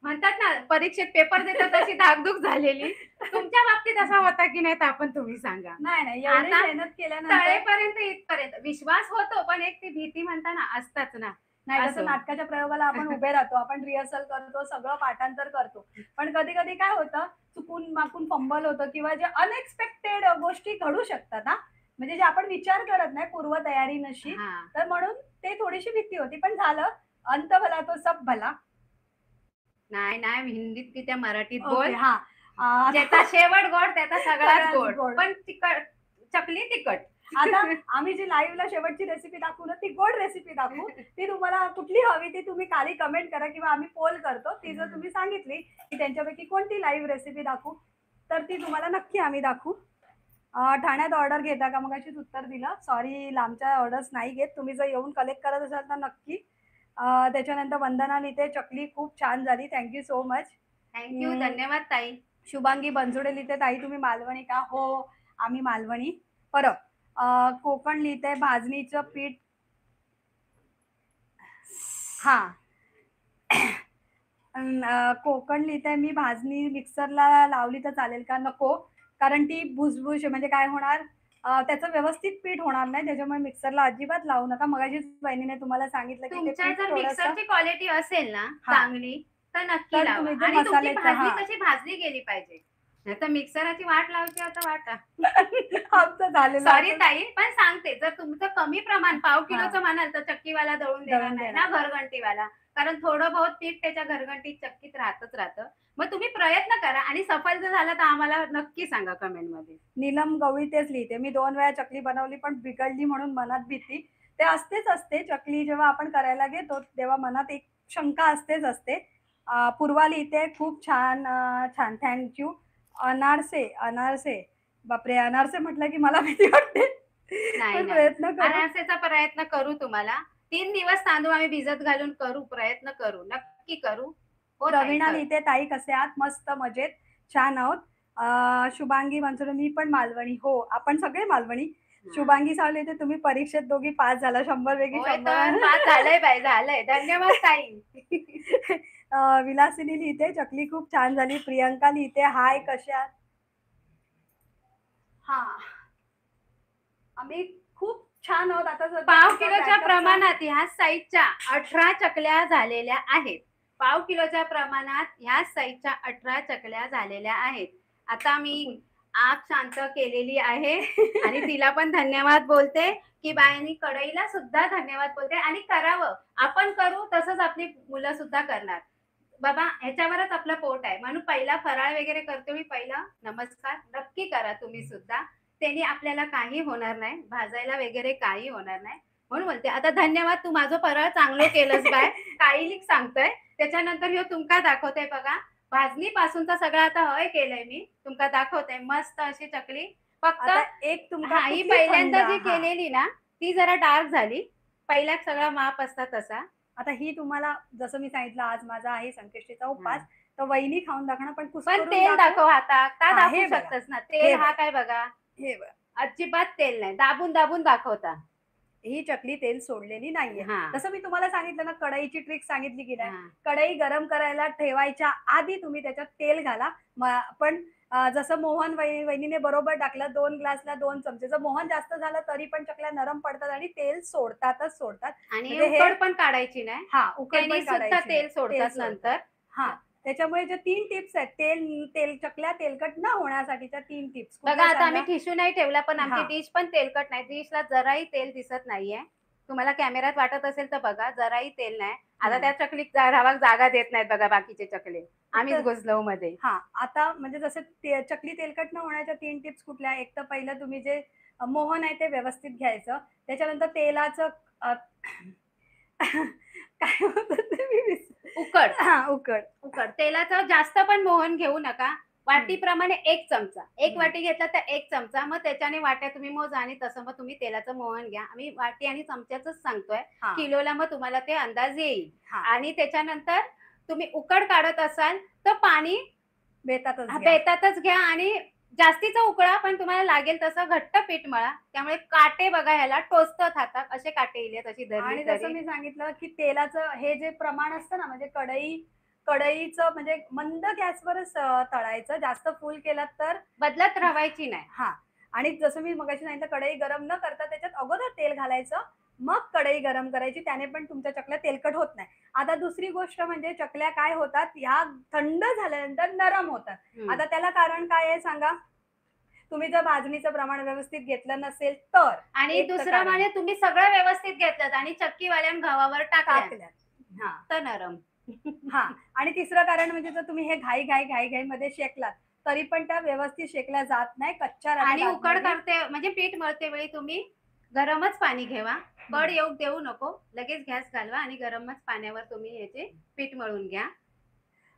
म्हणतात ना परीक्षेत पेपर देतात तशी धाकधूक झालेली. तुमच्या बाबतीत असा होता की नाही तर आपण तुम्ही सांगा. नाही एवढी आता मेहनत केल्यानंतर तळेपर्यंत इथपर्यंत विश्वास होतो, पण एक ती भीती म्हणता ना असताच ना. नाही, असो. जसं नाटकाच्या प्रयोगाला आपण उभे राहतो, आपण रिहर्सल करतो, सगळं पाठांतर करतो. पण कधी-कधी काय होतं, चुकून माकून फंबल होतं किंवा जे अनएक्सपेक्टेड गोष्टी घडू शकतात हां. म्हणजे जे आपण विचार करत नाही, पूर्वतयारी नशी. हां. तर म्हणून ते थोडीशी भीती होती. पण झालं, अंत भला तो सब भला. नाही हिंदीत की त्या मराठीत ओके, बोल. हां. ज्याचा शेवट गोड त्याचा सगळाच सगळाच गोड. गोड. पण चकली तिखट. आता आम्ही जी लाईव्हला शेवटची रेसिपी दाखवू ना, ती गोड रेसिपी दाखवू. ती तुम्हाला कुठली हवी ती तुम्ही खाली कमेंट करा किंवा आम्ही पोल करतो. ती जर तुम्ही सांगितली की त्यांच्यापैकी कोणती लाईव्ह रेसिपी दाखवू, तर ती तुम्हाला नक्की आम्ही दाखवू. ठाण्यात ऑर्डर घेता का? मगाशीच उत्तर दिलं. सॉरी, लांबच्या ऑर्डर्स नाही घेत. तुम्ही जर येऊन कलेक्ट करत असाल तर नक्की. त्याच्यानंतर वंदना लिहिते, चकली खूप छान झाली. Thank so much. थँक्यू. धन्यवाद ताई. शुभांगी बनसोडे लिहिते, ताई तुम्ही मालवणी का? हो, आम्ही मालवणी. परत कोकण लिहिते, भाजणीचं पीठ. हां. कोकण लिहिते, मी भाजणी मिक्सरला लावली तर चालेल का? नको. कारण ती भुसभुस म्हणजे काय होणार, त्याचं व्यवस्थित पीठ होणार नाही. त्याच्यामुळे मिक्सरला अजिबात लावू नका. मगाशीच वहिनीने तुम्हाला सांगितलं की ते तुमच्या पीठ जर थोडंसं मिक्सरची क्वालिटी असेल ना हां. चांगली तर नक्की तर लावा. तुम्ही जे आणि तुमची मसाले भाजणी हां. कशी भाजली गेली पाहिजे. नाहीतर मिक्सराची वाट लावायची आता वाटा. आमचं झालेलं सॉरी आता. ताई, पण सांगते जर तुमचं कमी प्रमाण पाव किलोचं हां. म्हणाल तर चक्कीवाला दळून देणार दळून नाही ना, देणार. घरघंटीवाला. कारण थोडं बहुत पीठ त्याच्या घरघंटीत चक्कीत राहतं. मग तुम्ही प्रयत्न करा आणि सफल जर झाला तर आम्हाला नक्की सांगा कमेंटमध्ये. नीलम गवळी तेच लिहिते, मी 2 वेळा चकली बनवली पण बिघडली म्हणून मनात भीती. ते असतेच असते. चकली जेव्हा आपण करायला घेतो तेव्हा मनात एक शंका असतेच असते. पूर्वा लिहिते, खूप छान, छान थँक यू. अनारसे. बापरे! अनारसे म्हटलं की मला भीती वाटते. नाही. पण प्रयत्न करू. अनारसेचा प्रयत्न करू तुम्हाला. 3 दिवस तांदूळ आम्ही भिजत घालून करू, प्रयत्न करू. नक्की करू. हो ताई, प्रवीणा करू. लिहिते, ताई कसे आहात? मस्त मजेत, छान आहोत. शुभांगी बनसोडे, मी पण मालवणी. हो, आपण सगळे मालवणी. शुभांगी सावळे लिहिते, तुम्ही परीक्षेत दोघी पास झाला, 100 पैकी होय 100. तर पास झालंय बाई, झालंय. धन्यवाद ताई. विलासिनी लिहिते, चकली खूप छान झाली. प्रियंका लिहिते, हाय कशा आहात? हां. आम्ही खूप छान आहोत. आता सध्या पाव आमचा किलोच्या backup चा- प्रमाणात ह्या साईजच्या 18 चकल्या झालेल्या आहेत. पाव किलोच्या प्रमाणात ह्या साईजच्या 18 चकल्या झालेल्या आहेत. आता मी आग शांत केलेली आहे आणि तिला पण धन्यवाद बोलते की बाईंनी कढईला सुद्धा धन्यवाद बोलते आणि करावं. आपण करू तसंच आपली मुलं सुद्धा करणार. बाबा ह्याच्यावरच आपलं पोट आहे. म्हणून पहिला फराळ वगैरे करते मी, पहिला नमस्कार नक्की करा तुम्ही सुद्धा. त्यांनी आपल्याला काही होणार नाही, भाजायला वगैरे काही होणार नाही. म्हणून बोलते आता धन्यवाद तू माझं फराळ चांगलं केलंस बाय. काहीलीक सांगतोय. त्याच्यानंतर ह्यो तुमका दाखवते बघा. भाजणी पासूनचा सगळं आता हय केलंय मी. तुमका दाखवते मस्त अशी चकली. फक्त आता एक तुमका ही कुठली पहिल्यांदा जी थंड, हा, केलेली ना, ती जरा डार्क झाली. पहिला सगळा माप असता तसा. आता ही तुम्हाला जसं मी सांगितलं आज माझा आहे संकष्टीचा हां. उपास, तर वहिनी खाऊन दाखवणार पण पण कुस्करून तेल दाखव हातात. का हा, दाखवू हे बघा, शकतस ना. तेल हे हा बघा, काय बघा. हे बघा. अजिबात तेल नाही. दाबून दाबून दाखवता. ही चकली तेल सोडलेली नाहीये. हां, जसं मी तुम्हाला सांगितलं ना, कढईची ट्रिक सांगितली की नाही, हां. कढई गरम करायला ठेवायच्या आधी तुम्ही त्याच्यात तेल घाला. पण जसं मोहन वहिनीने बरोबर टाकलं, 2 ग्लासला 2 चमचे. जर मोहन जास्त झालं तरी पण चकल्या नरम पडतात आणि तेल सोडतातच सोडतात. आणि म्हणजे हे, उकड पण काढायची नाही. हां, उकड त्याने पण सुद्धा काढायची नाही. तेल तेल सोडतात सोडतात. नंतर. हां, त्याच्यामुळे जे 3 टिप्स आहेत, चकल्या तेलकट न होण्यासाठीच्या 3 टिप्स बघा कुठल्या आता आम्ही सांगा? टिश्यू नाही ठेवला, पण आमची हां, डिश पण तेलकट नाही. डिशला जराही तेल दिसत नाहीये. तुम्हाला कॅमेऱ्यात वाटत असेल तर बघा, जराही तेल नाही. आता हं. त्या चकलीत राहावाक जागा देत नाहीत बघा बाकीचे चकले. आम्हीच तर घुसलो मध्ये. हां, आता म्हणजे जसं चकली तेलकट न होण्याच्या 3 टिप्स कुठल्या? एक तर पहिलं तुम्ही जे मोहन आहे ते व्यवस्थित घ्यायचं. त्याच्यानंतर तेलाचं काय होतं ते मी उकड. हां, उकड. उकड. तेलाचं जास्त पण मोहन घेऊ नका. हं, वाटीप्रमाणे 1 चमचा. 1 हं. वाटी घेतला तर 1 चमचा. मग त्याच्याने वाट्या तुम्ही मोजा आणि तसं मग तुम्ही तेलाचं मोहन घ्या. आम्ही वाटी आणि चमच्याचंच सांगतोय. हां, किलोला मग तुम्हाला ते अंदाज येईल. हां. आणि त्याच्यानंतर तुम्ही उकड काढत असाल तर पाणी बेतातच घ्या. बेतातच घ्या आणि जास्तीचं उकळा, पण तुम्हाला लागेल तसं घट्ट पीठ मळा. त्यामुळे काटे बघा ह्याला टोचतात हातात. असे काटे येईल अशी धरली आणि जसं तरी. मी सांगितलं, की तेलाचं हे जे प्रमाण असतं ना, म्हणजे कढईचं म्हणजे मंद गॅसवरच तळायचं. जास्त फुल केलात तर बदलत राहायची नाही. हां. आणि जसं मी मगाशी सांगितलं, कढई गरम न करता त्याच्यात अगोदर तेल घालायचं, मग कढई गरम करायची. त्याने पण तुमच्या चकल्या तेलकट होत नाही. आता दुसरी गोष्ट म्हणजे चकल्या काय होतात, ह्या थंड झाल्यानंतर नरम होतात. हं. आता त्याला कारण काय आहे सांगा? तुम्ही जर भाजणीचं प्रमाण व्यवस्थित घेतलं नसेल तर. आणि एक तर दुसरं कारण म्हणजे तुम्ही सगळं व्यवस्थित घेतलत आणि चक्कीवाल्यानं घावावर टाकल्या टाकल्यात. हां, तर नरम. हां. आणि तिसरं कारण म्हणजे जर तुम्ही हे घाईघाईमध्ये शेकलात, तरी पण त्या व्यवस्थित शेकल्या जात नाही. कच्च्या राहतात आणि उकड आतमध्ये. करते म्हणजे पीठ मळते वेळी तुम्ही गरमच पाणी घेवा. कड हं. येऊ देऊ नको. लगेच गॅस घालवा आणि गरमच पाण्यावर तुम्ही ह्याचे पीठ मळून घ्या.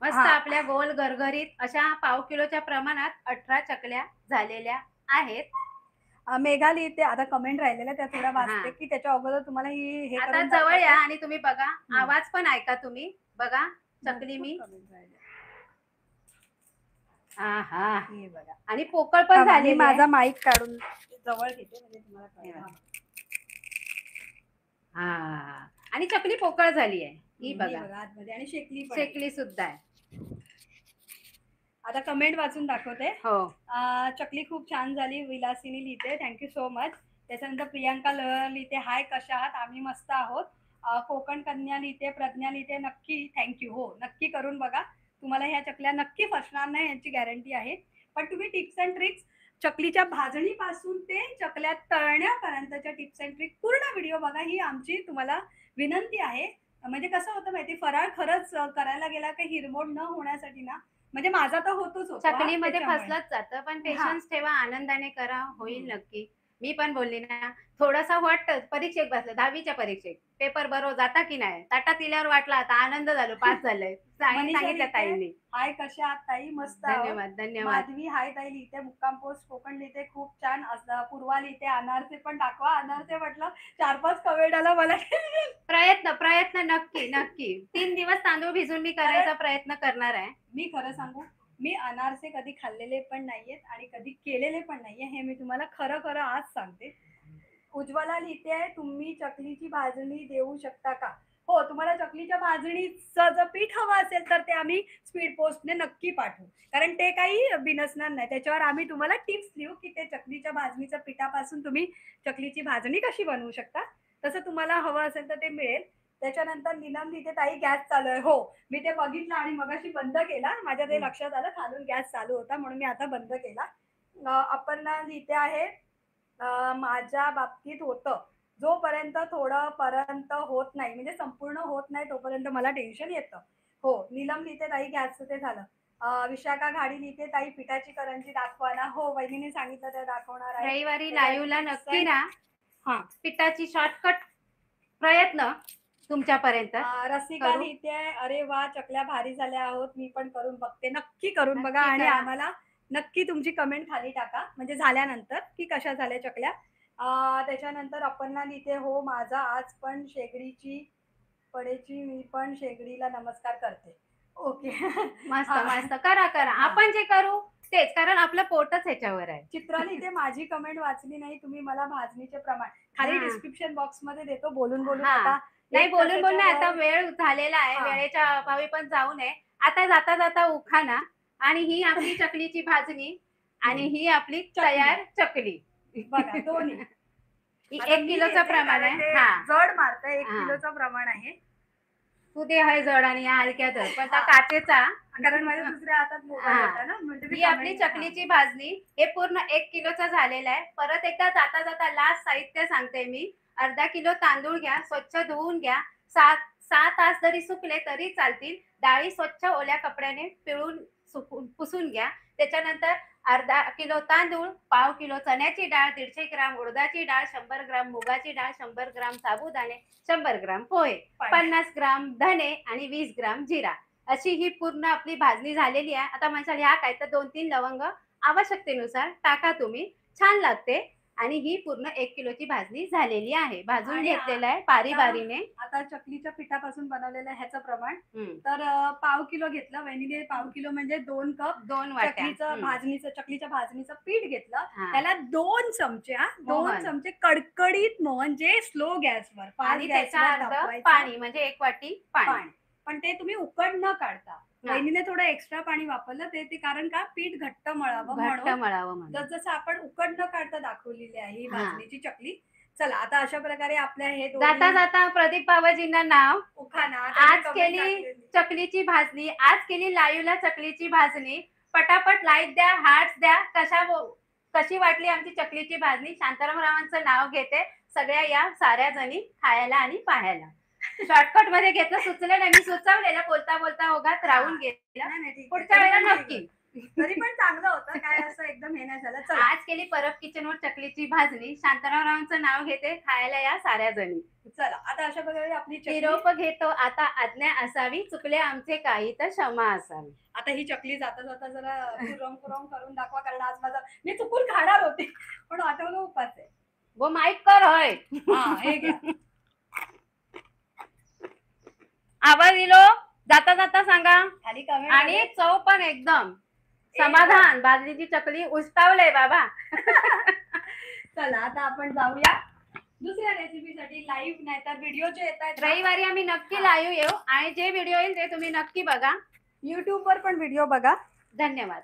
मस्त हां. आपल्या गोल गरगरीत अशा पाव किलोच्या प्रमाणात 18 चकल्या झालेल्या आहेत. मेघा लिहिते आता कमेंट राहिलेल्या त्या थोड्या वाचते, हां. की त्याच्या अगोदर तुम्हाला हे आता करून जवळ या दाखवते. आणि तुम्ही बघा. हं. आवाज पण ऐका तुम्ही. बघा चकली भरपूर मी कमेंट राहिल्या. आहा! हे बघा. आणि पोकळ पण थांबा मी झालेली आहे. माझा माईक काढून जवळ घेते म्हणजे तुम्हाला हे कळेल. बघा. हां. हां. आणि चकली पोकळ झाली आहे. ही ही बघा. बघा आतमध्ये आणि शेकली पण आहे. शेकली सुद्धा आहे. आता कमेंट वाचून दाखवते. हो. चकली खूप छान झाली विलासिनी लिहिते. Thank you so much. त्याच्यानंतर प्रियांका लिहिते, हाय कशा आहात? आम्ही मस्त आहोत. कोकण कन्या लिहिते, प्रज्ञा लिहिते, नक्की थँक यू. हो, नक्की करून बघा. तुम्हाला ह्या चकल्या नक्की फसणार नाही याची गॅरंटी आहे. पण तुम्ही टिप्स अँड ट्रिक्स चकलीच्या भाजणीपासून ते चकल्या तळण्यापर्यंतच्या टिप्स अँड ट्रिक पूर्ण व्हिडिओ बघा. ही आमची तुम्हाला विनंती आहे. म्हणजे कसं होतं माहिती फराळ खरंच करायला गेला काही हिरमोड न होण्यासाठी ना, म्हणजे माझा तर होतोच होतो हां, चकलीमध्ये त्याच्यामुळे. फसलंच जातं. पण हां. पेशन्स ठेवा, आनंदाने करा, होईल हं. नक्की. मी पण बोलली ना, थोडासा वाटतं परीक्षेत बसलं 10वीच्या परीक्षेत. पेपर बरोबर जाता की नाही? ताटात दिल्यावर वाटलं आता आनंद झालो, पास झालंय. मनीषा सांगितलं लिहिते, ताईंनी. हाय कशा आहात ताई? मस्त आहोत. धन्यवाद, धन्यवाद. माधवी हाय ताई लिहिते, मुक्काम पोस्ट कोकण लिहिते, खूप छान. असं पूर्वा लिहिते, अनारसे पण दाखवा. अनारसे म्हटलं 4-5 कमेंट आला मला. प्रयत्न नक्की, नक्की. 3 दिवस तांदूळ भिजून मी करायचा प्रयत्न करणार आहे. मी खरं सांगू, मी अनारसे कधी खाल्लेले पण नाहीयेत आणि कधी केलेले पण नाहीये. हे मी तुम्हाला खरं आज सांगते. उज्ज्वला लिहिते आहे, तुम्ही चकलीची भाजणी देऊ शकता का? हो, तुम्हाला चकलीच्या भाजणीचं जर पीठ हवं असेल तर ते आम्ही स्पीड पोस्टने नक्की पाठवू. कारण ते काही बिनसणार नाही. त्याच्यावर आम्ही तुम्हाला टिप्स देऊ, की ते चकलीच्या भाजणीच्या पिठापासून तुम्ही चकलीची भाजणी कशी बनवू शकता. तसं तुम्हाला हवं असेल तर ते मिळेल. त्याच्यानंतर नीलम लिहिते, ताई गॅस चालू आहे. हो, मी ते बघितलं आणि मगाशी बंद केला. माझ्या ते हं. लक्षात आलं खालून गॅस चालू होता म्हणून मी आता बंद केला. अपर्णा लिहिते आहे, माझ्या बाबतीत होतं. जोपर्यंत थोडंपर्यंत होत नाही, म्हणजे संपूर्ण होत नाही तोपर्यंत मला टेन्शन येतं. हो, नीलम लिहिते, ताई गॅसचं ते झालं. विशाखा घाडी लिहिते, ताई पिठाची करंजी दाखवा ना. हो, वहिनीने सांगितलं ते दाखवणार आहे. रविवारी त्याच्या लाईव्हला टिप्स नक्की अँड ना. हां. पिठाची शॉर्टकट प्रयत्न तुमच्यापर्यंत रसिका करू. लिहिते, अरे वा चकल्या भारी झाल्या आहोत, मी पण करून बघते. नक्की करून बघा नक्की आणि करा. आम्हाला नक्की तुमची कमेंट खाली टाका म्हणजे झाल्यानंतर की कशा झाल्या चकल्या. त्याच्यानंतर अपर्णा लिहिते, हो माझा आज पण शेगडीची पडेची, मी पण शेगडीला नमस्कार करते. ओके. मस्त हा. मस्त करा करा. हा. आपण जे करू तेच, कारण आपलं पोटच ह्याच्यावर आहे. चित्रा लिहिते, माझी कमेंट वाचली नाही तुम्ही, मला भाजणीचे प्रमाण खाली हा. डिस्क्रिप्शन बॉक्स मध्ये देतो. बोलून बोलून हा. आता नाही, एक बोलून बोलून तासाच्या आता वर. वेळ झालेला आहे. हा. वेळेच्या अभावी पण जाऊ नये. आता जाता जाता उखाणा आणि ही आपली चकलीची भाजणी आणि ही आपली चकली. तयार चकली. बघा दोन्ही. ही आता 1 मी किलोचं घेते प्रमाण कारण आहे. ते हा. जड मारतंय. 1 हा. किलोचं प्रमाण आहे. तू ते आहे जड आणि या हलक्या धर. पण त्या हा. काचेचा. कारण माझ्या दुसऱ्या हातात मोबाईल हा. होता ना म्हणजे मी ही आपली comment- चकलीची भाजणी. हे पूर्ण 1 किलोचं झालेलं आहे. परत एकदा जाता जाता लास्ट साहित्य सांगते मी. अर्धा किलो तांदूळ घ्या, स्वच्छ धुवून घ्या. 6 तास जरी सुकले तरी चालतील. डाळी स्वच्छ ओल्या कपड्याने पिळून पुसून घ्या. त्याच्यानंतर अर्धा किलो तांदूळ, पाव किलो चण्याची डाळ, 150 ग्राम उडदाची डाळ, 100 ग्राम मुगाची डाळ, 100 ग्राम साबुदाणे, 100 ग्राम पोहे, 50 ग्राम धने आणि 20 ग्राम जिरा, अशी ही पूर्ण आपली भाजणी झालेली आहे. आता म्हणशाल ह्या काय, तर 2-3 लवंग आवश्यकतेनुसार टाका तुम्ही, छान लागते. आणि ही पूर्ण 1 किलोची भाजणी झालेली आहे. भाजून आणि घेतलेलं आहे बारीने. आता चकलीच्या पिठापासून बनवलेलं ह्याचं प्रमाण हं. तर पाव किलो घेतलं वहिनीने. पाव किलो म्हणजे 2 कप 2 वाट्या. चकलीच्या भाजणीचं पीठ घेतलं. हां. त्याला 2 चमचे 2 मोहन. चमचे कडकडीत मोहन, जे स्लो गॅसवर आणि त्याच्या अर्ध पाणी म्हणजे 1 वाटी पाणी. पाणी. पण ते तुम्ही उकड न काढता. वहिनीने थोडं एक्स्ट्रा पाणी वापरलं ते कारण का पीठ घट्ट मळावं घट्ट म्हणून. मळावं म्हणून. जसं आपण उकड न काढता दाखवलेली आहे ही हा. भाजणीची चकली. चला आता अशा प्रकारे आपल्या हे जाता जाता प्रदीप बाबाजींना नाव. उखाणा आज केली चकलीची भाजणी, आज केली लाईव्हला चकलीची भाजणी. पटापट लाईक द्या, हार्ट्स द्या. कशी वाटली आमची चकलीची भाजणी? शांताराम रावांचं नाव घेते. सगळ्या या साऱ्या जणी खायला आणि पाहायला. शॉर्टकट मध्ये घेतलं, सुचलं नाही. मी सुचवलेलं बोलता बोलता ओघात राहून गेलं. पुढच्या वेळेला नक्की. तरी पण चांगलं होतं, काय असं एकदम हे नाही झालं. चला आज केली परब किचनवर चकलीची भाजणी. शांताराम रावांचं नाव घेते, खायला या साऱ्या जणी. चला आता अशा प्रकारे आपली चकली. निरोप घेतो आता, आज्ञा असावी. चुकले आमचे काही तर क्षमा असावी. आता ही चकली जाता जाता जरा पुरम करून दाखवा, कारण आज माझा मी चुकून खाणार होते पण आठवलं उपास आहे. वो माईक कर होय. हा हे घ्या. आवाज दिलो, जाता जाता सांगा. खाली कमेंट आणि चव पण एकदम समाधान. भाजणीची चकली उस्तावलंय बाबा. चला आता आपण जाऊया दुसऱ्या रेसिपीसाठी. लाईव्ह नाही तर व्हिडिओ जे येत आहेत रविवारी आम्ही नक्की लाईव्ह येऊ आणि जे व्हिडिओ येईल ते तुम्ही नक्की बघा. युट्यूब वर पण व्हिडिओ बघा. धन्यवाद.